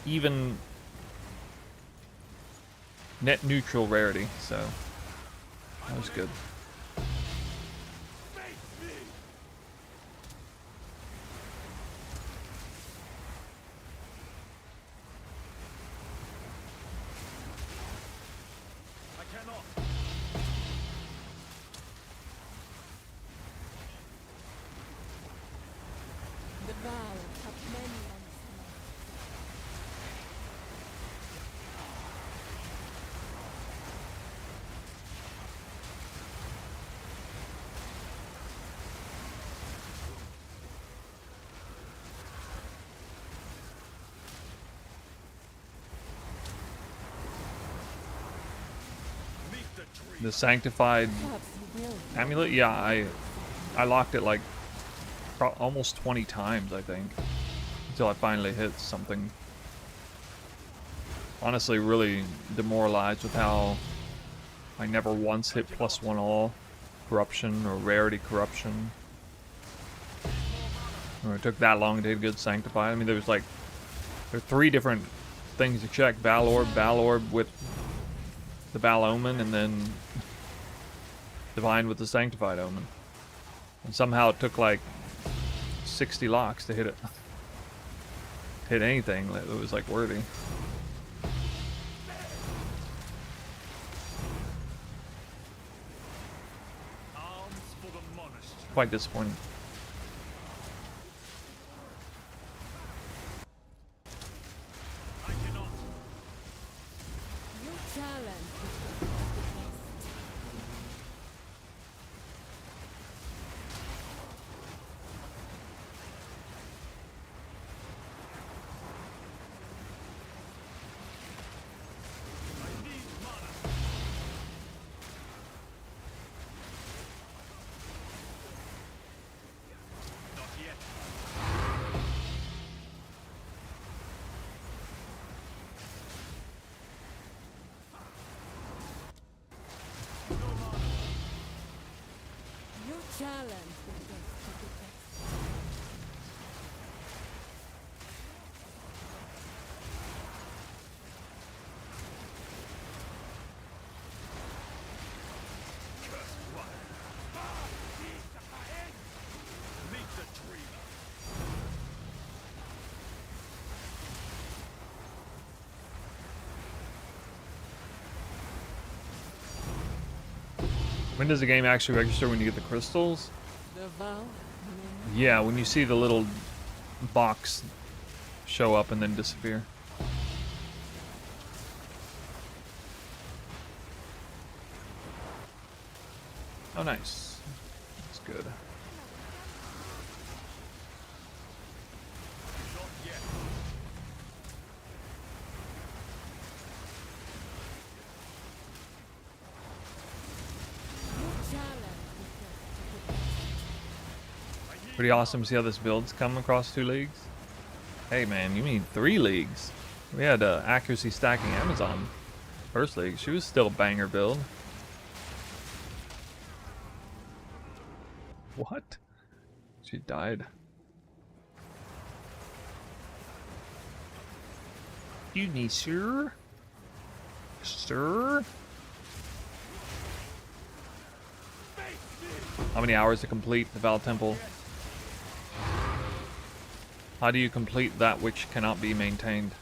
neutral rarity, so that was good. The vow have many unseen. The sanctified Perhaps you will. amulet, yeah, I locked it like almost 20 times, I think, until I finally hit something. Honestly, really demoralized with how I never once hit +1 all corruption or rarity corruption. Or it took that long to get good sanctified. I mean, there are 3 different things to check: Bal Orb with the Bal Omen, and then Divine with the Sanctified Omen. And somehow it took like 60 locks to hit it. Hit anything that was like worthy. Quite disappointing. You challenge the best. You challenge the best of the best. When does the game actually register when you get the crystals? The vow have many. Yeah, when you see the little box show up and then disappear. Oh, nice. That's good. You challenge the best of the best. Pretty awesome to see how this build's come across 2 leagues. Hey man, you mean 3 leagues? We had accuracy stacking Amazon first league. She was still a banger build. What? She died. Excuse me, sir? Sir? How many hours to complete the Val Temple? How do you complete that which cannot be maintained?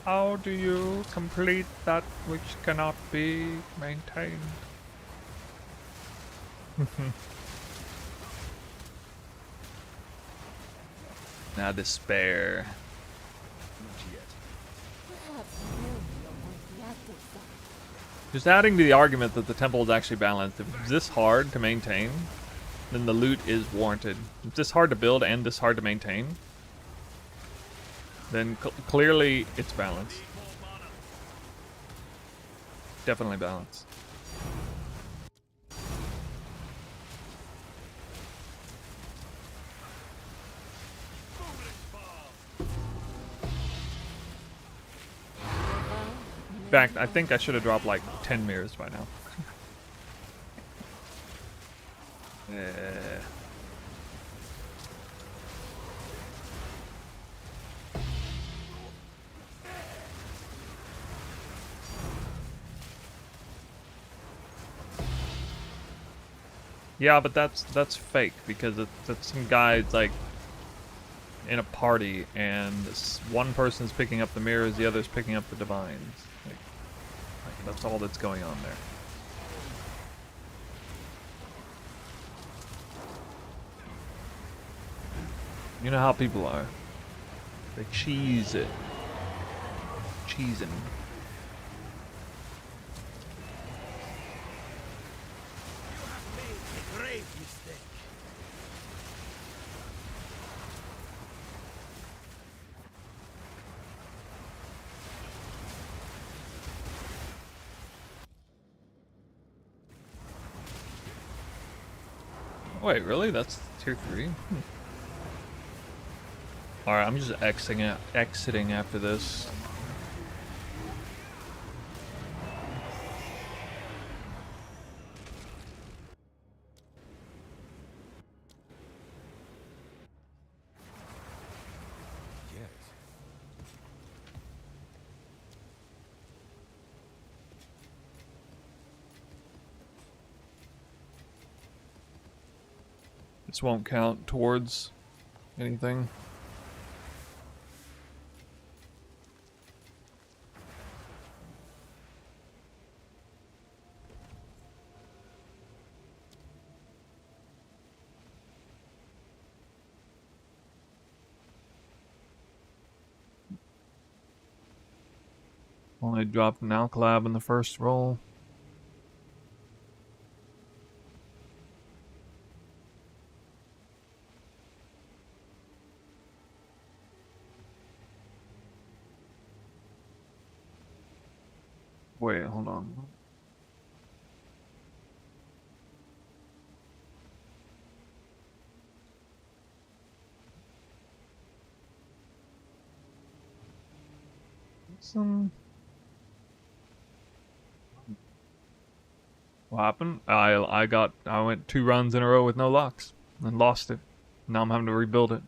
How do you complete that which cannot be maintained? Now despair. Not yet. Just adding to the argument that the temple is actually balanced. If it's this hard to maintain, then the loot is warranted. If it's this hard to build and this hard to maintain, then clearly it's balanced. Definitely balanced. In fact, I think I should have dropped like 10 mirrors by now. Yeah, but that's fake because that's some guys like in a party and one person's picking up the mirrors, the other's picking up the divines. Like that's all that's going on there. You know how people are. They cheese it. Cheesing. You have made a grave mistake. Wait, really? That's tier 3? Alright, I'm just exiting after this. Yes. This won't count towards anything. Only dropped an Alcalab in the first roll. Wait, hold on. What happened? I went 2 runs in a row with no locks and lost it. Now I'm having to rebuild it.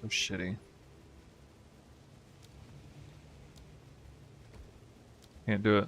So shitty. Can't do it.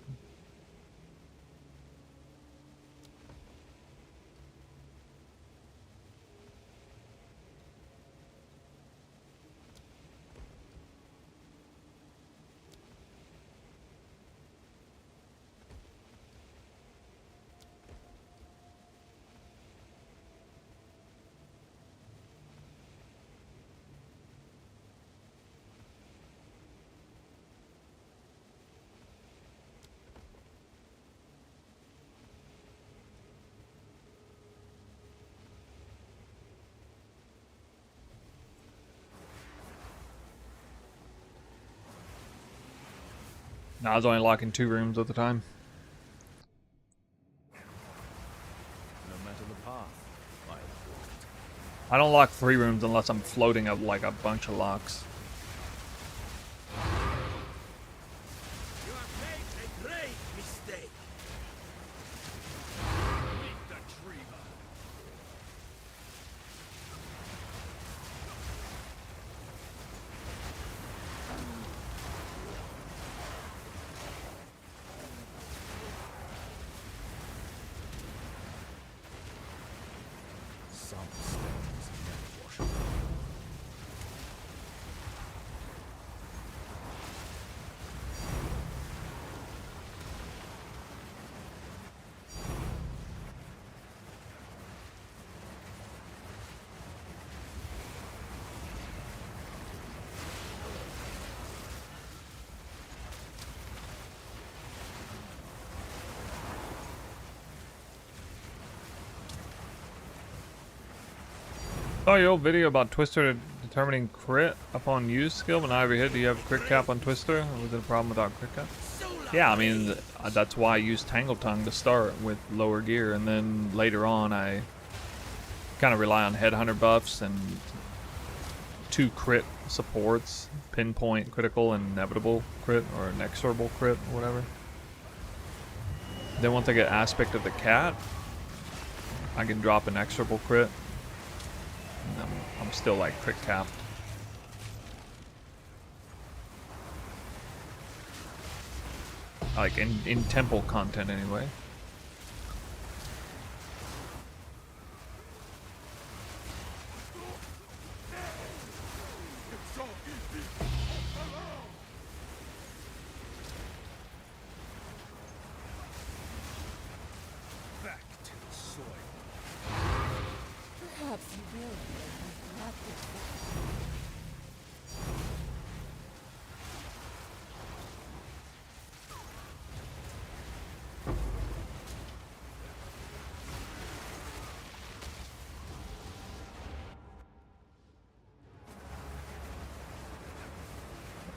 No, I was only locking 2 rooms at the time. No matter the path, I have walked. I don't lock 3 rooms unless I'm floating up like a bunch of locks. You have made a grave mistake. Meet the dreamer. Some stones never wash away. Saw your old video about Twister determining crit upon use skill, but not every hit. Do you have crit cap on Twister? Or was it a problem without crit cap? Yeah, I mean, that's why I used Tangle Tongue to start with lower gear, and then later on I kind of rely on Headhunter buffs and 2 crit supports, pinpoint, critical, and inevitable crit, or inexorable crit, or whatever. Then once I get Aspect of the Cat, I can drop an inexorable crit. And I'm still like crit capped. Like in temple content anyway. Back to the soil. Perhaps you will, but not before.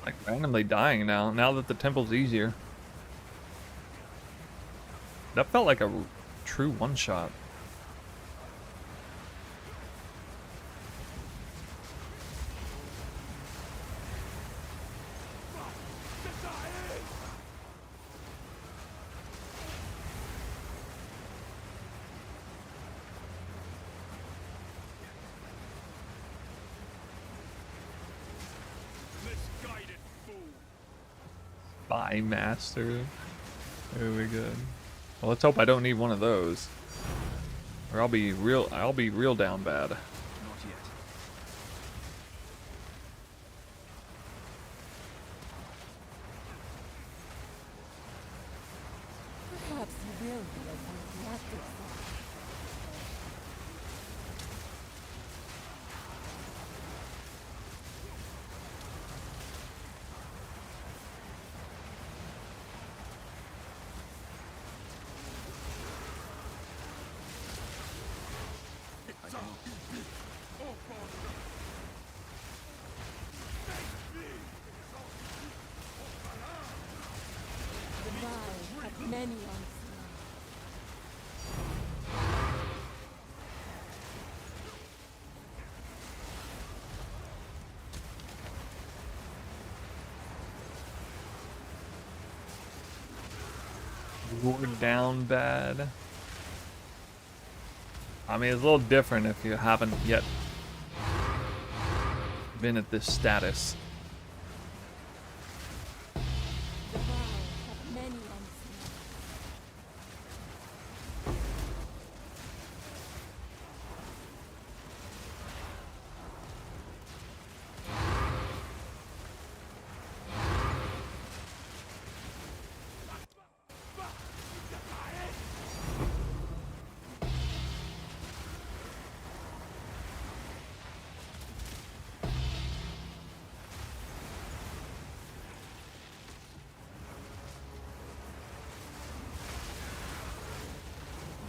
Like randomly dying now that the temple's easier. That felt like a true one-shot. Misguided fool. Spy Master. Very good. Well, let's hope I don't need one of those. Or I'll be real down bad. Not yet. Perhaps you will, but not before. The Val have many onslaughts. You're down bad. I mean, it's a little different if you haven't yet been at this status. The Val have many onslaughts.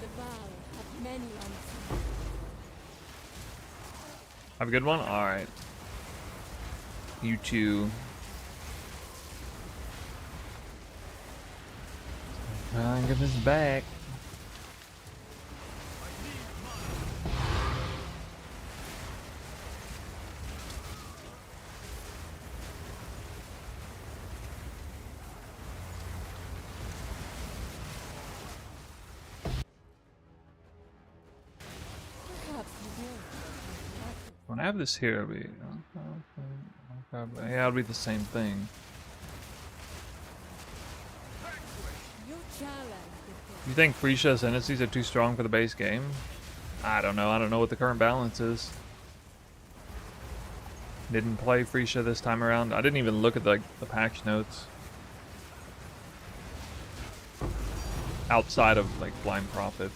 The Val have many onslaughts. Have a good one? Alright. You two. Try and get this back. Perhaps you will, but not before. When I have this here, it'll be. Yeah, it'll be the same thing. You challenge the You think Frisia Ascendancies are too strong for the base game? I don't know. I don't know what the current balance is. Didn't play Frisia this time around. I didn't even look at the patch notes. Outside of like Blind Prophet.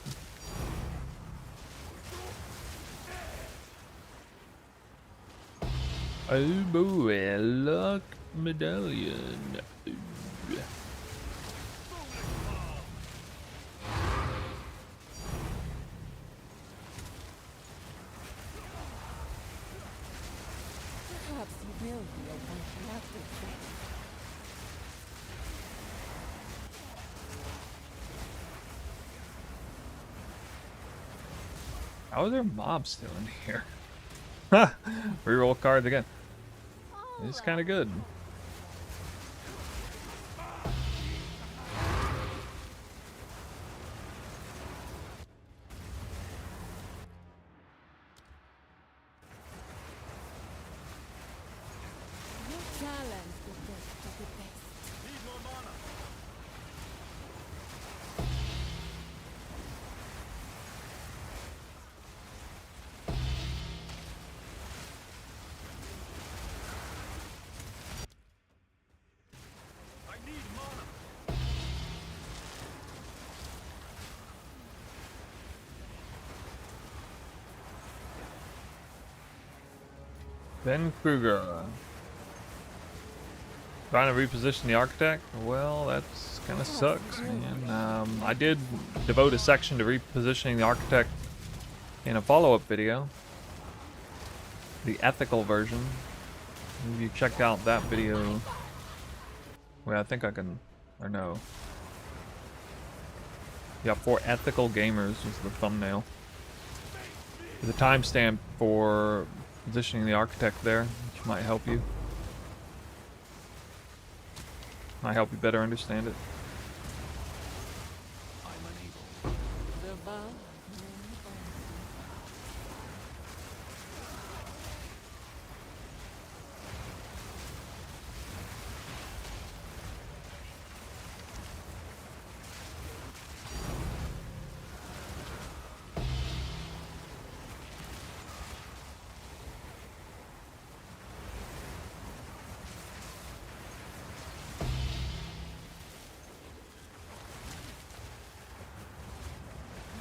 Oh boy, luck medallion. will be a one-shot effect. How is there mobs still in here? Ha! Reroll cards again. It's kind of good. You challenge the best of the best. Need more mana. I need mana. Ben Kruger. Trying to reposition the architect? Well, that's kind of sucks, man. I did devote a section to repositioning the architect in a follow-up video. The ethical version. If you check out that video. Well, I think I can, or no. Yeah, for ethical gamers was the thumbnail. There's a timestamp for positioning the architect there, which might help you. Might help you better understand it. I'm unable. The vow of many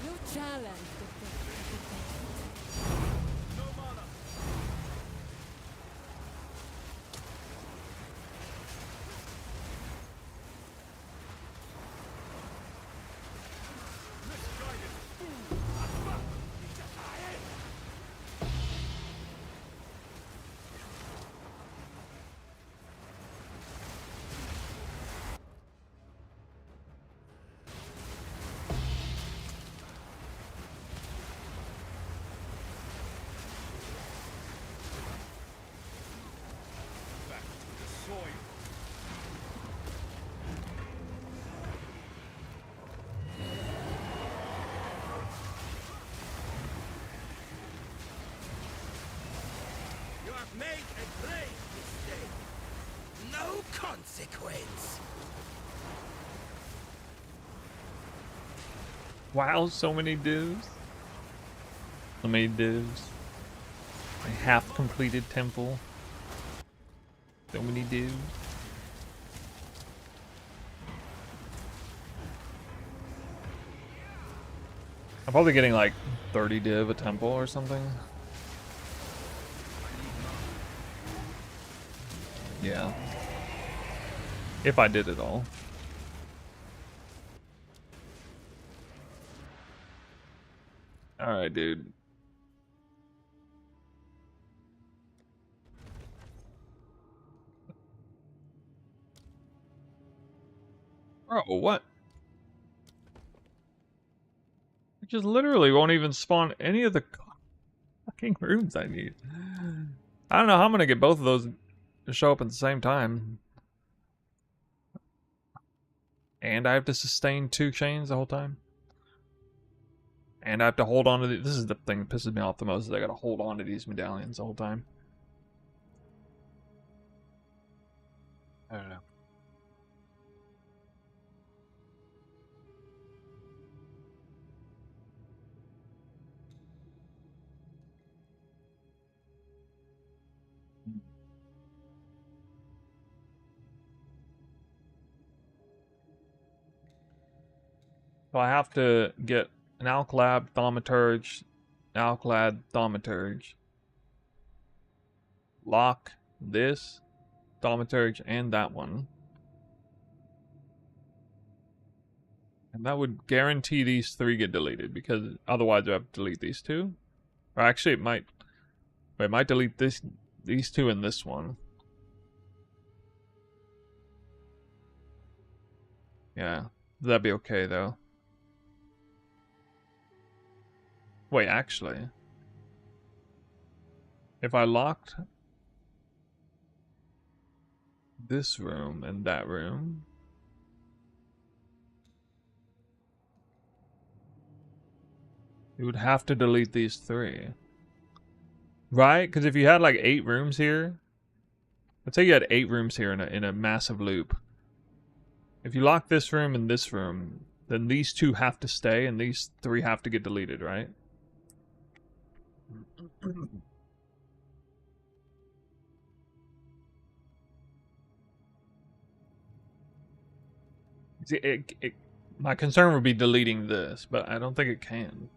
You challenge the best of the best. No mana. Misguided. Back to the soil. You have made a grave mistake. No consequence. Wow, so many divs. So many divs. A half-completed temple. So many divs. I'm probably getting like 30 div a temple or something. Yeah. If I did it all. Alright, dude. Bro, what? It just literally won't even spawn any of the fucking rooms I need. I don't know how I'm gonna get both of those to show up at the same time. And I have to sustain 2 chains the whole time. And I have to hold on to this is the thing that pisses me off the most, is I gotta hold on to these medallions the whole time. I don't know. So I have to get an Alclad Thaumaturge, lock this Thaumaturge and that one. And that would guarantee these 3 get deleted, because otherwise I have to delete these 2. Or actually it might delete these 2 and this one. Yeah, that'd be okay though. Wait, actually, if I locked this room and that room, it would have to delete these 3. Right? Because if you had like 8 rooms here, let's say you had 8 rooms here in a massive loop. If you lock this room and this room, then these 2 have to stay and these 3 have to get deleted, right? See, my concern would be deleting this, but I don't think it can.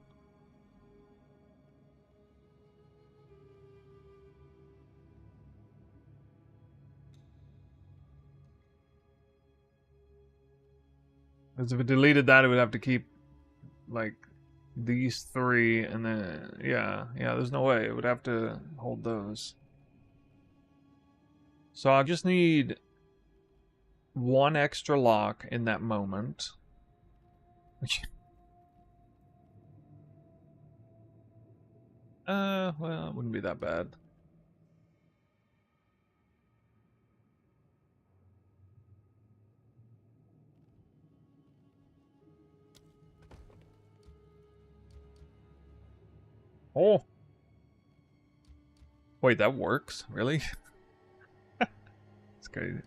Because if it deleted that, it would have to keep, like, these 3, and then, yeah, there's no way. It would have to hold those. So I just need 1 extra lock in that moment. Well, it wouldn't be that bad. Oh. Wait, that works? Really? It's crazy.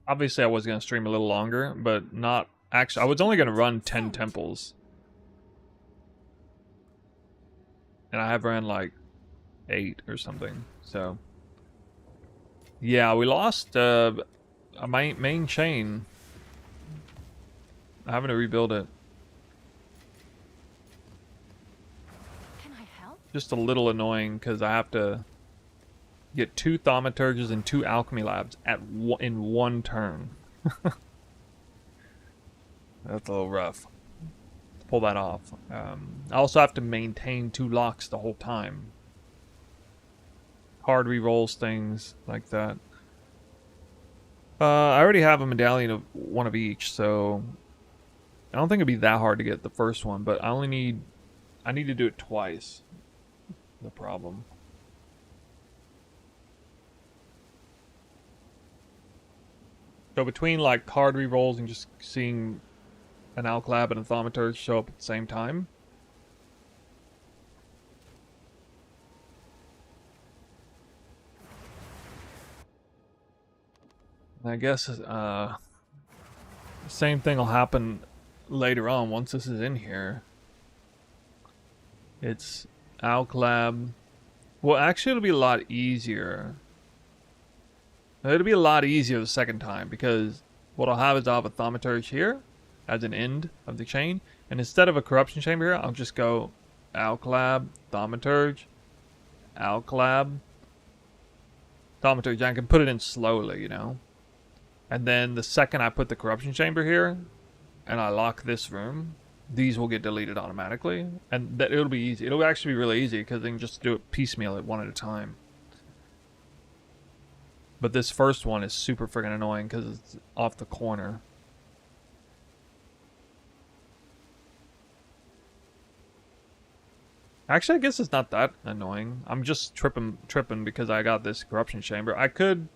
Obviously, I was going to stream a little longer, but not... Actually, I was only going to run 10 temples. And I have ran, like, 8 or something, so... Yeah, we lost a main chain. I'm having to rebuild it. Can I help? Just a little annoying, because I have to get 2 thaumaturges and 2 alchemy labs in 1 turn. That's a little rough to pull that off. I also have to maintain 2 locks the whole time. Hard rerolls, things like that. I already have a medallion of 1 of each, so I don't think it'd be that hard to get the first one, but I need to do it twice. The problem. So between like card rerolls and just seeing an Alclab and a Thaumaturge show up at the same time, I guess same thing will happen later on once this is in here. It's Alclab. Well, actually, it'll be a lot easier. It'll be a lot easier the second time, because what I'll have is I'll have a Thaumaturge here as an end of the chain, and instead of a Corruption Chamber here, I'll just go Alclab, Thaumaturge, Alclab, Thaumaturge. I can put it in slowly, you know. And then the second I put the Corruption Chamber here, and I lock this room, these will get deleted automatically, and that it'll be easy. It'll actually be really easy, because they can just do it piecemeal at 1 at a time. But this first one is super friggin' annoying because it's off the corner. Actually, I guess it's not that annoying. I'm just tripping because I got this Corruption Chamber. I could...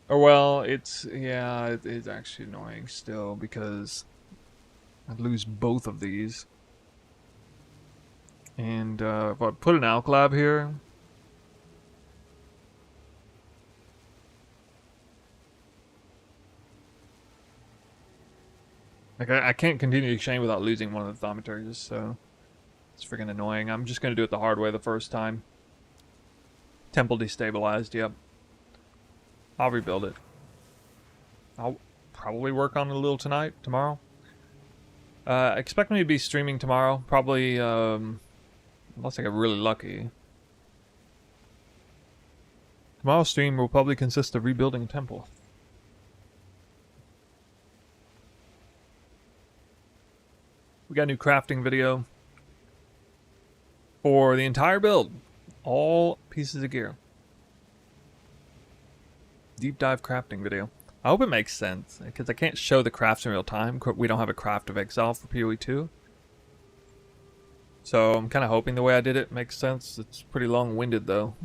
Or well, it's actually annoying still because I lose both of these. And if I put an Alclab here... Like, I can't continue the chain without losing one of the Thaumaturges, so it's freaking annoying. I'm just going to do it the hard way the first time. Temple destabilized, yep. I'll rebuild it. I'll probably work on it a little tomorrow. Expect me to be streaming tomorrow, probably, unless I get really lucky. Tomorrow's stream will probably consist of rebuilding a temple. We got a new crafting video for the entire build. All pieces of gear. Deep dive crafting video. I hope it makes sense, because I can't show the crafts in real time. We don't have a Craft of Exile for PoE 2. So I'm kind of hoping the way I did it makes sense. It's pretty long-winded though.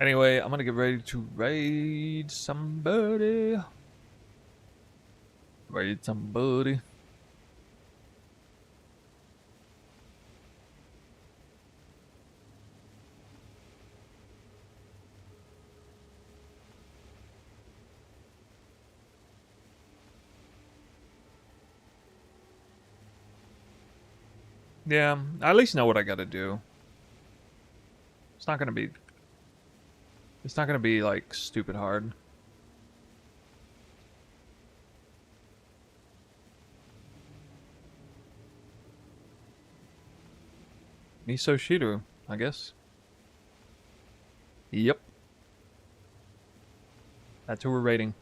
Anyway, I'm gonna get ready to raid somebody. Raid somebody. Yeah, I at least know what I gotta do. It's not gonna be like stupid hard. Miso Shiru, I guess. Yep. That's who we're rating.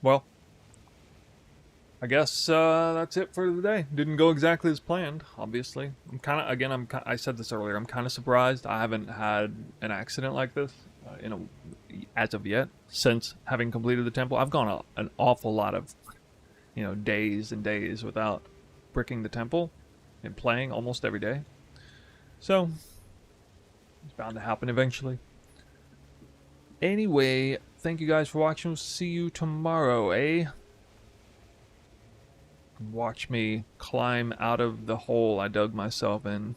Well, I guess that's it for the day. Didn't go exactly as planned, obviously. I said this earlier, I'm kind of surprised I haven't had an accident like this as of yet, since having completed the temple. I've gone an awful lot of, days and days without bricking the temple and playing almost every day. So, it's bound to happen eventually. Anyway, thank you guys for watching. We'll see you tomorrow, eh? Watch me climb out of the hole I dug myself in.